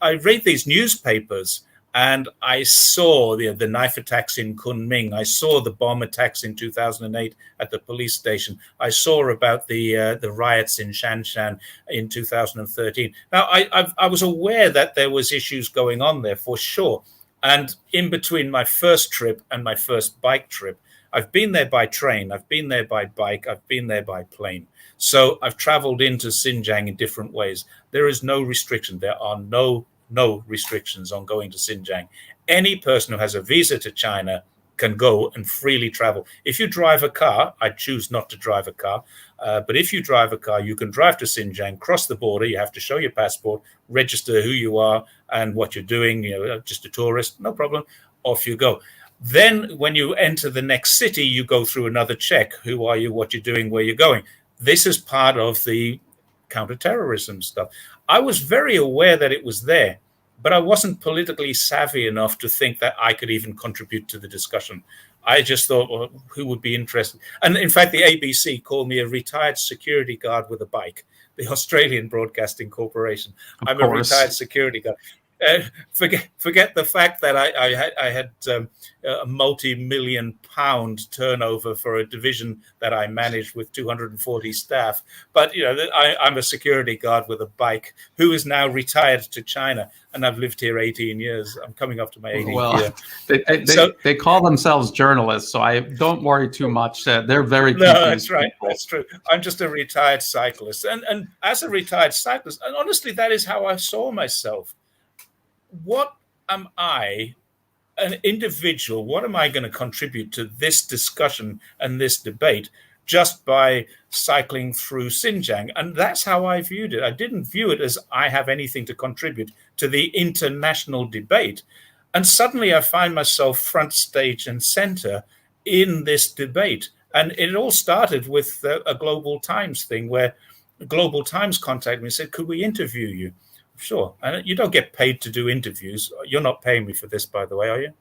I read these newspapers. And I saw the knife attacks in Kunming. I saw the bomb attacks in 2008 at the police station. I saw about the riots in Shanshan in 2013. Now, I was aware that there was issues going on there for sure. And in between my first trip and my first bike trip, I've been there by train, I've been there by bike, I've been there by plane. So I've traveled into Xinjiang in different ways. There is no restriction. There are no restrictions on going to Xinjiang. Any person who has a visa to China can go and freely travel. If you drive a car, I choose not to drive a car, but if you drive a car, you can drive to Xinjiang, cross the border. You have to show your passport, register who you are and what you're doing, just a tourist, no problem, off you go. Then when you enter the next city, you go through another check. Who are you, what you're doing, where you're going. This is part of the counterterrorism stuff. I was very aware that it was there, but I wasn't politically savvy enough to think that I could even contribute to the discussion. I just thought, well, who would be interested? And in fact, the ABC called me a retired security guard with a bike, the Australian Broadcasting Corporation. I'm a retired security guard. Forget the fact that I had a multi-million pound turnover for a division that I managed with 240 staff. But I'm a security guard with a bike who is now retired to China, and I've lived here 18 years. I'm coming up to my 18th year. They call themselves journalists, so I don't worry too much. They're very no, that's right. People. That's true. I'm just a retired cyclist, and as a retired cyclist, and honestly, that is how I saw myself. What am I, an individual, what am I going to contribute to this discussion and this debate just by cycling through Xinjiang? And that's how I viewed it. I didn't view it as I have anything to contribute to the international debate. And suddenly I find myself front stage and center in this debate. And it all started with a Global Times thing where Global Times contacted me and said, could we interview you? Sure. And you don't get paid to do interviews. You're not paying me for this, by the way, are you?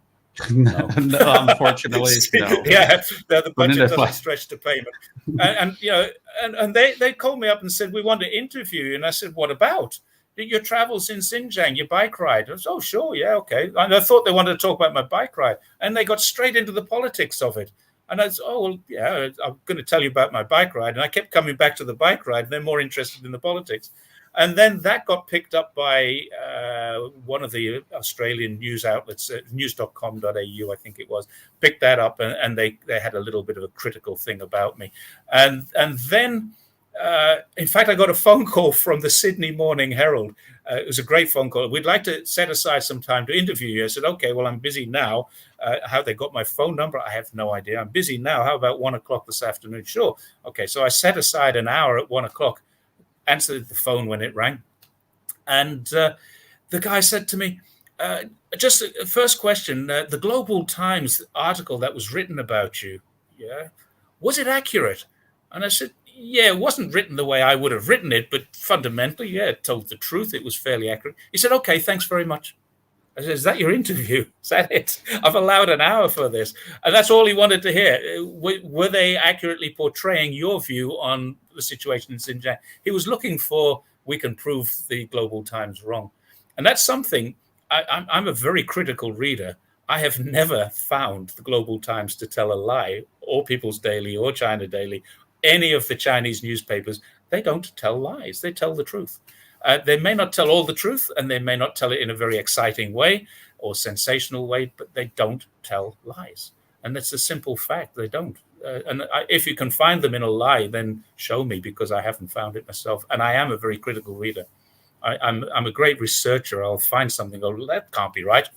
No, unfortunately. No. Yeah, the budget doesn't stretch to payment. And they called me up and said, we want to interview you. And I said, what about? Your travels in Xinjiang, your bike ride. I said, oh, sure, yeah, okay. And I thought they wanted to talk about my bike ride. And they got straight into the politics of it. And I said, oh, well, yeah, I'm going to tell you about my bike ride. And I kept coming back to the bike ride. They're more interested in the politics. And then that got picked up by one of the Australian news outlets, news.com.au, I think it was, picked that up, and they had a little bit of a critical thing about me. And then, in fact, I got a phone call from the Sydney Morning Herald. It was a great phone call. We'd like to set aside some time to interview you. I said, okay, well, I'm busy now. How they got my phone number, I have no idea. I'm busy now. How about 1 o'clock this afternoon? Sure. Okay, so I set aside an hour at 1 o'clock. Answered the phone when it rang. And the guy said to me, Just a first question: the Global Times article that was written about you, yeah, was it accurate? And I said, yeah, it wasn't written the way I would have written it, but fundamentally, yeah, it told the truth. It was fairly accurate. He said, okay, thanks very much. I said, is that your interview? Is that it? I've allowed an hour for this. And that's all he wanted to hear. Were they accurately portraying your view on the situation in Xinjiang? He was looking for, we can prove the Global Times wrong. And that's something, I'm a very critical reader. I have never found the Global Times to tell a lie, or People's Daily, or China Daily, any of the Chinese newspapers. They don't tell lies. They tell the truth. They may not tell all the truth, and they may not tell it in a very exciting way or sensational way, but they don't tell lies. And that's a simple fact. They don't. If you can find them in a lie, then show me, because I haven't found it myself. And I am a very critical reader. I'm a great researcher. I'll find something, go, that can't be right.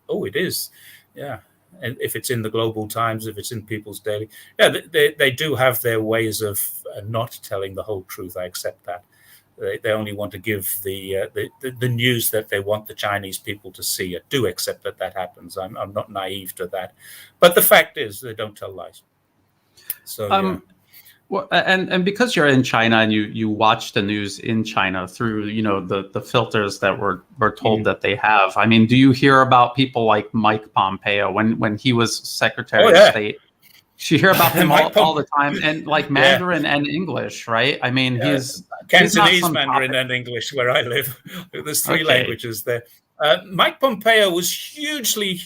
Oh, it is. Yeah. And if it's in the Global Times, if it's in People's Daily, yeah, they do have their ways of not telling the whole truth. I accept that. They only want to give the news that they want the Chinese people to see. I do accept that happens. I'm not naive to that. But the fact is, they don't tell lies. So, yeah. Well, and because you're in China and you watch the news in China through, the filters that we're told that they have. I mean, do you hear about people like Mike Pompeo when he was Secretary of State? You hear about him all the time, and like Mandarin and English, right? I mean, he's Cantonese, Mandarin, and English where I live. There's three languages there. Mike Pompeo was hugely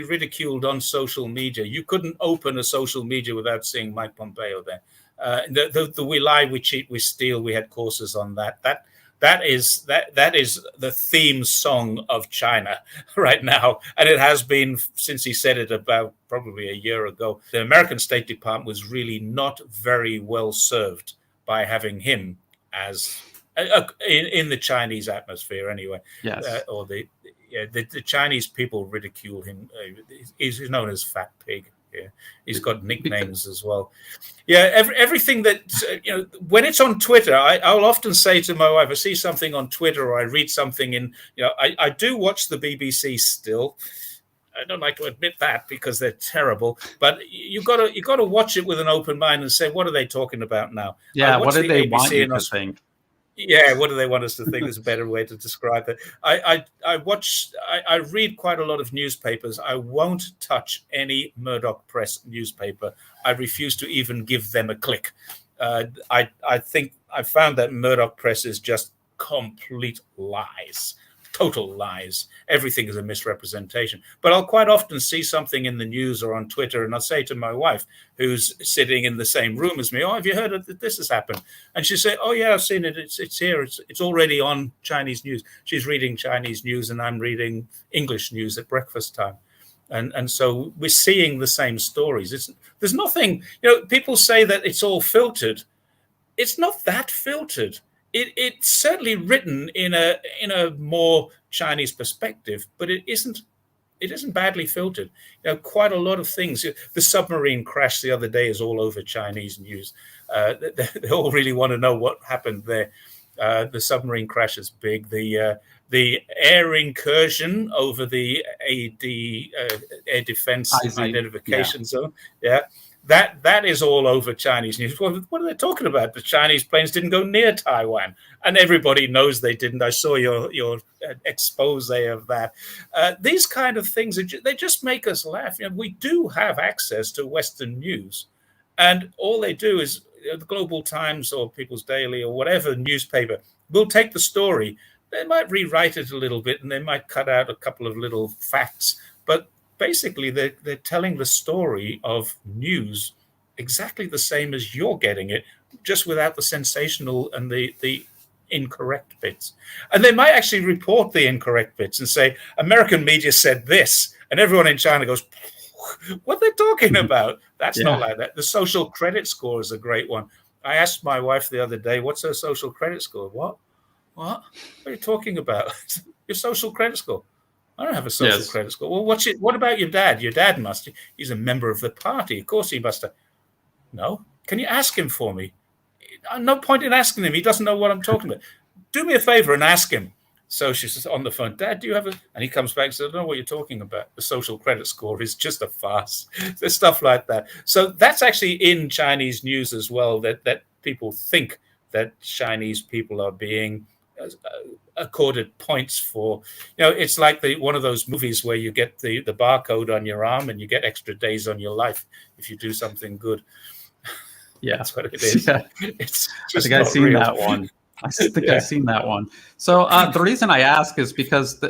ridiculed on social media. You couldn't open a social media without seeing Mike Pompeo there. The we lie, we cheat, we steal. We had courses on that. That is the theme song of China right now, and it has been since he said it about probably a year ago. The American State Department was really not very well served by having him as in the Chinese atmosphere, anyway. Yes. Or the Chinese people ridicule him. He's known as Fat Pig. Yeah, he's got nicknames as well. Yeah, everything that when it's on Twitter, I'll often say to my wife, I see something on Twitter or I read something in, I do watch the BBC still. I don't like to admit that because they're terrible, but you got to watch it with an open mind and say, what are they talking about now? Yeah, what do they want you to think? Yeah, what do they want us to think? Is a better way to describe it. I read quite a lot of newspapers. I won't touch any Murdoch Press newspaper. I refuse to even give them a click. I think I found that Murdoch Press is just complete lies. Total lies. Everything is a misrepresentation. But I'll quite often see something in the news or on Twitter, and I'll say to my wife, who's sitting in the same room as me, "Oh, have you heard that this has happened?" And she'll say, "Oh, yeah, I've seen it. It's here. It's already on Chinese news." She's reading Chinese news, and I'm reading English news at breakfast time. And so we're seeing the same stories. There's nothing, people say that it's all filtered. It's not that filtered. It's certainly written in a more Chinese perspective, but it isn't badly filtered. Quite a lot of things. The submarine crash the other day is all over Chinese news. They all really want to know what happened there. The submarine crash is big. The air incursion over the air defense identification zone. Yeah. That is all over Chinese news. What are they talking about? The Chinese planes didn't go near Taiwan, and everybody knows they didn't. I saw your expose of that. These kind of things, they just make us laugh. We do have access to Western news, and all they do is the Global Times or People's Daily or whatever newspaper will take the story. They might rewrite it a little bit, and they might cut out a couple of little facts, but basically, they're telling the story of news exactly the same as you're getting it, just without the sensational and the incorrect bits. And they might actually report the incorrect bits and say, American media said this, and everyone in China goes, what are they talking about? That's not like that. The social credit score is a great one. I asked my wife the other day, what's her social credit score? What? What are you talking about? Your social credit score? I don't have a social credit score. Well, what about your dad? Your dad must. He's a member of the party. Of course he must have. No. Can you ask him for me? No point in asking him. He doesn't know what I'm talking about. Do me a favor and ask him. So she says on the phone, Dad, do you have a... And he comes back and says, I don't know what you're talking about. The social credit score is just a farce. There's stuff like that. So that's actually in Chinese news as well, that people think that Chinese people are being accorded points for, it's like one of those movies where you get the barcode on your arm and you get extra days on your life if you do something good. Yeah, that's what it is. Yeah. It's I just think I've not seen real. that one. I think I've seen that one. So the reason I ask is because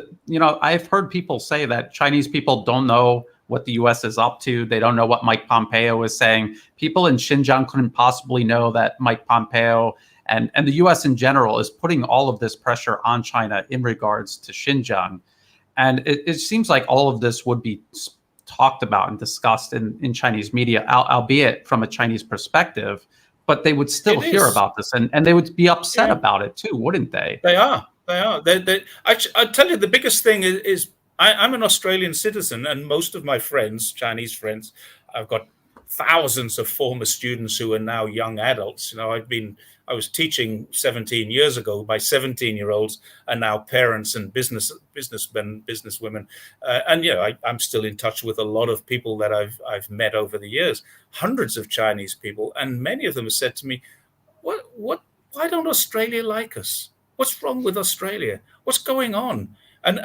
I've heard people say that Chinese people don't know what the U.S. is up to. They don't know what Mike Pompeo is saying. People in Xinjiang couldn't possibly know that Mike Pompeo and the U.S. in general is putting all of this pressure on China in regards to Xinjiang. And it seems like all of this would be talked about and discussed in Chinese media, albeit from a Chinese perspective, but they would still hear about this and they would be upset about it too, wouldn't they? They are. I tell you, the biggest thing is I'm an Australian citizen, and most of my friends, Chinese friends, I've got thousands of former students who are now young adults. I was teaching 17 years ago. My 17-year-olds are now parents and businessmen, businesswomen, and I'm still in touch with a lot of people that I've met over the years, hundreds of Chinese people, and many of them have said to me, "What? Why don't Australia like us? What's wrong with Australia? What's going on?" And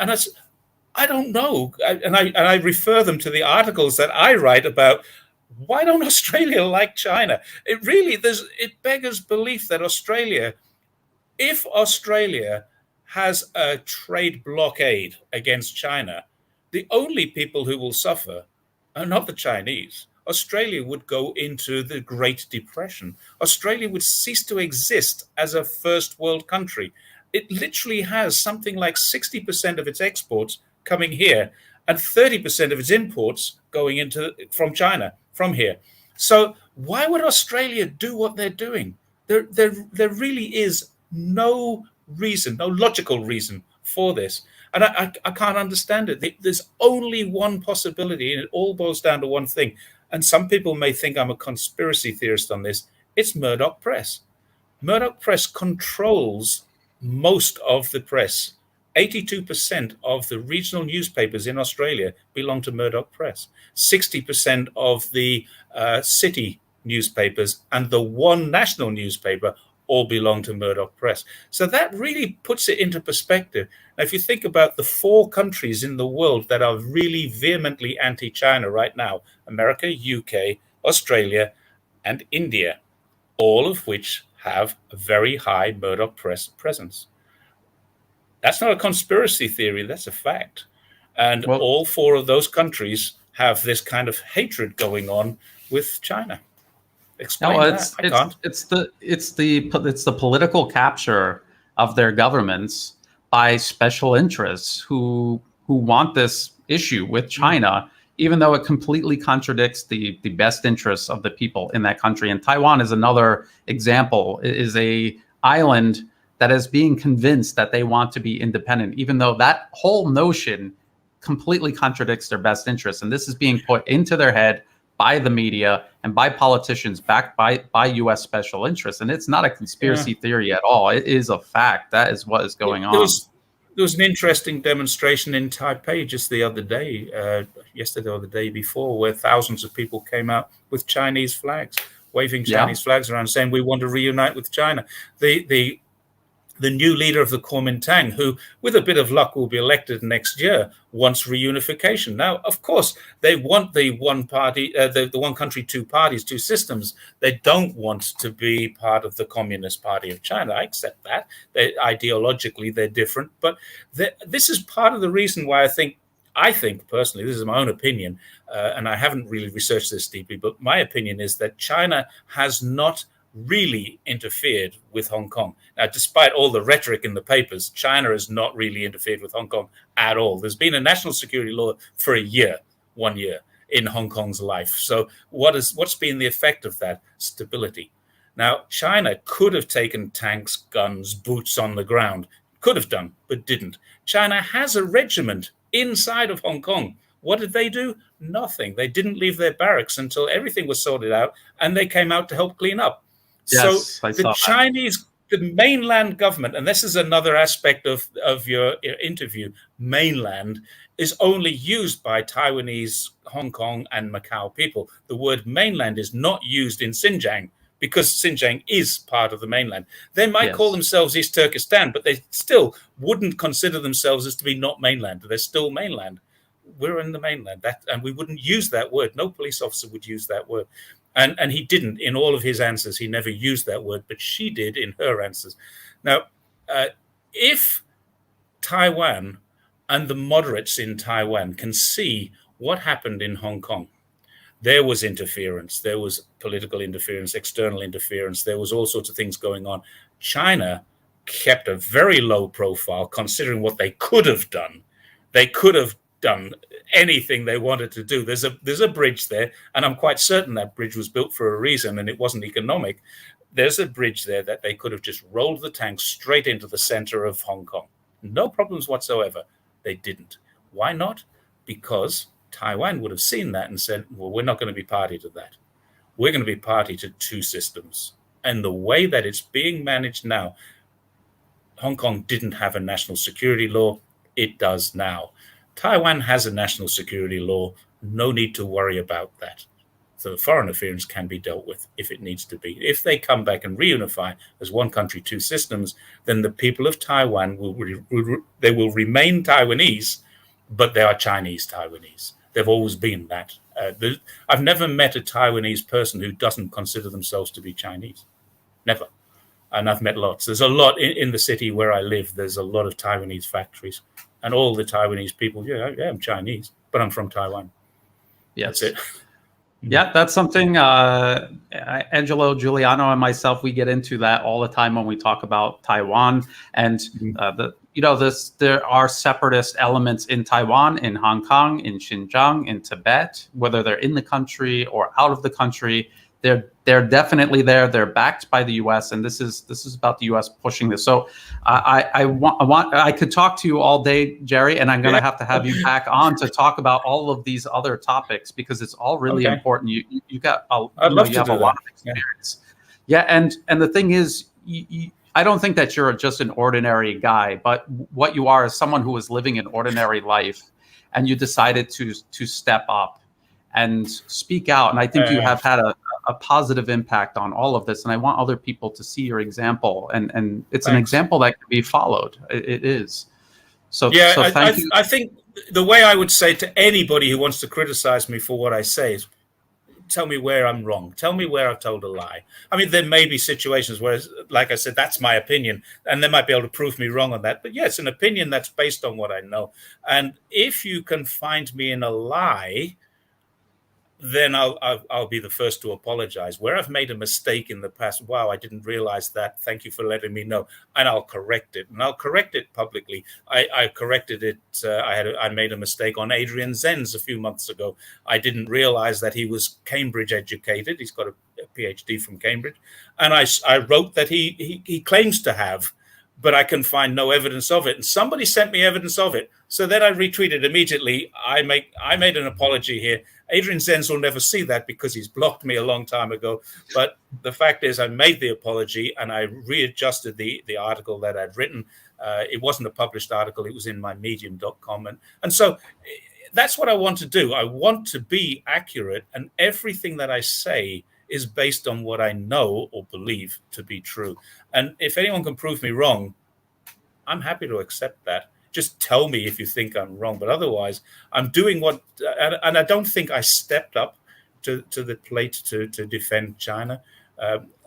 I don't know, and I refer them to the articles that I write about. Why don't Australia like China? It beggars belief that if Australia has a trade blockade against China, the only people who will suffer are not the Chinese. Australia would go into the Great Depression. Australia would cease to exist as a first world country. It literally has something like 60% of its exports coming here and 30% of its imports going from China. From here. So why would Australia do what they're doing? There really is no reason, no logical reason for this. And I can't understand it. There's only one possibility, and it all boils down to one thing. And some people may think I'm a conspiracy theorist on this. It's Murdoch Press. Murdoch Press controls most of the press. 82% of the regional newspapers in Australia belong to Murdoch Press. 60% of the city newspapers and the one national newspaper all belong to Murdoch Press. So that really puts it into perspective. Now, if you think about the 4 countries in the world that are really vehemently anti-China right now, America, UK, Australia, and India, all of which have a very high Murdoch Press presence. That's not a conspiracy theory, that's a fact. And all 4 of those countries have this kind of hatred going on with China. Explain that. I can't. It's the political capture of their governments by special interests who want this issue with China, even though it completely contradicts the best interests of the people in that country. And Taiwan is another example. It is a island that is being convinced that they want to be independent, even though that whole notion completely contradicts their best interests. And this is being put into their head by the media and by politicians backed by U.S. special interests. And it's not a conspiracy theory at all. It is a fact. That is what is going on. There was an interesting demonstration in Taipei just the other day, yesterday or the day before, where thousands of people came out with Chinese flags, waving Chinese flags around, saying we want to reunite with China. The new leader of the Kuomintang, who, with a bit of luck, will be elected next year, wants reunification. Now, of course, they want the one party, the one country, 2 parties, 2 systems. They don't want to be part of the Communist Party of China. I accept that. Ideologically, they're different. But this is part of the reason why I think personally, this is my own opinion, and I haven't really researched this deeply, but my opinion is that China has not really interfered with Hong Kong. Now, despite all the rhetoric in the papers, China has not really interfered with Hong Kong at all. There's been a national security law for 1 year in Hong Kong's life. So what's been the effect of that? Stability. Now, China could have taken tanks, guns, boots on the ground, could have done, but didn't. China has a regiment inside of Hong Kong. What did they do? Nothing. They didn't leave their barracks until everything was sorted out, and they came out to help clean up. Yes, so the the mainland government, and this is another aspect of your interview, mainland is only used by Taiwanese, Hong Kong, and Macau people. The word mainland is not used in Xinjiang because Xinjiang is part of the mainland. They might call themselves East Turkestan, but they still wouldn't consider themselves as to be not mainland. They're still mainland. We're in the mainland, and we wouldn't use that word. No police officer would use that word. And he didn't. In all of his answers, he never used that word, but she did in her answers. Now, if Taiwan and the moderates in Taiwan can see what happened in Hong Kong, there was interference, there was political interference, external interference, there was all sorts of things going on. China kept a very low profile considering what they could have done. They could have done anything they wanted to do. There's a bridge there, and I'm quite certain that bridge was built for a reason, and it wasn't economic. There's a bridge there that they could have just rolled the tank straight into the center of Hong Kong. No problems whatsoever. They didn't. Why not? Because Taiwan would have seen that and said, well, we're not going to be party to that. We're going to be party to two systems. And the way that it's being managed now, Hong Kong didn't have a national security law. It does now. Taiwan has a national security law. No need to worry about that. So foreign interference can be dealt with if it needs to be. If they come back and reunify as one country, two systems, then the people of Taiwan will remain Taiwanese, but they are Chinese Taiwanese. They've always been that. I've never met a Taiwanese person who doesn't consider themselves to be Chinese. Never. And I've met lots. There's a lot in the city where I live. There's a lot of Taiwanese factories. And all the Taiwanese people, I'm Chinese, but I'm from Taiwan. Yes. That's it. Yeah, that's something Angelo Giuliano and myself, we get into that all the time when we talk about Taiwan. And there are separatist elements in Taiwan, in Hong Kong, in Xinjiang, in Tibet, whether they're in the country or out of the country. They're definitely there. They're backed by the U.S. and this is about the U.S. pushing this. So I could talk to you all day, Jerry, and I'm going to have you back on to talk about all of these other topics because it's all really important. You got you have a lot of experience. Yeah, and the thing is, I don't think that you're just an ordinary guy, but what you are is someone who is living an ordinary life, and you decided to step up and speak out. And I think you have had a positive impact on all of this. And I want other people to see your example. And it's an example that can be followed. It is. So thank you. I think the way I would say to anybody who wants to criticize me for what I say is, tell me where I'm wrong. Tell me where I've told a lie. I mean, there may be situations where, like I said, that's my opinion, and they might be able to prove me wrong on that. But yeah, it's an opinion that's based on what I know. And if you can find me in a lie, then I'll be the first to apologize. Where I've made a mistake in the past, wow, I didn't realize that. Thank you for letting me know, and I'll correct it. And I'll correct it publicly. I corrected it. I made a mistake on Adrian Zenz a few months ago. I didn't realize that he was Cambridge educated. He's got a PhD from Cambridge, and I wrote that he claims to have, but I can find no evidence of it. And somebody sent me evidence of it. So then I retweeted immediately. I made an apology here. Adrian Zenz will never see that because he's blocked me a long time ago. But the fact is I made the apology and I readjusted the article that I'd written. It wasn't a published article. It was in my medium.com. And so that's what I want to do. I want to be accurate, and everything that I say is based on what I know or believe to be true. And if anyone can prove me wrong, I'm happy to accept that. Just tell me if you think I'm wrong. But otherwise, I'm doing what, and I don't think I stepped up to the plate to defend China.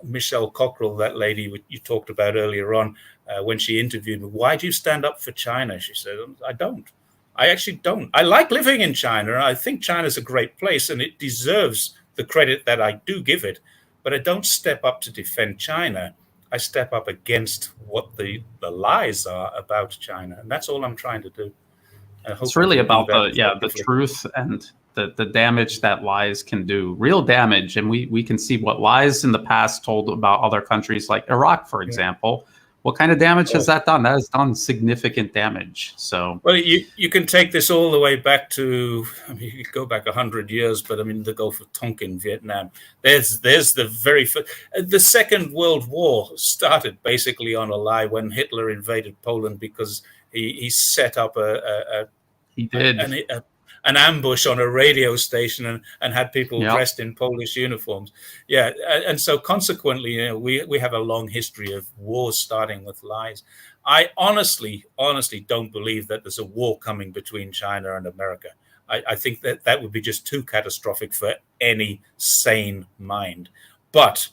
Michelle Cockrell, that lady you talked about earlier on, when she interviewed me, why do you stand up for China? She said, I don't. I actually don't. I like living in China. I think China's a great place and it deserves the credit that I do give it. But I don't step up to defend China. I step up against what the lies are about China, and that's all I'm trying to do. It's really about the truth and the damage that lies can do, real damage. And we can see what lies in the past told about other countries like Iraq, for example, what kind of damage has that done? That has done significant damage. So, well, you can take this all the way back to, I mean, you could go back 100 years, but I mean, the Gulf of Tonkin, Vietnam. There's the very first, the Second World War started basically on a lie when Hitler invaded Poland because he set up an ambush on a radio station and had people dressed in Polish uniforms. Yeah, and so consequently, you know, we have a long history of wars starting with lies. I honestly don't believe that there's a war coming between China and America. I think that would be just too catastrophic for any sane mind. But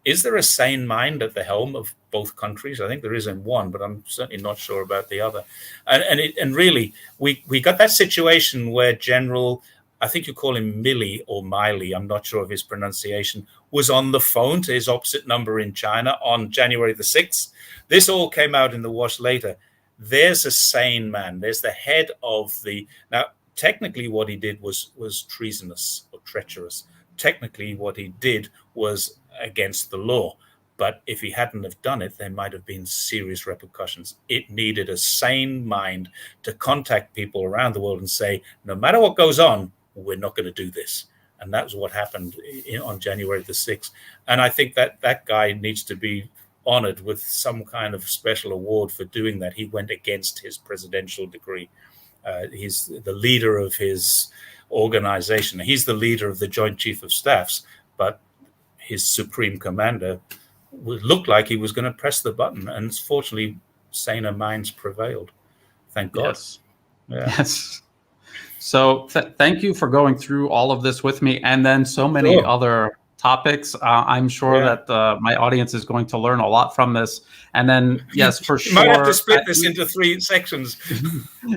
is there a sane mind at the helm of both countries? I think there is in one, but I'm certainly not sure about the other. And really, we got that situation where General, I think you call him Milley or Miley, I'm not sure of his pronunciation, was on the phone to his opposite number in China on January the 6th. This all came out in the wash later. There's a sane man. There's the head of the... Now, technically what he did was treasonous or treacherous. Technically what he did was against the law. But if he hadn't have done it, there might have been serious repercussions. It needed a sane mind to contact people around the world and say, no matter what goes on, we're not going to do this. And that was what happened on January the 6th. And I think that guy needs to be honored with some kind of special award for doing that. He went against his presidential decree. He's the leader of his organization. He's the leader of the Joint Chief of Staffs, but his supreme commander looked like he was going to press the button, and fortunately, saner minds prevailed. Thank God. Yes. Yeah. Yes. So thank you for going through all of this with me, and then so many other topics. I'm sure that my audience is going to learn a lot from this. And then, yes, for sure. You might have to split this into 3 sections.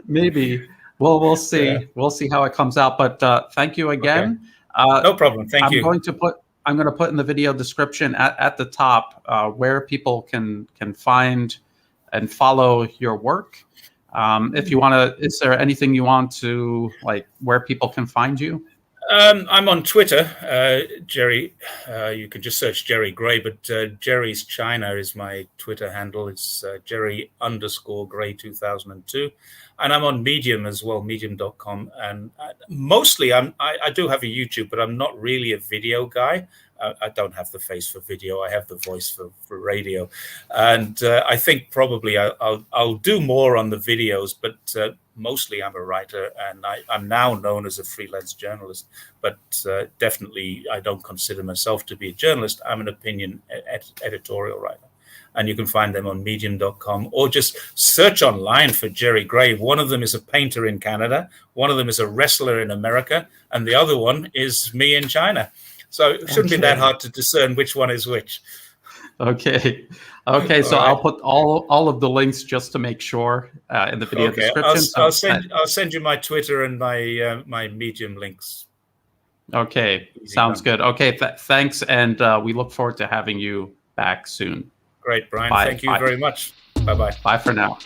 Maybe. Well, we'll see. Yeah. We'll see how it comes out. But thank you again. Okay. No problem. Thank you. I'm going to put in the video description at the top where people can find and follow your work. If you want to, is there anything you want to, like, where people can find you? I'm on Twitter, Jerry. You can just search Jerry Gray, but Jerry's China is my Twitter handle. It's Jerry_Gray 2002. And I'm on Medium as well, medium.com. And mostly I do have a YouTube, but I'm not really a video guy. I don't have the face for video. I have the voice for radio. And I think probably I'll do more on the videos, but mostly I'm a writer, and I'm now known as a freelance journalist. But definitely I don't consider myself to be a journalist. I'm an opinion editorial writer. And you can find them on medium.com, or just search online for Jerry Gray. One of them is a painter in Canada. One of them is a wrestler in America. And the other one is me in China. So it shouldn't be that hard to discern which one is which. Okay. So I'll put all of the links just to make sure in the video description. I'll send you my Twitter and my Medium links. Okay. Sounds good. Okay. Thanks. And we look forward to having you back soon. Great, Brian. Bye. Thank you very much. Bye-bye. Bye for now.